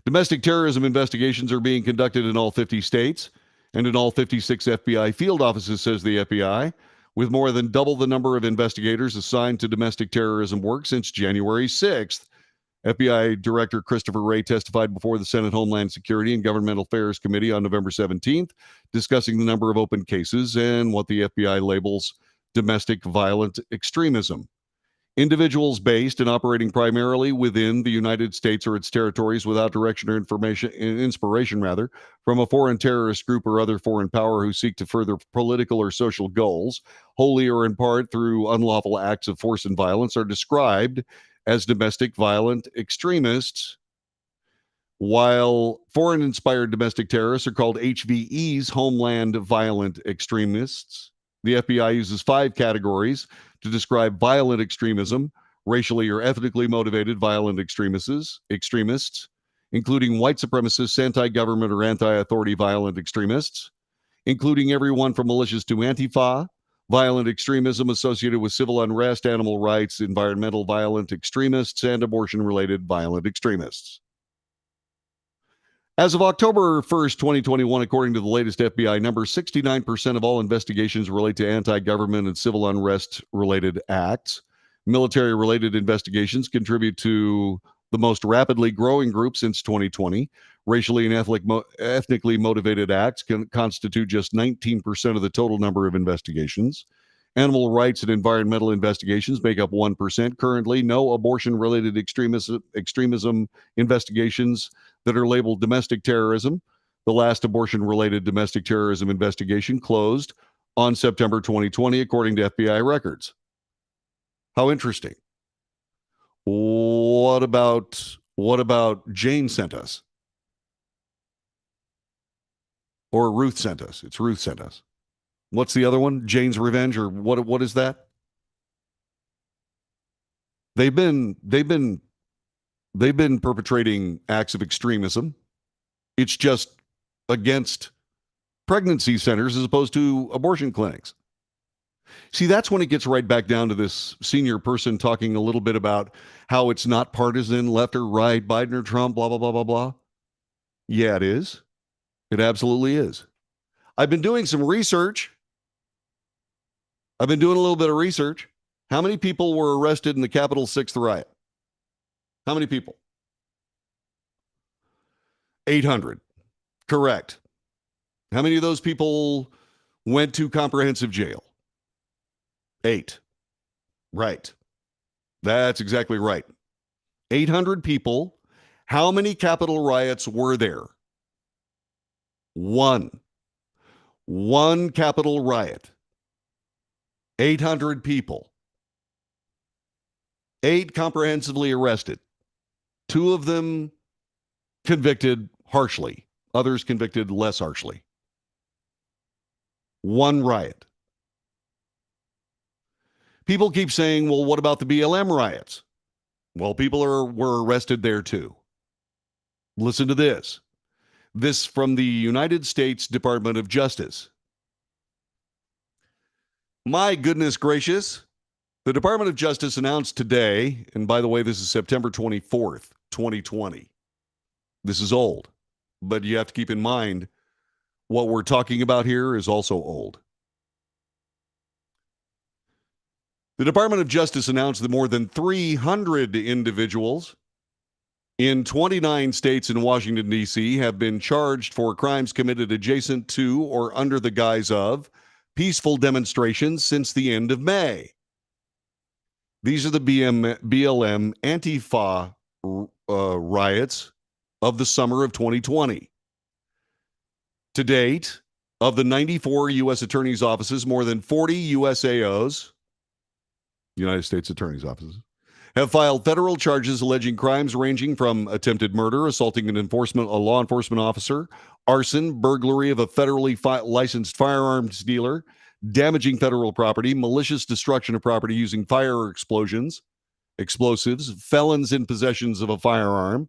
Domestic terrorism investigations are being conducted in all 50 states. and in all 56 FBI field offices, says the FBI, with more than double the number of investigators assigned to domestic terrorism work since January 6th. FBI Director Christopher Wray testified before the Senate Homeland Security and Governmental Affairs Committee on November 17th, discussing the number of open cases and what the FBI labels domestic violent extremism. Individuals based and operating primarily within the United States or its territories without direction or inspiration from a foreign terrorist group or other foreign power who seek to further political or social goals, wholly or in part through unlawful acts of force and violence, are described as domestic violent extremists, while foreign-inspired domestic terrorists are called HVEs, homeland violent extremists. The FBI uses 5 categories to describe violent extremism: racially or ethnically motivated violent extremists, including white supremacists, anti-government or anti-authority violent extremists, including everyone from militias to Antifa, violent extremism associated with civil unrest, animal rights, environmental violent extremists, and abortion-related violent extremists. As of October 1st, 2021, according to the latest FBI numbers, 69% of all investigations relate to anti-government and civil unrest-related acts. Military-related investigations contribute to the most rapidly growing group since 2020. Racially and ethnically motivated acts can constitute just 19% of the total number of investigations. Animal rights and environmental investigations make up 1%. Currently, no abortion-related extremism investigations that are labeled domestic terrorism. The last abortion-related domestic terrorism investigation closed on September 2020, according to FBI records. How interesting. What about Jane sent us? Or Ruth sent us? It's Ruth sent us. What's the other one? Jane's Revenge, or what is that? They've been perpetrating acts of extremism. It's just against pregnancy centers as opposed to abortion clinics. See, that's when it gets right back down to this senior person talking a little bit about how it's not partisan, left or right, Biden or Trump, blah, blah, blah, blah, blah. Yeah, it is. It absolutely is. I've been doing some research. I've been doing a little bit of research. How many people were arrested in the Capitol 6th riot? How many people? 800. Correct. How many of those people went to comprehensive jail? 8. Right. That's exactly right. 800 people. How many Capitol riots were there? 1. 1 Capitol riot. 800 people. 8 comprehensively arrested. 2 of them convicted harshly. Others convicted less harshly. 1 riot. People keep saying, well, what about the BLM riots? Well, people were arrested there too. Listen to this. This from the United States Department of Justice. My goodness gracious. The Department of Justice announced today, and by the way, this is September 24th, 2020. This is old, but you have to keep in mind what we're talking about here is also old. The Department of Justice announced that more than 300 individuals in 29 states and Washington, D.C. have been charged for crimes committed adjacent to or under the guise of peaceful demonstrations since the end of May. These are the BLM Antifa riots of the summer of 2020. To date, of the 94 U.S. attorneys' offices, more than 40 USAOs, United States Attorney's Offices, have filed federal charges alleging crimes ranging from attempted murder, assaulting a law enforcement officer, arson, burglary of a federally licensed firearms dealer, damaging federal property, malicious destruction of property using fire or explosives, felons in possessions of a firearm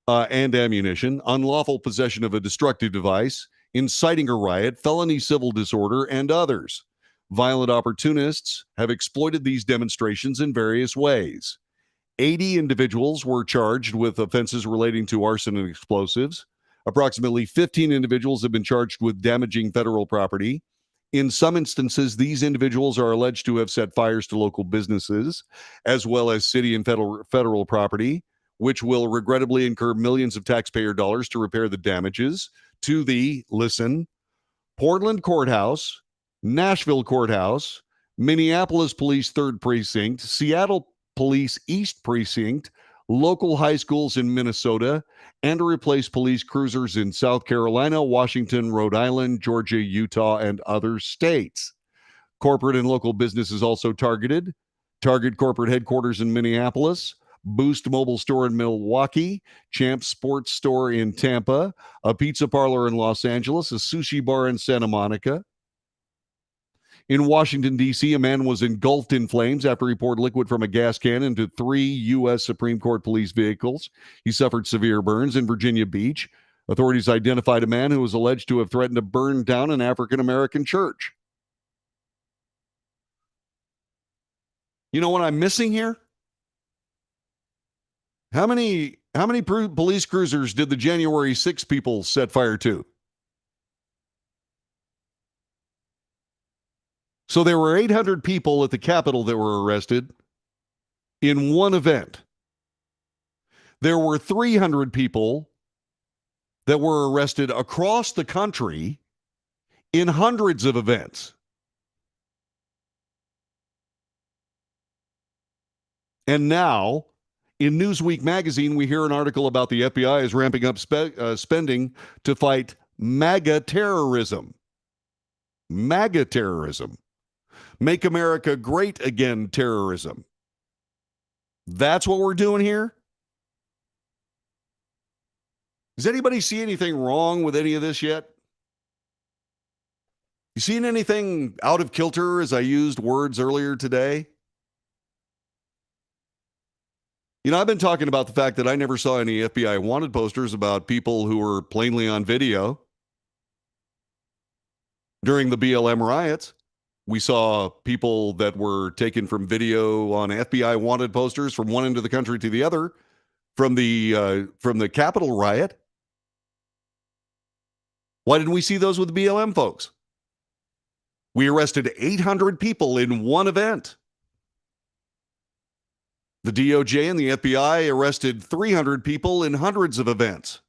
and ammunition, unlawful possession of a destructive device, inciting a riot, felony civil disorder, and others. Violent opportunists have exploited these demonstrations in various ways. 80 individuals were charged with offenses relating to arson and explosives. Approximately 15 individuals have been charged with damaging federal property. In some instances, these individuals are alleged to have set fires to local businesses, as well as city and federal property, which will regrettably incur millions of taxpayer dollars to repair the damages to the, listen, Portland Courthouse, Nashville Courthouse, Minneapolis Police 3rd Precinct, Seattle Police East Precinct, local high schools in Minnesota, and to replace police cruisers in South Carolina, Washington, Rhode Island, Georgia, Utah, and other states. Corporate and local businesses also targeted. Target corporate headquarters in Minneapolis, Boost Mobile Store in Milwaukee, Champs Sports Store in Tampa, a pizza parlor in Los Angeles, a sushi bar in Santa Monica. In Washington, D.C., a man was engulfed in flames after he poured liquid from a gas can into 3 U.S. Supreme Court police vehicles. He suffered severe burns. In Virginia Beach, authorities identified a man who was alleged to have threatened to burn down an African-American church. You know what I'm missing here? How many police cruisers did the January 6 people set fire to? So there were 800 people at the Capitol that were arrested in one event. There were 300 people that were arrested across the country in hundreds of events. And now, in Newsweek magazine, we hear an article about the FBI is ramping up spending to fight MAGA terrorism. MAGA terrorism. Make America Great Again terrorism. That's what we're doing here? Does anybody see anything wrong with any of this yet? You seen anything out of kilter as I used words earlier today? You know, I've been talking about the fact that I never saw any FBI wanted posters about people who were plainly on video during the BLM riots. We saw people that were taken from video on FBI wanted posters from one end of the country to the other from the Capitol riot. Why didn't we see those with the BLM folks? We arrested 800 people in one event. The DOJ and the FBI arrested 300 people in hundreds of events.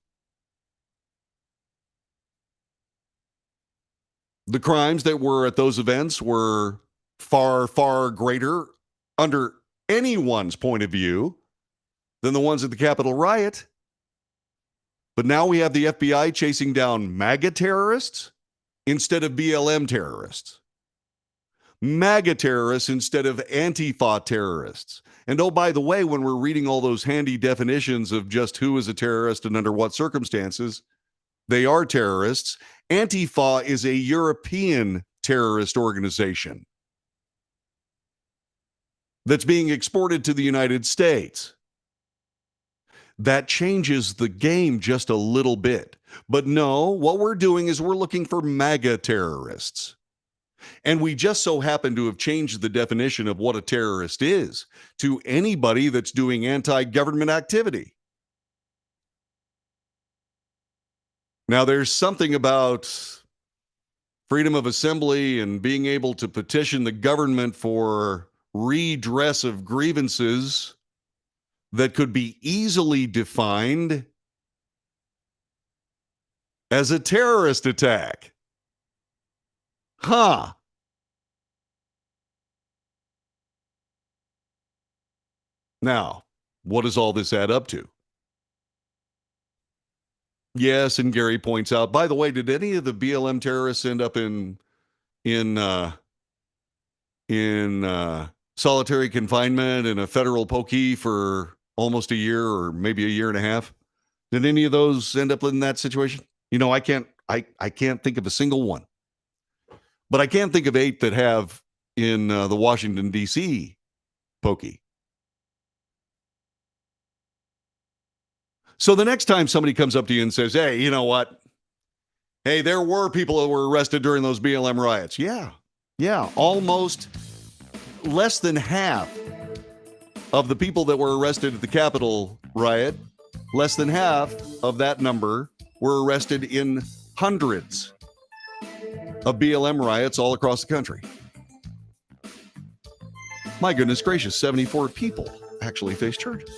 The crimes that were at those events were far, far greater under anyone's point of view than the ones at the Capitol riot. But now we have the FBI chasing down MAGA terrorists instead of BLM terrorists. MAGA terrorists instead of Antifa terrorists. And oh, by the way, when we're reading all those handy definitions of just who is a terrorist and under what circumstances they are terrorists, Antifa is a European terrorist organization that's being exported to the United States. That changes the game just a little bit. But no, what we're doing is we're looking for MAGA terrorists. And we just so happen to have changed the definition of what a terrorist is to anybody that's doing anti-government activity. Now, there's something about freedom of assembly and being able to petition the government for redress of grievances that could be easily defined as a terrorist attack. Huh. Now, what does all this add up to? Yes, and Gary points out, by the way, did any of the BLM terrorists end up in solitary confinement in a federal pokey for almost a year or maybe a year and a half? Did any of those end up in that situation? You know, I can't think of a single one. But I can think of 8 that have in the Washington, D.C. pokey. So the next time somebody comes up to you and says, hey, you know what? Hey, there were people that were arrested during those BLM riots. Yeah, almost less than half of the people that were arrested at the Capitol riot, less than half of that number were arrested in hundreds of BLM riots all across the country. My goodness gracious, 74 people actually face charges.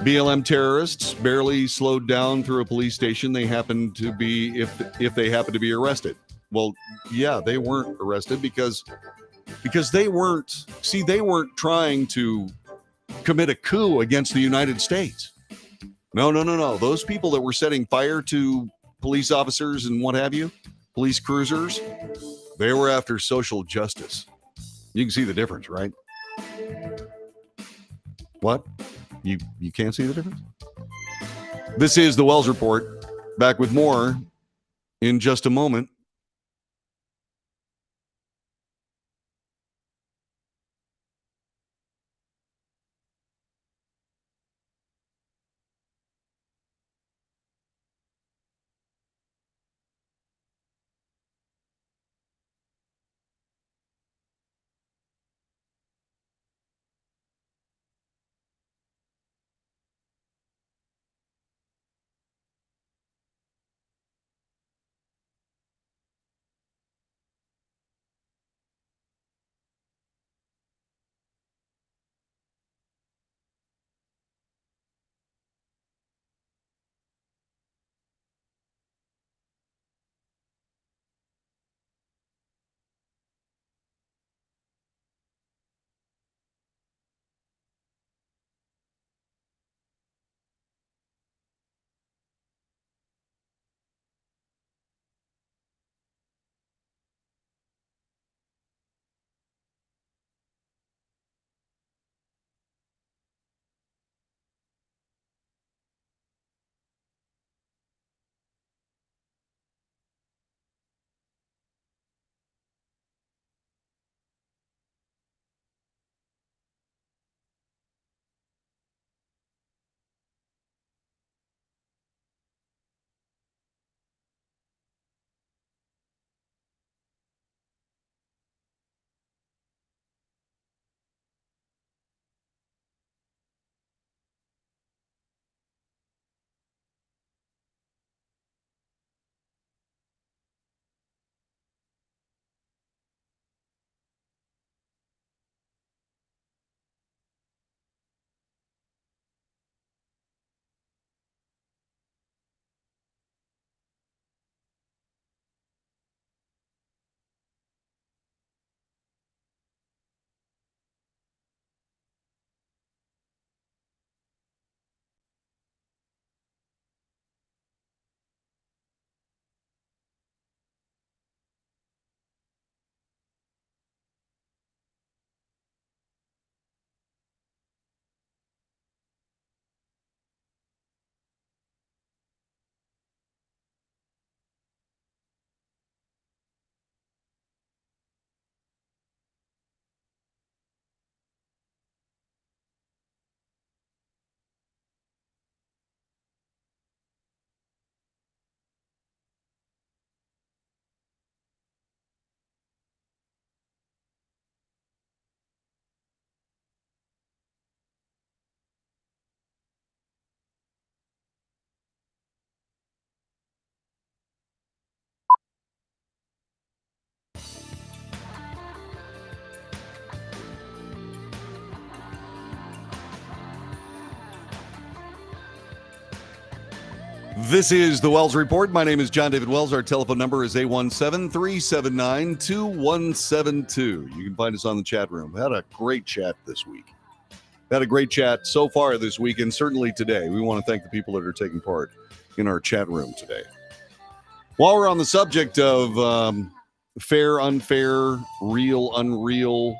BLM terrorists barely slowed down through a police station. They happened to be, if they happened to be arrested. Well, yeah, they weren't arrested because they weren't trying to commit a coup against the United States. No. Those people that were setting fire to police officers and what have you, police cruisers, they were after social justice. You can see the difference, right? What? You can't see the difference? This is the Wells Report. Back with more in just a moment. This is the Wells Report. My name is John David Wells. Our telephone number is 817-379-2172. You can find us on the chat room. We had a great chat this week. Had a great chat so far this week, and certainly today. We want to thank the people that are taking part in our chat room today. While we're on the subject of fair, unfair, real, unreal,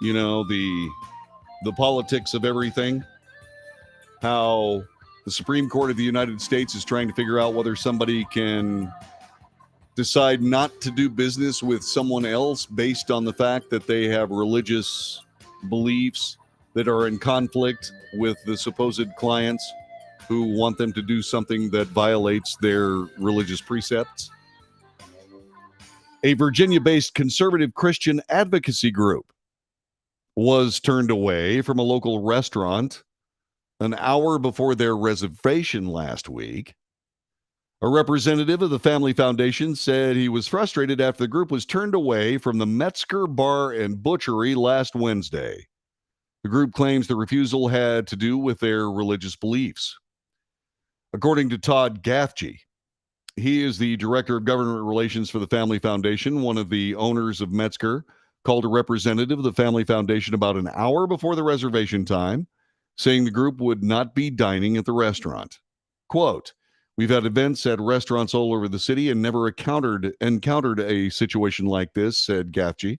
you know, the politics of everything, how the Supreme Court of the United States is trying to figure out whether somebody can decide not to do business with someone else based on the fact that they have religious beliefs that are in conflict with the supposed clients who want them to do something that violates their religious precepts. A Virginia-based conservative Christian advocacy group was turned away from a local restaurant an hour before their reservation last week. A representative of the Family Foundation said he was frustrated after the group was turned away from the Metzger Bar and Butchery last Wednesday. The group claims the refusal had to do with their religious beliefs. According to Todd Gaffney, he is the director of government relations for the Family Foundation. One of the owners of Metzger called a representative of the Family Foundation about an hour before the reservation time, saying the group would not be dining at the restaurant. Quote, "We've had events at restaurants all over the city and never encountered a situation like this," said Gaffney.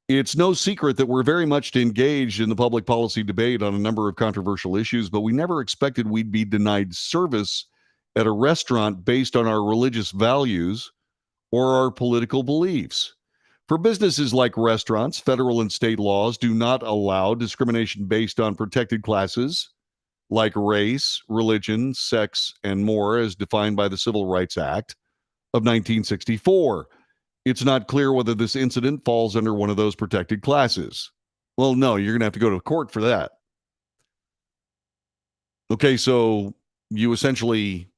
"It's no secret that we're very much engaged in the public policy debate on a number of controversial issues, but we never expected we'd be denied service at a restaurant based on our religious values or our political beliefs. For businesses like restaurants, federal and state laws do not allow discrimination based on protected classes like race, religion, sex, and more, as defined by the Civil Rights Act of 1964. It's not clear whether this incident falls under one of those protected classes." Well, no, you're going to have to go to court for that. Okay, so you essentially,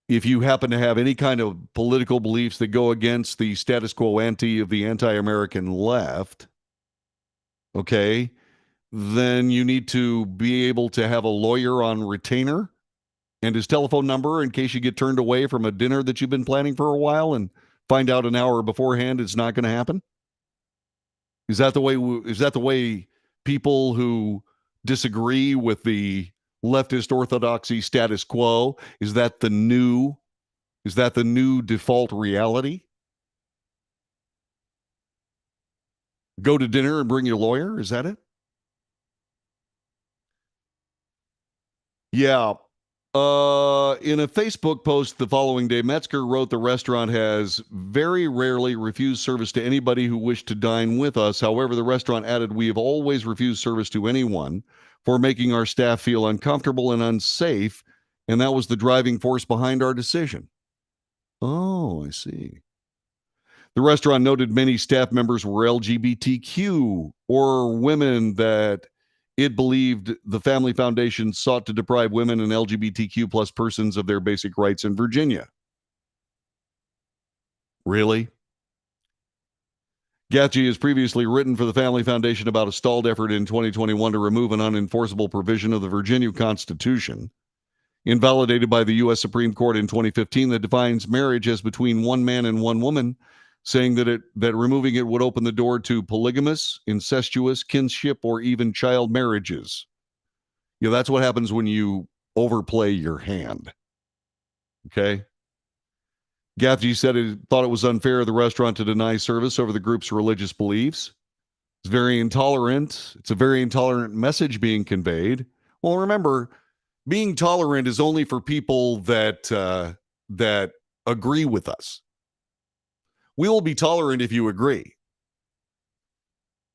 if you happen to have any kind of political beliefs that go against the status quo ante of the anti-American left, okay, then you need to be able to have a lawyer on retainer and his telephone number in case you get turned away from a dinner that you've been planning for a while and find out an hour beforehand it's not going to happen. Is that the way people who disagree with the leftist orthodoxy status quo, is that the new default reality? Go to dinner and bring your lawyer? Is that it? Yeah. In a Facebook post the following day, Metzger wrote the restaurant has very rarely refused service to anybody who wished to dine with us. However, the restaurant added, "We have always refused service to anyone for making our staff feel uncomfortable and unsafe, and that was the driving force behind our decision." Oh, I see. The restaurant noted many staff members were LGBTQ or women that it believed the Family Foundation sought to deprive women and LGBTQ plus persons of their basic rights in Virginia. Really? Gaffney has previously written for the Family Foundation about a stalled effort in 2021 to remove an unenforceable provision of the Virginia Constitution, invalidated by the U.S. Supreme Court in 2015, that defines marriage as between one man and one woman, saying that removing it would open the door to polygamous, incestuous, kinship, or even child marriages. You know, that's what happens when you overplay your hand. Okay? Gaffney said he thought it was unfair of the restaurant to deny service over the group's religious beliefs. It's very intolerant. It's a very intolerant message being conveyed. Well, remember, being tolerant is only for people that agree with us. We will be tolerant if you agree.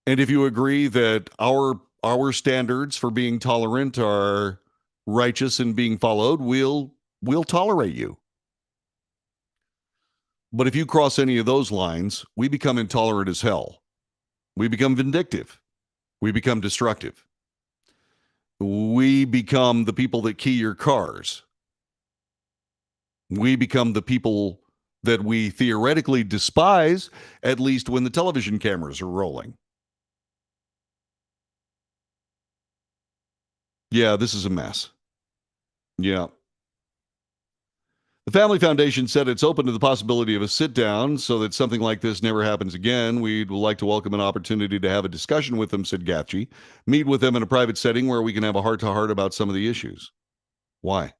And if you agree that our standards for being tolerant are righteous and being followed, we'll tolerate you. But if you cross any of those lines, we become intolerant as hell. We become vindictive. We become destructive. We become the people that key your cars. We become the people that we theoretically despise, at least when the television cameras are rolling. Yeah, this is a mess. Yeah. The Family Foundation said it's open to the possibility of a sit-down so that something like this never happens again. We'd like to welcome an opportunity to have a discussion with them, said Gaffney. Meet with them in a private setting where we can have a heart-to-heart about some of the issues. Why?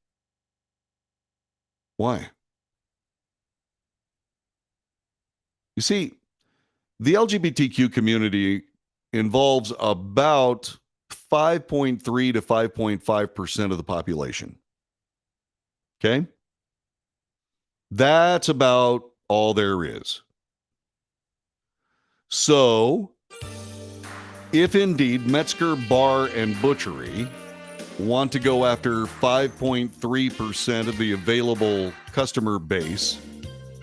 Why? You see, the LGBTQ community involves about 5.3 to 5.5% of the population. Okay? That's about all there is. So, if indeed Metzger Bar and Butchery want to go after 5.3% of the available customer base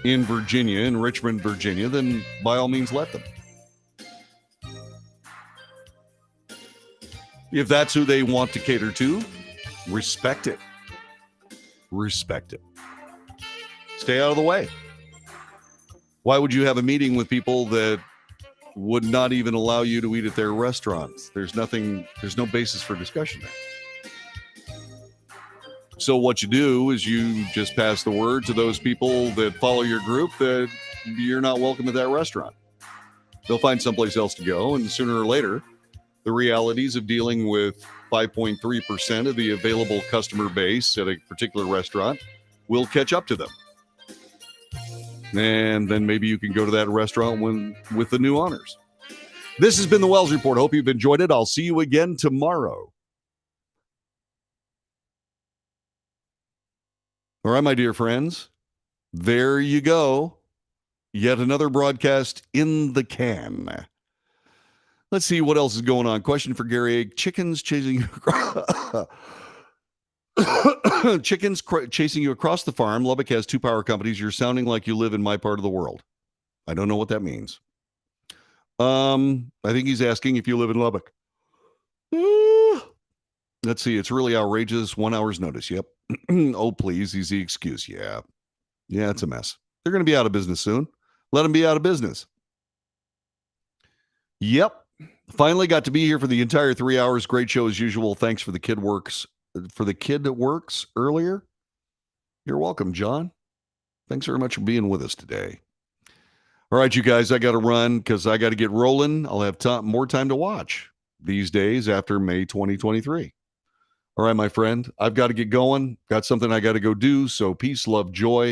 in Virginia, in Richmond, Virginia, then by all means let them. If that's who they want to cater to, respect it. Respect it. Stay out of the way. Why would you have a meeting with people that would not even allow you to eat at their restaurants? There's no basis for discussion there. So what you do is you just pass the word to those people that follow your group that you're not welcome at that restaurant. They'll find someplace else to go, and sooner or later, the realities of dealing with 5.3% of the available customer base at a particular restaurant will catch up to them. And then maybe you can go to that restaurant with the new honors. This has been the Wells Report. Hope you've enjoyed it. I'll see you again tomorrow. All right, my dear friends, there you go. Yet another broadcast in the can. Let's see what else is going on. Question for Gary. Chickens chasing you chasing you across the farm. Lubbock has 2 power companies. You're sounding like you live in my part of the world. I don't know what that means. I think he's asking if you live in Lubbock. Let's see. It's really outrageous. 1 hour's notice. Yep. Oh, please. Easy excuse. Yeah. Yeah, it's a mess. They're going to be out of business soon. Let them be out of business. Yep. Finally got to be here for the entire 3 hours. Great show as usual. Thanks for the kid that works earlier. You're welcome, John. Thanks very much for being with us today. All right, you guys, I got to run because I got to get rolling. I'll have more time to watch these days after May 2023. All right, my friend, I've got to get going. Got something I got to go do. So peace, love, joy.